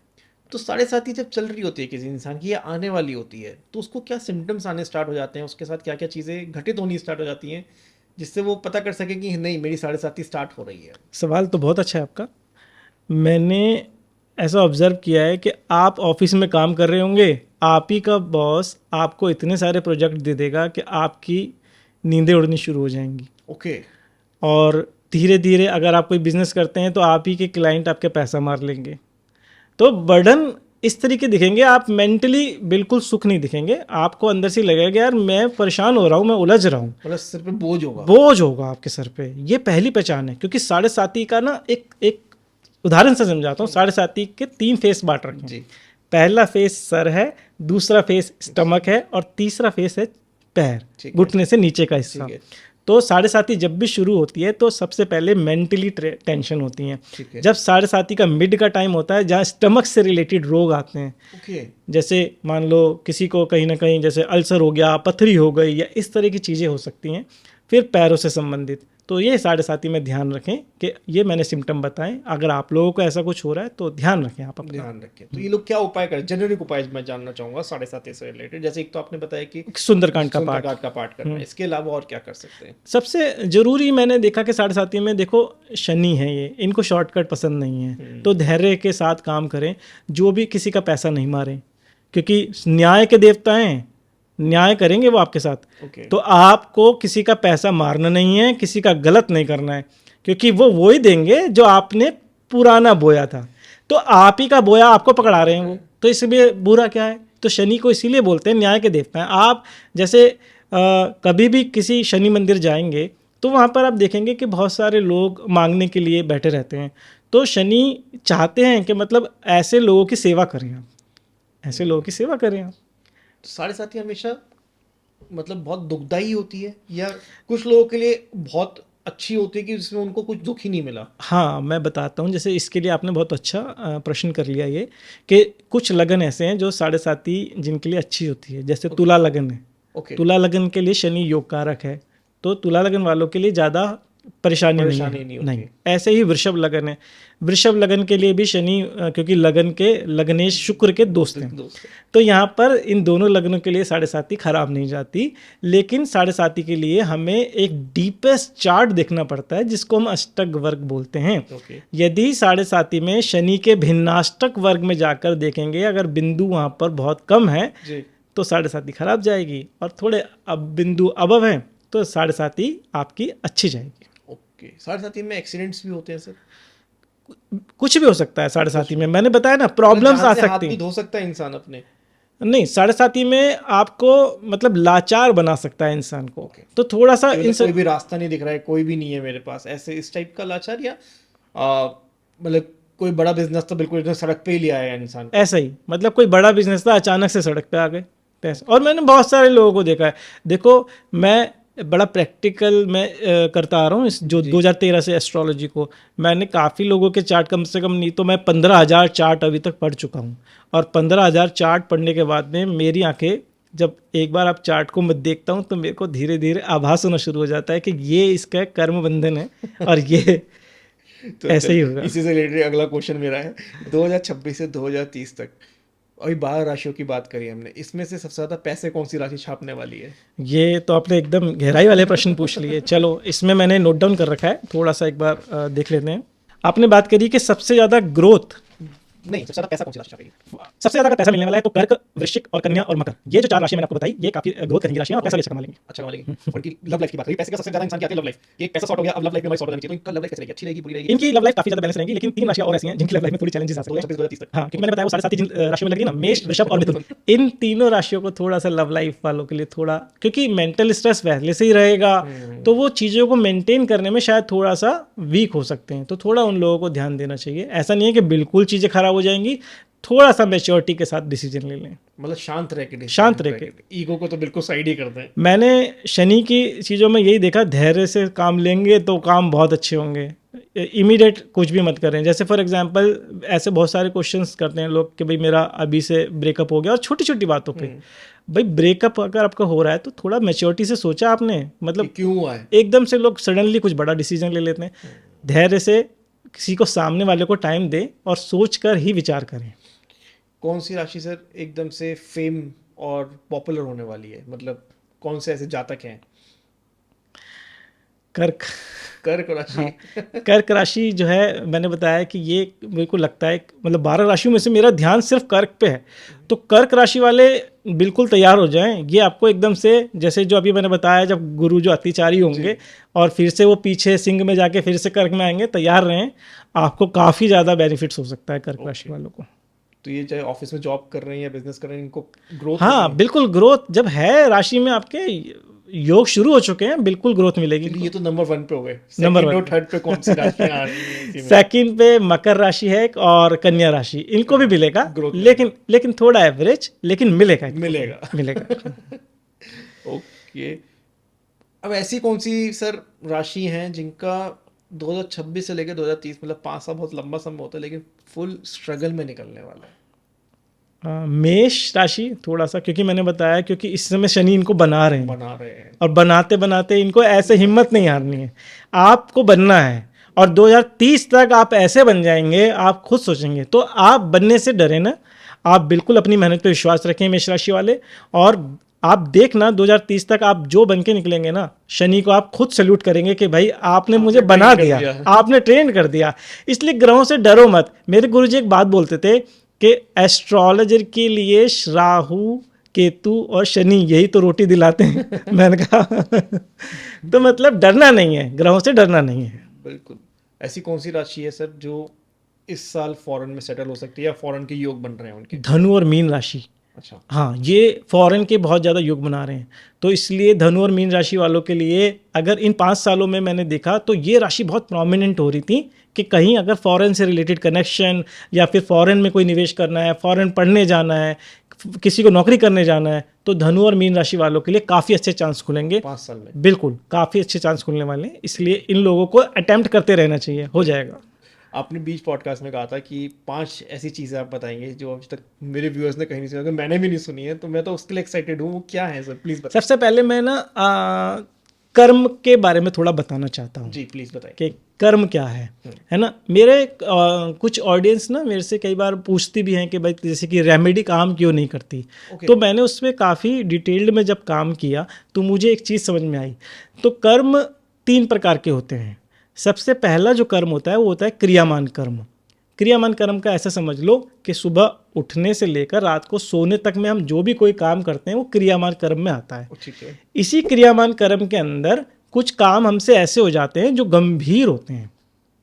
तो साढ़े साथी जब चल रही होती है किसी इंसान की, ये आने वाली होती है, तो उसको क्या सिम्टम्स आने स्टार्ट हो जाते हैं, उसके साथ क्या क्या चीज़ें घटित होनी स्टार्ट हो जाती हैं जिससे वो पता कर सके कि नहीं, मेरी साढ़े साथी स्टार्ट हो रही है? सवाल तो बहुत अच्छा है आपका। मैंने ऐसा ऑब्जर्व किया है कि आप ऑफिस में काम कर रहे होंगे, आप ही का बॉस आपको इतने सारे प्रोजेक्ट दे देगा कि आपकी नींदें उड़नी शुरू हो जाएंगी। ओके। और धीरे धीरे अगर आप कोई बिजनेस करते हैं तो आप ही के क्लाइंट आपके पैसा मार लेंगे। तो बर्डन इस तरीके दिखेंगे, आप मेंटली बिल्कुल सुख नहीं दिखेंगे, आपको अंदर से लगेगा यार मैं परेशान हो रहा हूँ, मैं उलझ रहा हूँ, मतलब सिर पे बोझ होगा। बोझ होगा आपके सर पे। ये पहली पहचान है। क्योंकि साढ़े साथी का ना एक उदाहरण से समझाता हूँ। साढ़े साथी के 3 फेस बांट रखे हैं। पहला फेस सर है, दूसरा फेस स्टमक है और तीसरा फेस है पैर, घुटने से नीचे का हिस्सा। तो साढ़े साथी जब भी शुरू होती है तो सबसे पहले मेंटली टेंशन होती है। जब साढ़े साथी का मिड का टाइम होता है जहाँ स्टमक से रिलेटेड रोग आते हैं, जैसे मान लो किसी को कहीं ना कहीं जैसे अल्सर हो गया, पथरी हो गई, या इस तरह की चीज़ें हो सकती हैं। फिर पैरों से संबंधित, तो ये साढ़े साथी में ध्यान रखें कि ये मैंने सिम्टम बताएं। अगर आप लोगों को ऐसा कुछ हो रहा है तो ध्यान रखें, आप अपना ध्यान रखें। तो ये लोग क्या उपाय करें, जेनरिक उपाय मैं जानना चाहूँगा साढ़े साथी से रिलेटेड। जैसे एक तो आपने बताया कि सुंदरकांड का पाठ करना है, इसके अलावा और क्या कर सकते हैं? सबसे जरूरी मैंने देखा कि साढ़े साथी में देखो शनि है, ये इनको शॉर्टकट पसंद नहीं है। तो धैर्य के साथ काम करें, जो भी किसी का पैसा नहीं मारें, क्योंकि न्याय के देवता हैं, न्याय करेंगे वो आपके साथ। तो आपको किसी का पैसा मारना नहीं है, किसी का गलत नहीं करना है, क्योंकि वो ही देंगे जो आपने पुराना बोया था। तो आप ही का बोया आपको पकड़ा रहे हैं वो, तो इसलिए बुरा क्या है। तो शनि को इसीलिए बोलते हैं न्याय के देवता हैं। आप जैसे कभी भी किसी शनि मंदिर जाएंगे तो वहाँ पर आप देखेंगे कि बहुत सारे लोग मांगने के लिए बैठे रहते हैं। तो शनि चाहते हैं कि मतलब ऐसे लोगों की सेवा करें आप, ऐसे लोगों की सेवा करें आप। तो साढ़े साथी हमेशा मतलब बहुत दुखदाई होती है, या कुछ लोगों के लिए बहुत अच्छी होती है कि जिसमें उनको कुछ दुख ही नहीं मिला? हाँ, मैं बताता हूँ। जैसे इसके लिए आपने बहुत अच्छा प्रश्न कर लिया ये, कि कुछ लगन ऐसे हैं जो साढ़े साथी जिनके लिए अच्छी होती है। जैसे तुला लगन है। तुला लगन के लिए शनि योग कारक है, तो तुला लगन वालों के लिए ज़्यादा परेशानी नहीं। ऐसे ही वृषभ लगन है। वृषभ लगन के लिए भी शनि, क्योंकि लगन के लगनेश शुक्र के दोस्त हैं, तो यहाँ पर इन दोनों लगनों के लिए साढ़े साथी खराब नहीं जाती। लेकिन साढ़े साथी के लिए हमें एक डीपेस्ट चार्ट देखना पड़ता है, जिसको हम अष्टक वर्ग बोलते हैं। यदि साढ़े साथी में शनि के भिन्नाष्टक वर्ग में जाकर देखेंगे, अगर बिंदु वहाँ पर बहुत कम है तो साढ़े साथी खराब जाएगी, और थोड़े अब बिंदु अबव हैं तो 7.5 आपकी अच्छी जाएगी। ओके, 7.5 में एक्सीडेंट्स भी होते हैं सर? कुछ भी हो सकता है 7.5 में, मैंने बताया ना, प्रॉब्लम्स आ हाथ सकती भी हैं। धो सकता है इंसान अपने? नहीं, 7.5 में आपको मतलब लाचार बना सकता है इंसान को। तो थोड़ा सा कोई भी रास्ता नहीं दिख रहा है, कोई भी नहीं है मेरे पास, ऐसे इस टाइप का लाचार, या मतलब कोई बड़ा बिजनेस तो बिल्कुल एकदम सड़क पे ही ले आया इंसान को? ऐसा ही, मतलब कोई बड़ा बिजनेस था, अचानक से सड़क पे आ गए पैसे। और मैंने बहुत सारे लोगों को देखा है। देखो, मैं बड़ा प्रैक्टिकल मैं करता आ रहा हूँ इस जो 2013 से एस्ट्रोलॉजी को। मैंने काफ़ी लोगों के चार्ट, कम से कम नहीं तो मैं 15,000 चार्ट अभी तक पढ़ चुका हूँ। और 15,000 चार्ट पढ़ने के बाद में मेरी आंखें, जब एक बार आप चार्ट को मैं देखता हूँ तो मेरे को धीरे धीरे आभास होना शुरू हो जाता है कि ये इसका कर्म बंधन है और ये तो ऐसे ही होगा। इसी से रिलेटेड अगला क्वेश्चन मेरा है, 2026 से 2030 तक अभी 12 राशियों की बात करी हमने, इसमें से सबसे ज्यादा पैसे कौन सी राशि छापने वाली है? ये तो आपने एकदम गहराई वाले प्रश्न पूछ लिए। चलो, इसमें मैंने नोट डाउन कर रखा है, थोड़ा सा एक बार देख लेते हैं। आपने बात करी कि सबसे ज़्यादा ग्रोथ, नहीं, सबसे ज्यादा पैसा कौन सी राशि छापेगी? सबसे ज़्यादा अगर पैसा मिलने वाला है तो कर्क, वृश्चिक और कन्या और मकर, ये जो 4 राशियां मैंने आपको बताई, ये काफी ग्रोथ करेंगी राशियां और पैसा अच्छा कमा लेंगे। अच्छा कमा लेंगे। उनकी लव लाइफ की बात करी, पैसे का सबसे ज्यादा इंसान क्या है? Love life. ये पैसा सॉर्ट हो गया, अब लव लाइफ में हमारी सॉर्ट होनी चाहिए, तो इनका लव लाइफ कैसे रहेगी? अच्छी रहेगी, बुरी रहेगी? इनकी लव लाइफ काफी ज्यादा बैलेंस रहेंगी, लेकिन 3 राशियां और ऐसी हैं जिनकी लव लाइफ में थोड़ी चैलेंजेस आ सकते हैं। 2026 तक। हाँ, क्योंकि मैंने बताया वो 7.5 जिन राशियों में लग रही है ना, मेष, वृषभ और मिथुन, इन तीनों राशियों को थोड़ा सा लव लाइफ वालों के लिए थोड़ा, क्योंकि मेंटल स्ट्रेस पहले से ही रहेगा, तो वो चीज़ों को मेंटेन करने में शायद थोड़ा सा वीक हो सकते हैं। तो थोड़ा उन लोगों को ध्यान देना चाहिए। ऐसा नहीं है कि बिल्कुल चीज़ें खराब हो जाएंगी, थोड़ा सा मैच्योरिटी के साथ डिसीजन ले लें, मतलब शांत रह के, शांत रह के। ईगो को तो बिल्कुल साइड ही कर दें। मैंने शनि की चीज़ों में यही देखा, धैर्य से काम लेंगे तो काम बहुत अच्छे होंगे। इमीडिएट कुछ भी मत करें। जैसे फॉर एग्जांपल ऐसे बहुत सारे क्वेश्चंस करते हैं लोग कि भाई मेरा अभी से ब्रेकअप हो गया, और छोटी छोटी बातों पे भाई ब्रेकअप अगर आपका हो रहा है तो थोड़ा मैच्योरिटी से सोचा आपने, मतलब क्यों हुआ है? एकदम से लोग सडनली कुछ बड़ा डिसीजन ले लेते हैं। धैर्य से किसी को, सामने वाले को टाइम दें और सोच कर ही विचार करें। कौन सी राशि सर एकदम से फेम और पॉपुलर होने वाली है? मतलब कौन से ऐसे जातक हैं? कर्क। कर्क राशि। हाँ, कर्क राशि जो है, मैंने बताया कि ये मेरे को लगता है, मतलब 12 राशियों में से मेरा ध्यान सिर्फ कर्क पे है। तो कर्क राशि वाले बिल्कुल तैयार हो जाएं। ये आपको एकदम से, जैसे जो अभी मैंने बताया, जब गुरु जो अतिचारी होंगे और फिर से वो पीछे सिंह में जाके फिर से कर्क में आएंगे, तैयार रहें, आपको काफ़ी ज़्यादा बेनिफिट्स हो सकता है कर्क राशि वालों को। तो ये चाहे ऑफिस में जॉब कर रहे हैं या बिजनेस कर रहे हैं, इनको ग्रोथ? हाँ बिल्कुल, ग्रोथ जब है राशि में, आपके योग शुरू हो चुके हैं, बिल्कुल ग्रोथ मिलेगी। ये तो नंबर 1 पे हो गए। नंबर 1 और 3rd पे कौन सी राशि आ रही है? सेकंड पे मकर राशि है और कन्या राशि, इनको भी मिलेगा, लेकिन थोड़ा एवरेज, लेकिन मिलेगा। ओके। अब ऐसी कौन सी सर राशि हैं जिनका 2026 से लेकर 2030, मतलब 5 साल बहुत लंबा समय होता है, लेकिन फुल स्ट्रगल में निकलने वाला है? मेष राशि थोड़ा सा, क्योंकि मैंने बताया, क्योंकि इस समय शनि इनको बना रहे हैं और बनाते बनाते इनको ऐसे हिम्मत नहीं हारनी है, आपको बनना है। और 2030 तक आप ऐसे बन जाएंगे, आप खुद सोचेंगे। तो आप बनने से डरे ना, आप बिल्कुल अपनी मेहनत पे विश्वास रखें मेष राशि वाले। और आप देखना 2030 तक आप जो बन के निकलेंगे ना, शनि को आप खुद सैल्यूट करेंगे कि भाई आपने मुझे बना दिया, आपने ट्रेन कर दिया। इसलिए ग्रहों से डरो मत। मेरे गुरुजी एक बात बोलते थे कि एस्ट्रोलॉजर के लिए राहु, केतु और शनि यही तो रोटी दिलाते हैं। मैंने कहा तो मतलब डरना नहीं है, ग्रहों से डरना नहीं है। बिल्कुल। ऐसी कौन सी राशि है सर जो इस साल फॉरेन में सेटल हो सकती है या फॉरेन के योग बन रहे हैं उनके? धनु और मीन राशि। अच्छा। हाँ, ये फॉरेन के बहुत ज़्यादा योग बना रहे हैं। तो इसलिए धनु और मीन राशि वालों के लिए, अगर इन 5 सालों में मैंने देखा तो ये राशि बहुत प्रोमिनेंट हो रही थी कि कहीं अगर फॉरेन से रिलेटेड कनेक्शन, या फिर फॉरेन में कोई निवेश करना है, फॉरेन पढ़ने जाना है, किसी को नौकरी करने जाना है, तो धनु और मीन राशि वालों के लिए काफ़ी अच्छे चांस खुलेंगे 5 साल में। बिल्कुल काफ़ी अच्छे चांस खुलने वाले हैं। इसलिए इन लोगों को अटेम्प्ट करते रहना चाहिए, हो जाएगा। आपने बीच पॉडकास्ट में कहा था कि 5 ऐसी चीज़ें आप बताएंगे जो अभी तक मेरे व्यूअर्स ने कहीं नहीं सुनी, अगर मैंने भी नहीं सुनी है तो मैं तो उसके लिए एक्साइटेड हूँ। वो क्या है सर, प्लीज़ बताइए। सबसे पहले मैं ना कर्म के बारे में थोड़ा बताना चाहता हूँ। जी प्लीज़ बताइए कि कर्म क्या है ना। मेरे कुछ ऑडियंस ना मेरे से कई बार पूछती भी हैं कि भाई जैसे कि रेमेडी काम क्यों नहीं करती। तो मैंने उस पर काफ़ी डिटेल्ड में जब काम किया तो मुझे एक चीज़ समझ में आई। तो कर्म 3 प्रकार के होते हैं। सबसे पहला जो कर्म होता है वो होता है क्रियामान कर्म। क्रियामान कर्म का ऐसा समझ लो कि सुबह उठने से लेकर रात को सोने तक में हम जो भी कोई काम करते हैं वो क्रियामान कर्म में आता है। ठीक है। इसी क्रियामान कर्म के अंदर कुछ काम हमसे ऐसे हो जाते हैं जो गंभीर होते हैं,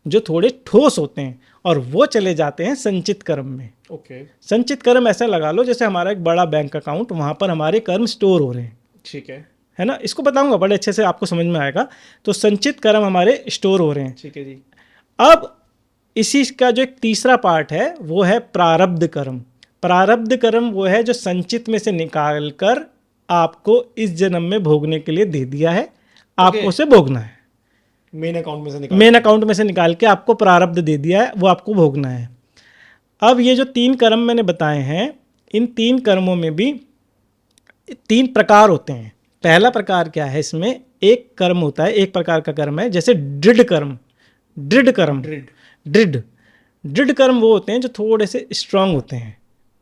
जो थोड़े ठोस होते हैं, और वो चले जाते हैं संचित कर्म में। ओके। संचित कर्म ऐसा लगा लो जैसे हमारा एक बड़ा बैंक अकाउंट, वहाँ पर हमारे कर्म स्टोर हो रहे हैं। ठीक है ना, इसको बताऊंगा बड़े अच्छे से, आपको समझ में आएगा। तो संचित कर्म हमारे स्टोर हो रहे हैं। ठीक है जी। अब इसी का जो एक तीसरा पार्ट है वो है प्रारब्ध कर्म। प्रारब्ध कर्म वो है जो संचित में से निकाल कर आपको इस जन्म में भोगने के लिए दे दिया है, आपको उसे भोगना है। मेन अकाउंट में से निकाल के आपको प्रारब्ध दे दिया है, वो आपको भोगना है। अब ये जो 3 कर्म मैंने बताए हैं, इन 3 कर्मों में भी 3 प्रकार होते हैं। पहला प्रकार क्या है, इसमें एक कर्म होता है, एक प्रकार का कर्म है जैसे दृढ़ कर्म। दृढ़ कर्म वो होते हैं जो थोड़े से स्ट्रांग होते हैं,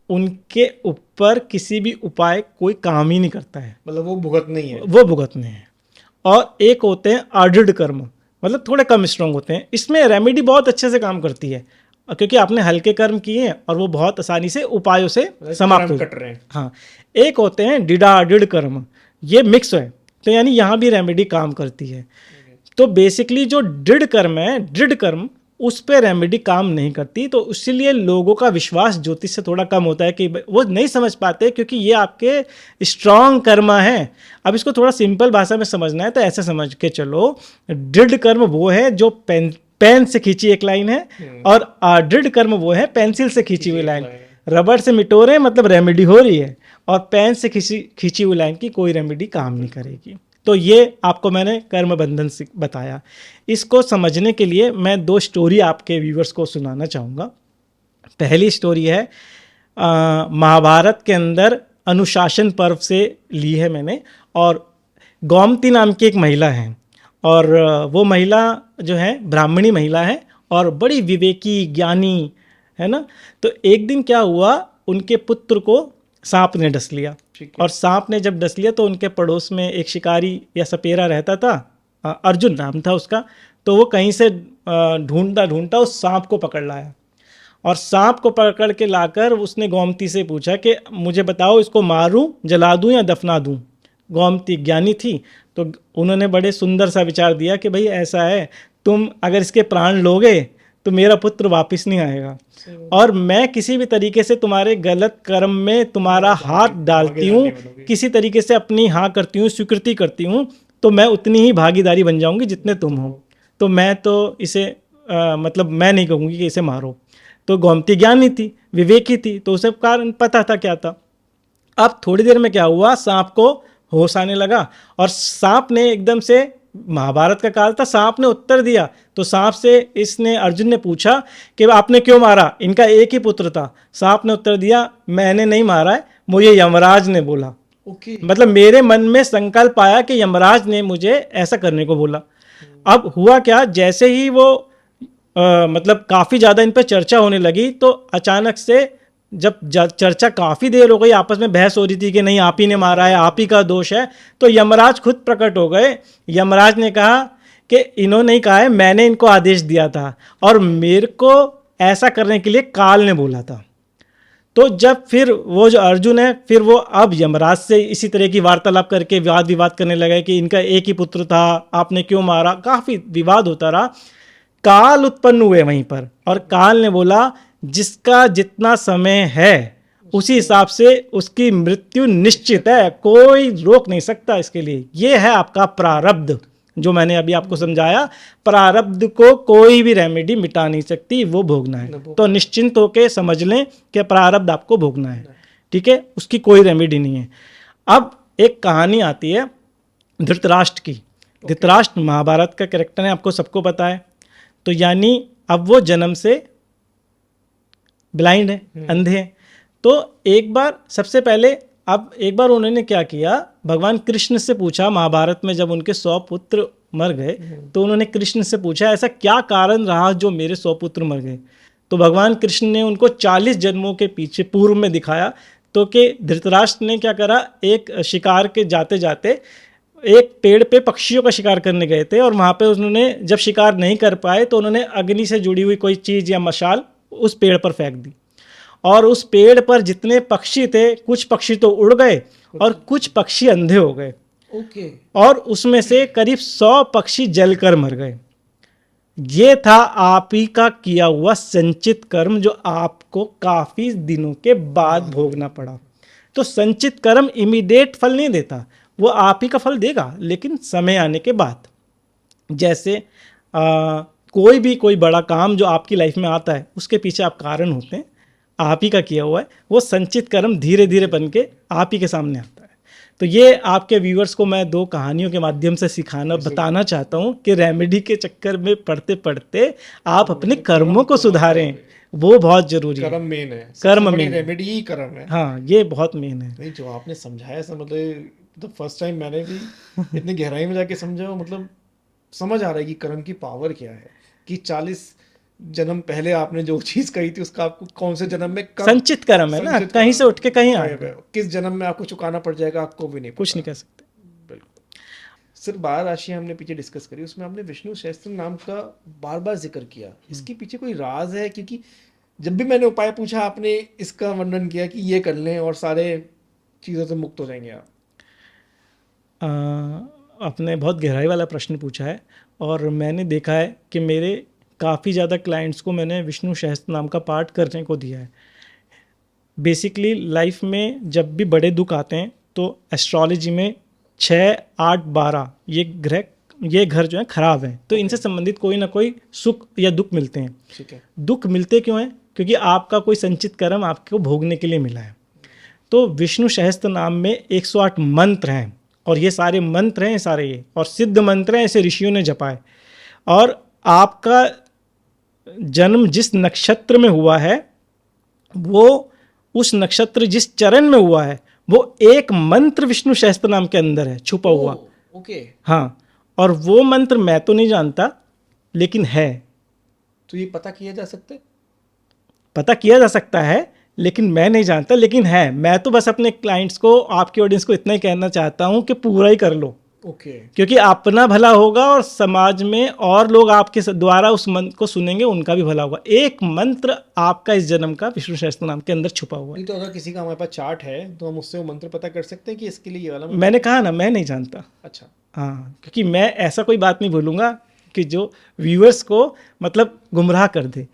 उनके ऊपर किसी भी उपाय कोई काम ही नहीं करता है, मतलब वो भुगतने हैं। और एक होते हैं अदृढ़ कर्म, मतलब थोड़े कम स्ट्रांग होते हैं। इसमें रेमेडी बहुत अच्छे से काम करती है क्योंकि आपने हल्के कर्म किए हैं और वो बहुत आसानी से उपायों से समाप्त कट रहे हैं। हाँ, एक होते हैं दृढ़ कर्म, ये मिक्स है, तो यानी यहाँ भी रेमेडी काम करती है। तो बेसिकली जो दृढ़ कर्म है, दृढ़ कर्म, उस पर रेमेडी काम नहीं करती, तो इसीलिए लोगों का विश्वास ज्योतिष से थोड़ा कम होता है कि वो नहीं समझ पाते क्योंकि ये आपके स्ट्रांग कर्म है। अब इसको थोड़ा सिंपल भाषा में समझना है तो ऐसे समझ के चलो, दृढ़ कर्म वो है जो पेन से खींची एक लाइन है, और अदृढ़ कर्म वो है पेंसिल से खींची हुई लाइन। रबड़ से मिटो रहे हैं मतलब रेमेडी हो रही है, और पेन से खींची हुई लाइन की कोई रेमेडी काम नहीं करेगी। तो ये आपको मैंने कर्म बंधन से बताया। इसको समझने के लिए मैं 2 स्टोरी आपके व्यूवर्स को सुनाना चाहूँगा। पहली स्टोरी है महाभारत के अंदर अनुशासन पर्व से ली है मैंने, और गोमती नाम की एक महिला है, और वो महिला जो है ब्राह्मणी महिला है और बड़ी विवेकी ज्ञानी है ना। तो एक दिन क्या हुआ, उनके पुत्र को सांप ने डस लिया, और सांप ने जब डस लिया तो उनके पड़ोस में एक शिकारी या सपेरा रहता था, अर्जुन नाम था उसका। तो वो कहीं से ढूंढता उस सांप को पकड़ लाया, और सांप को पकड़ के लाकर उसने गोमती से पूछा कि मुझे बताओ इसको मारूं, जला दूं या दफना दूं। गोमती ज्ञानी थी, तो उन्होंने बड़े सुंदर सा विचार दिया कि भाई ऐसा है, तुम अगर इसके प्राण लोगे तो मेरा पुत्र वापस नहीं आएगा, और मैं किसी भी तरीके से तुम्हारे गलत कर्म में तुम्हारा हाथ डालती हूँ, किसी तरीके से अपनी हाँ करती हूँ, स्वीकृति करती हूँ, तो मैं उतनी ही भागीदारी बन जाऊँगी जितने तुम हो। तो मैं तो इसे मतलब मैं नहीं कहूँगी कि इसे मारो। तो गोमती ज्ञानी थी, विवेकी थी, तो उसे कारण पता था क्या था। अब थोड़ी देर में क्या हुआ, सांप को होश आने लगा, और सांप ने एकदम से, महाभारत का काल था, सांप ने उत्तर दिया। तो सांप से अर्जुन ने पूछा कि आपने क्यों मारा, इनका एक ही पुत्र था। सांप ने उत्तर दिया, मैंने नहीं मारा है, मुझे यमराज ने बोला। मतलब मेरे मन में संकल्प आया कि यमराज ने मुझे ऐसा करने को बोला। अब हुआ क्या, जैसे ही वो मतलब काफ़ी ज़्यादा इन पर चर्चा होने लगी, तो अचानक से जब चर्चा काफ़ी देर हो गई, आपस में बहस हो रही थी कि नहीं आप ही ने मारा है, आप ही का दोष है, तो यमराज खुद प्रकट हो गए। यमराज ने कहा कि इन्होंने ही कहा है, मैंने इनको आदेश दिया था, और मेरे को ऐसा करने के लिए काल ने बोला था। तो जब फिर वो जो अर्जुन है, फिर वो अब यमराज से इसी तरह की वार्तालाप करके वाद विवाद करने लगे कि इनका एक ही पुत्र था, आपने क्यों मारा। काफ़ी विवाद होता रहा। काल उत्पन्न हुए वहीं पर, और काल ने बोला जिसका जितना समय है उसी हिसाब से उसकी मृत्यु निश्चित है, कोई रोक नहीं सकता इसके लिए। ये है आपका प्रारब्ध, जो मैंने अभी आपको समझाया। प्रारब्ध को कोई भी रेमेडी मिटा नहीं सकती, वो भोगना है। तो निश्चिंत होकर समझ लें कि प्रारब्ध आपको भोगना है, ठीक है, उसकी कोई रेमेडी नहीं है। अब एक कहानी आती है धृतराष्ट्र की। धृतराष्ट्र महाभारत का कैरेक्टर है, आपको सबको पता है। तो यानी अब वो जन्म से ब्लाइंड है, अंधे हैं। तो एक बार सबसे पहले, अब एक बार उन्होंने क्या किया, भगवान कृष्ण से पूछा। महाभारत में जब उनके 100 पुत्र मर गए, तो उन्होंने कृष्ण से पूछा ऐसा क्या कारण रहा जो मेरे 100 पुत्र मर गए। तो भगवान कृष्ण ने उनको 40 जन्मों के पीछे पूर्व में दिखाया। तो कि धृतराष्ट्र ने क्या करा, एक शिकार के जाते जाते एक पेड़ पे पक्षियों का शिकार करने गए थे, और वहाँ पे उन्होंने जब शिकार नहीं कर पाए तो उन्होंने अग्नि से जुड़ी हुई कोई चीज़ या मशाल उस पेड़ पर फेंक दी, और उस पेड़ पर जितने पक्षी थे, कुछ पक्षी तो उड़ गए और कुछ पक्षी अंधे हो गए। ओके। और उसमें से करीब 100 पक्षी जलकर मर गए। ये था आप ही का किया हुआ संचित कर्म, जो आपको काफी दिनों के बाद भोगना पड़ा। तो संचित कर्म इमीडिएट फल नहीं देता, वो आप ही का फल देगा, लेकिन समय आने के बाद। जैसे कोई बड़ा काम जो आपकी लाइफ में आता है, उसके पीछे आप कारण होते हैं, आप ही का किया हुआ है, वो संचित कर्म धीरे धीरे बन के आप ही के सामने आता है। तो ये आपके व्यूअर्स को मैं 2 कहानियों के माध्यम से सिखाना बताना चाहता हूँ कि रेमेडी के चक्कर में पढ़ते पढ़ते आप अपने कर्मों को सुधारें, वो बहुत जरूरी है। कर्म मेन है, कर्म मेन, रेमेडी ही कर्म है। हाँ, ये बहुत मेन है। नहीं, जो आपने समझाया सब, मतलब फर्स्ट टाइम मैंने भी इतनी गहराई में जाके समझा, मतलब समझ आ रहा है कि कर्म की पावर क्या है, कि 40 जन्म पहले आपने जो चीज कही थी उसका आपको कौन से जन्म में संचित कर्म है ना, कहीं से उठ के कहीं आ गया, किस जन्म में आपको चुकाना पड़ जाएगा आपको भी नहीं, कुछ नहीं कह सकते। बिल्कुल। सिर्फ 12 राशि हमने पीछे डिस्कस करी, उसमें आपने विष्णु सहस्त्र नाम का बार बार जिक्र किया, इसके पीछे कोई राज है? क्योंकि जब भी मैंने उपाय पूछा आपने इसका वर्णन किया कि ये कर लें और सारे चीज़ों से मुक्त हो जाएंगे आप। आपने बहुत गहराई वाला प्रश्न पूछा है, और मैंने देखा है कि मेरे काफ़ी ज़्यादा क्लाइंट्स को मैंने विष्णु सहस्त्र नाम का पाठ करने को दिया है। बेसिकली लाइफ में जब भी बड़े दुख आते हैं तो एस्ट्रोलॉजी में 6, 8, 12 ये घर जो है खराब है, तो इनसे संबंधित कोई ना कोई सुख या दुख मिलते हैं। ठीक है। दुख मिलते क्यों हैं? क्योंकि आपका कोई संचित कर्म आपको भोगने के लिए मिला है। तो विष्णु सहस्त्र नाम में 108 मंत्र हैं, और ये सारे मंत्र हैं, सारे ये और सिद्ध मंत्र हैं, ऐसे ऋषियों ने जपाए। और आपका जन्म जिस नक्षत्र में हुआ है, वो उस नक्षत्र जिस चरण में हुआ है, वो एक मंत्र विष्णु सहस्त्र नाम के अंदर है छुपा हुआ। ओके। हाँ, और वो मंत्र मैं तो नहीं जानता, लेकिन है। तो ये पता किया जा सकता है? पता किया जा सकता है, लेकिन मैं नहीं जानता, लेकिन है। मैं तो बस अपने क्लाइंट्स को, आपकी ऑडियंस को इतना ही कहना चाहता हूँ कि पूरा ही कर लो। ओके। क्योंकि अपना भला होगा और समाज में और लोग आपके द्वारा उस मंत्र को सुनेंगे, उनका भी भला होगा। एक मंत्र आपका इस जन्म का विष्णु सहस्त्र नाम के अंदर छुपा हुआ है। नहीं तो अगर किसी का हमारे पास चार्ट है तो हम उससे वो मंत्र पता कर सकते हैं कि इसके लिए ये वाला मैंने कहा ना, मैं नहीं जानता। अच्छा। हाँ, क्योंकि मैं ऐसा कोई बात नहीं बोलूँगा कि जो व्यूअर्स को मतलब गुमराह कर दे।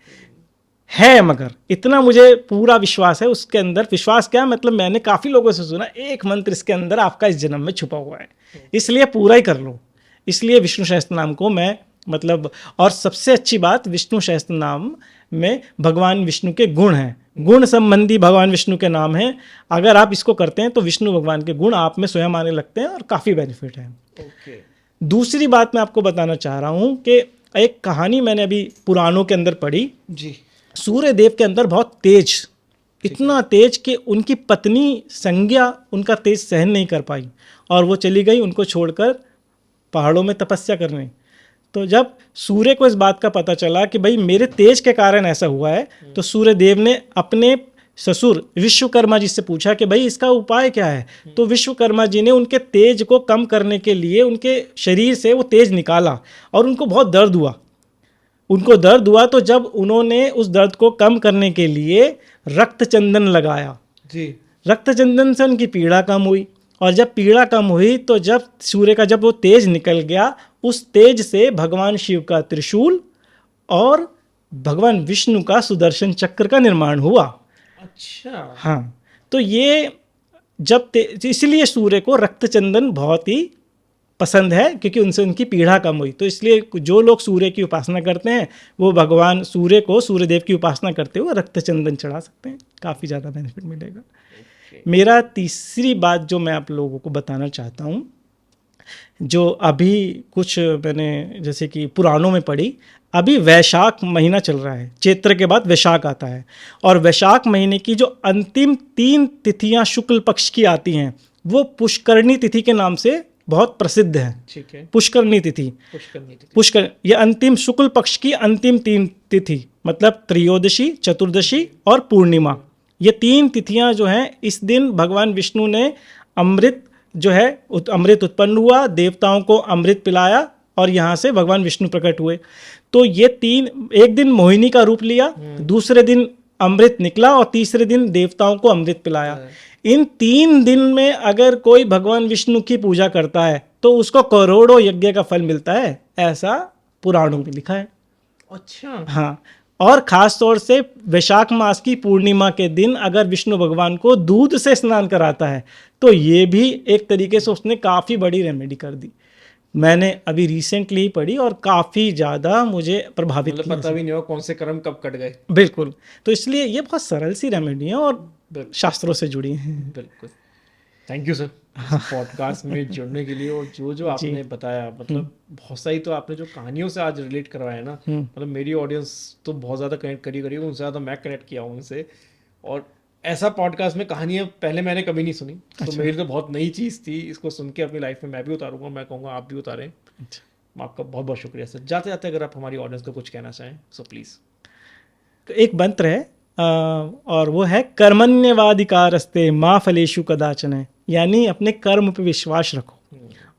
है, मगर इतना मुझे पूरा विश्वास है उसके अंदर। विश्वास क्या मतलब, मैंने काफ़ी लोगों से सुना एक मंत्र इसके अंदर आपका इस जन्म में छुपा हुआ है, इसलिए पूरा ही कर लो। इसलिए विष्णु सहस्त्र नाम को मैं मतलब, और सबसे अच्छी बात विष्णु सहस्त्र नाम में भगवान विष्णु के गुण हैं, गुण संबंधी भगवान विष्णु के नाम हैं। अगर आप इसको करते हैं तो विष्णु भगवान के गुण आप में स्वयं आने लगते हैं और काफ़ी बेनिफिट है। ओके। दूसरी बात मैं आपको बताना चाह रहा हूँ कि एक कहानी मैंने अभी पुराणों के अंदर पढ़ी जी। सूर्य देव के अंदर बहुत तेज, इतना तेज कि उनकी पत्नी संज्ञा उनका तेज सहन नहीं कर पाई और वो चली गई उनको छोड़कर पहाड़ों में तपस्या करने। तो जब सूर्य को इस बात का पता चला कि भाई मेरे तेज के कारण ऐसा हुआ है, तो सूर्य देव ने अपने ससुर विश्वकर्मा जी से पूछा कि भाई इसका उपाय क्या है। तो विश्वकर्मा जी ने उनके तेज को कम करने के लिए उनके शरीर से वो तेज निकाला और उनको बहुत दर्द हुआ। तो जब उन्होंने उस दर्द को कम करने के लिए रक्त चंदन लगाया जी, रक्त चंदन से उनकी पीड़ा कम हुई। और जब पीड़ा कम हुई तो जब सूर्य का जब वो तेज निकल गया, उस तेज से भगवान शिव का त्रिशूल और भगवान विष्णु का सुदर्शन चक्र का निर्माण हुआ। अच्छा। हाँ, तो ये जब इसलिए सूर्य को रक्त चंदन बहुत ही पसंद है, क्योंकि उनसे उनकी पीड़ा कम हुई। तो इसलिए जो लोग सूर्य की उपासना करते हैं वो भगवान सूर्य को, सूर्यदेव की उपासना करते हुए रक्त चंदन चढ़ा सकते हैं, काफ़ी ज़्यादा बेनिफिट मिलेगा। मेरा तीसरी बात जो मैं आप लोगों को बताना चाहता हूँ, जो अभी कुछ मैंने जैसे कि पुराणों में पढ़ी, अभी वैशाख महीना चल रहा है, चैत्र के बाद वैशाख आता है, और वैशाख महीने की जो अंतिम 3 तिथियां शुक्ल पक्ष की आती हैं वो पुष्करणी तिथि के नाम से बहुत प्रसिद्ध है। ठीक है। पुष्करणी तिथि, ये अंतिम शुक्ल पक्ष की अंतिम 3 तिथि, मतलब त्रयोदशी, चतुर्दशी और पूर्णिमा। ये 3 तिथियां जो हैं, इस दिन भगवान विष्णु ने अमृत जो है अमृत उत्पन्न हुआ, देवताओं को अमृत पिलाया और यहाँ से भगवान विष्णु प्रकट हुए। तो ये तीन, एक दिन मोहिनी का रूप लिया, दूसरे दिन अमृत निकला और तीसरे दिन देवताओं को अमृत पिलाया। इन 3 दिन में अगर कोई भगवान विष्णु की पूजा करता है तो उसको करोड़ों यज्ञ का फल मिलता है, ऐसा पुराणों में लिखा है। अच्छा। हाँ, और खास तौर से वैशाख मास की पूर्णिमा के दिन अगर विष्णु भगवान को दूध से स्नान कराता है तो ये भी एक तरीके से उसने काफ़ी बड़ी रेमेडी कर दी। मैंने अभी रिसेंटली ही पढ़ी और काफ़ी ज़्यादा मुझे प्रभावित मतलब किया। पता भी नहीं हो कौन से कर्म कब कट गए। बिल्कुल, तो इसलिए ये बहुत सरल सी रेमेडी है और शास्त्रों से जुड़ी हैं। बिल्कुल। थैंक यू सर पॉडकास्ट में जुड़ने के लिए, और जो जो आपने बताया, मतलब बहुत सारी तो आपने जो कहानियों से आज रिलेट करवाया ना, मतलब मेरी ऑडियंस तो बहुत ज़्यादा कनेक्ट करी उनसे ज़्यादा मैं कनेक्ट किया हूँ उनसे। और ऐसा पॉडकास्ट में कहानियाँ पहले मैंने कभी नहीं सुनी, तो मेरी तो बहुत नई चीज़ थी। इसको सुन के अपनी लाइफ में मैं भी उतारूंगा, मैं कहूँगा आप भी उतारें। आपका बहुत बहुत शुक्रिया सर। जाते जाते अगर आप हमारी ऑडियंस को कुछ कहना चाहें सो प्लीज़। तो एक मंत्र है और वो है कर्मण्यवाधिकारस्ते माँ फलेषु कदाचन, यानी अपने कर्म पे विश्वास रखो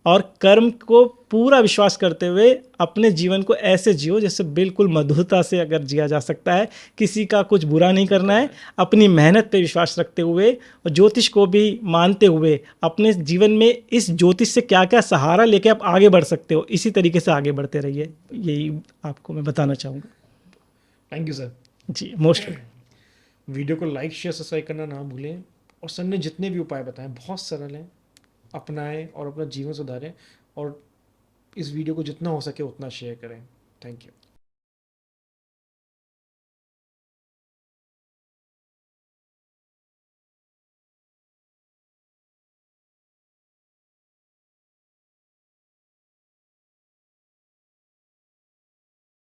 और कर्म को पूरा विश्वास करते हुए अपने जीवन को ऐसे जियो जैसे बिल्कुल मधुरता से अगर जिया जा सकता है। किसी का कुछ बुरा नहीं करना है, अपनी मेहनत पे विश्वास रखते हुए और ज्योतिष को भी मानते हुए अपने जीवन में इस ज्योतिष से क्या क्या सहारा लेके आप आगे बढ़ सकते हो, इसी तरीके से आगे बढ़ते रहिए। यही आपको मैं बताना चाहूँगा। Thank you sir. जी, मोस्ट। वीडियो को लाइक शेयर सब्सक्राइब करना ना भूलें, और सर ने जितने भी उपाय बताए बहुत सरल हैं, अपनाएं और अपना जीवन सुधारें, और इस वीडियो को जितना हो सके उतना शेयर करें। Thank you.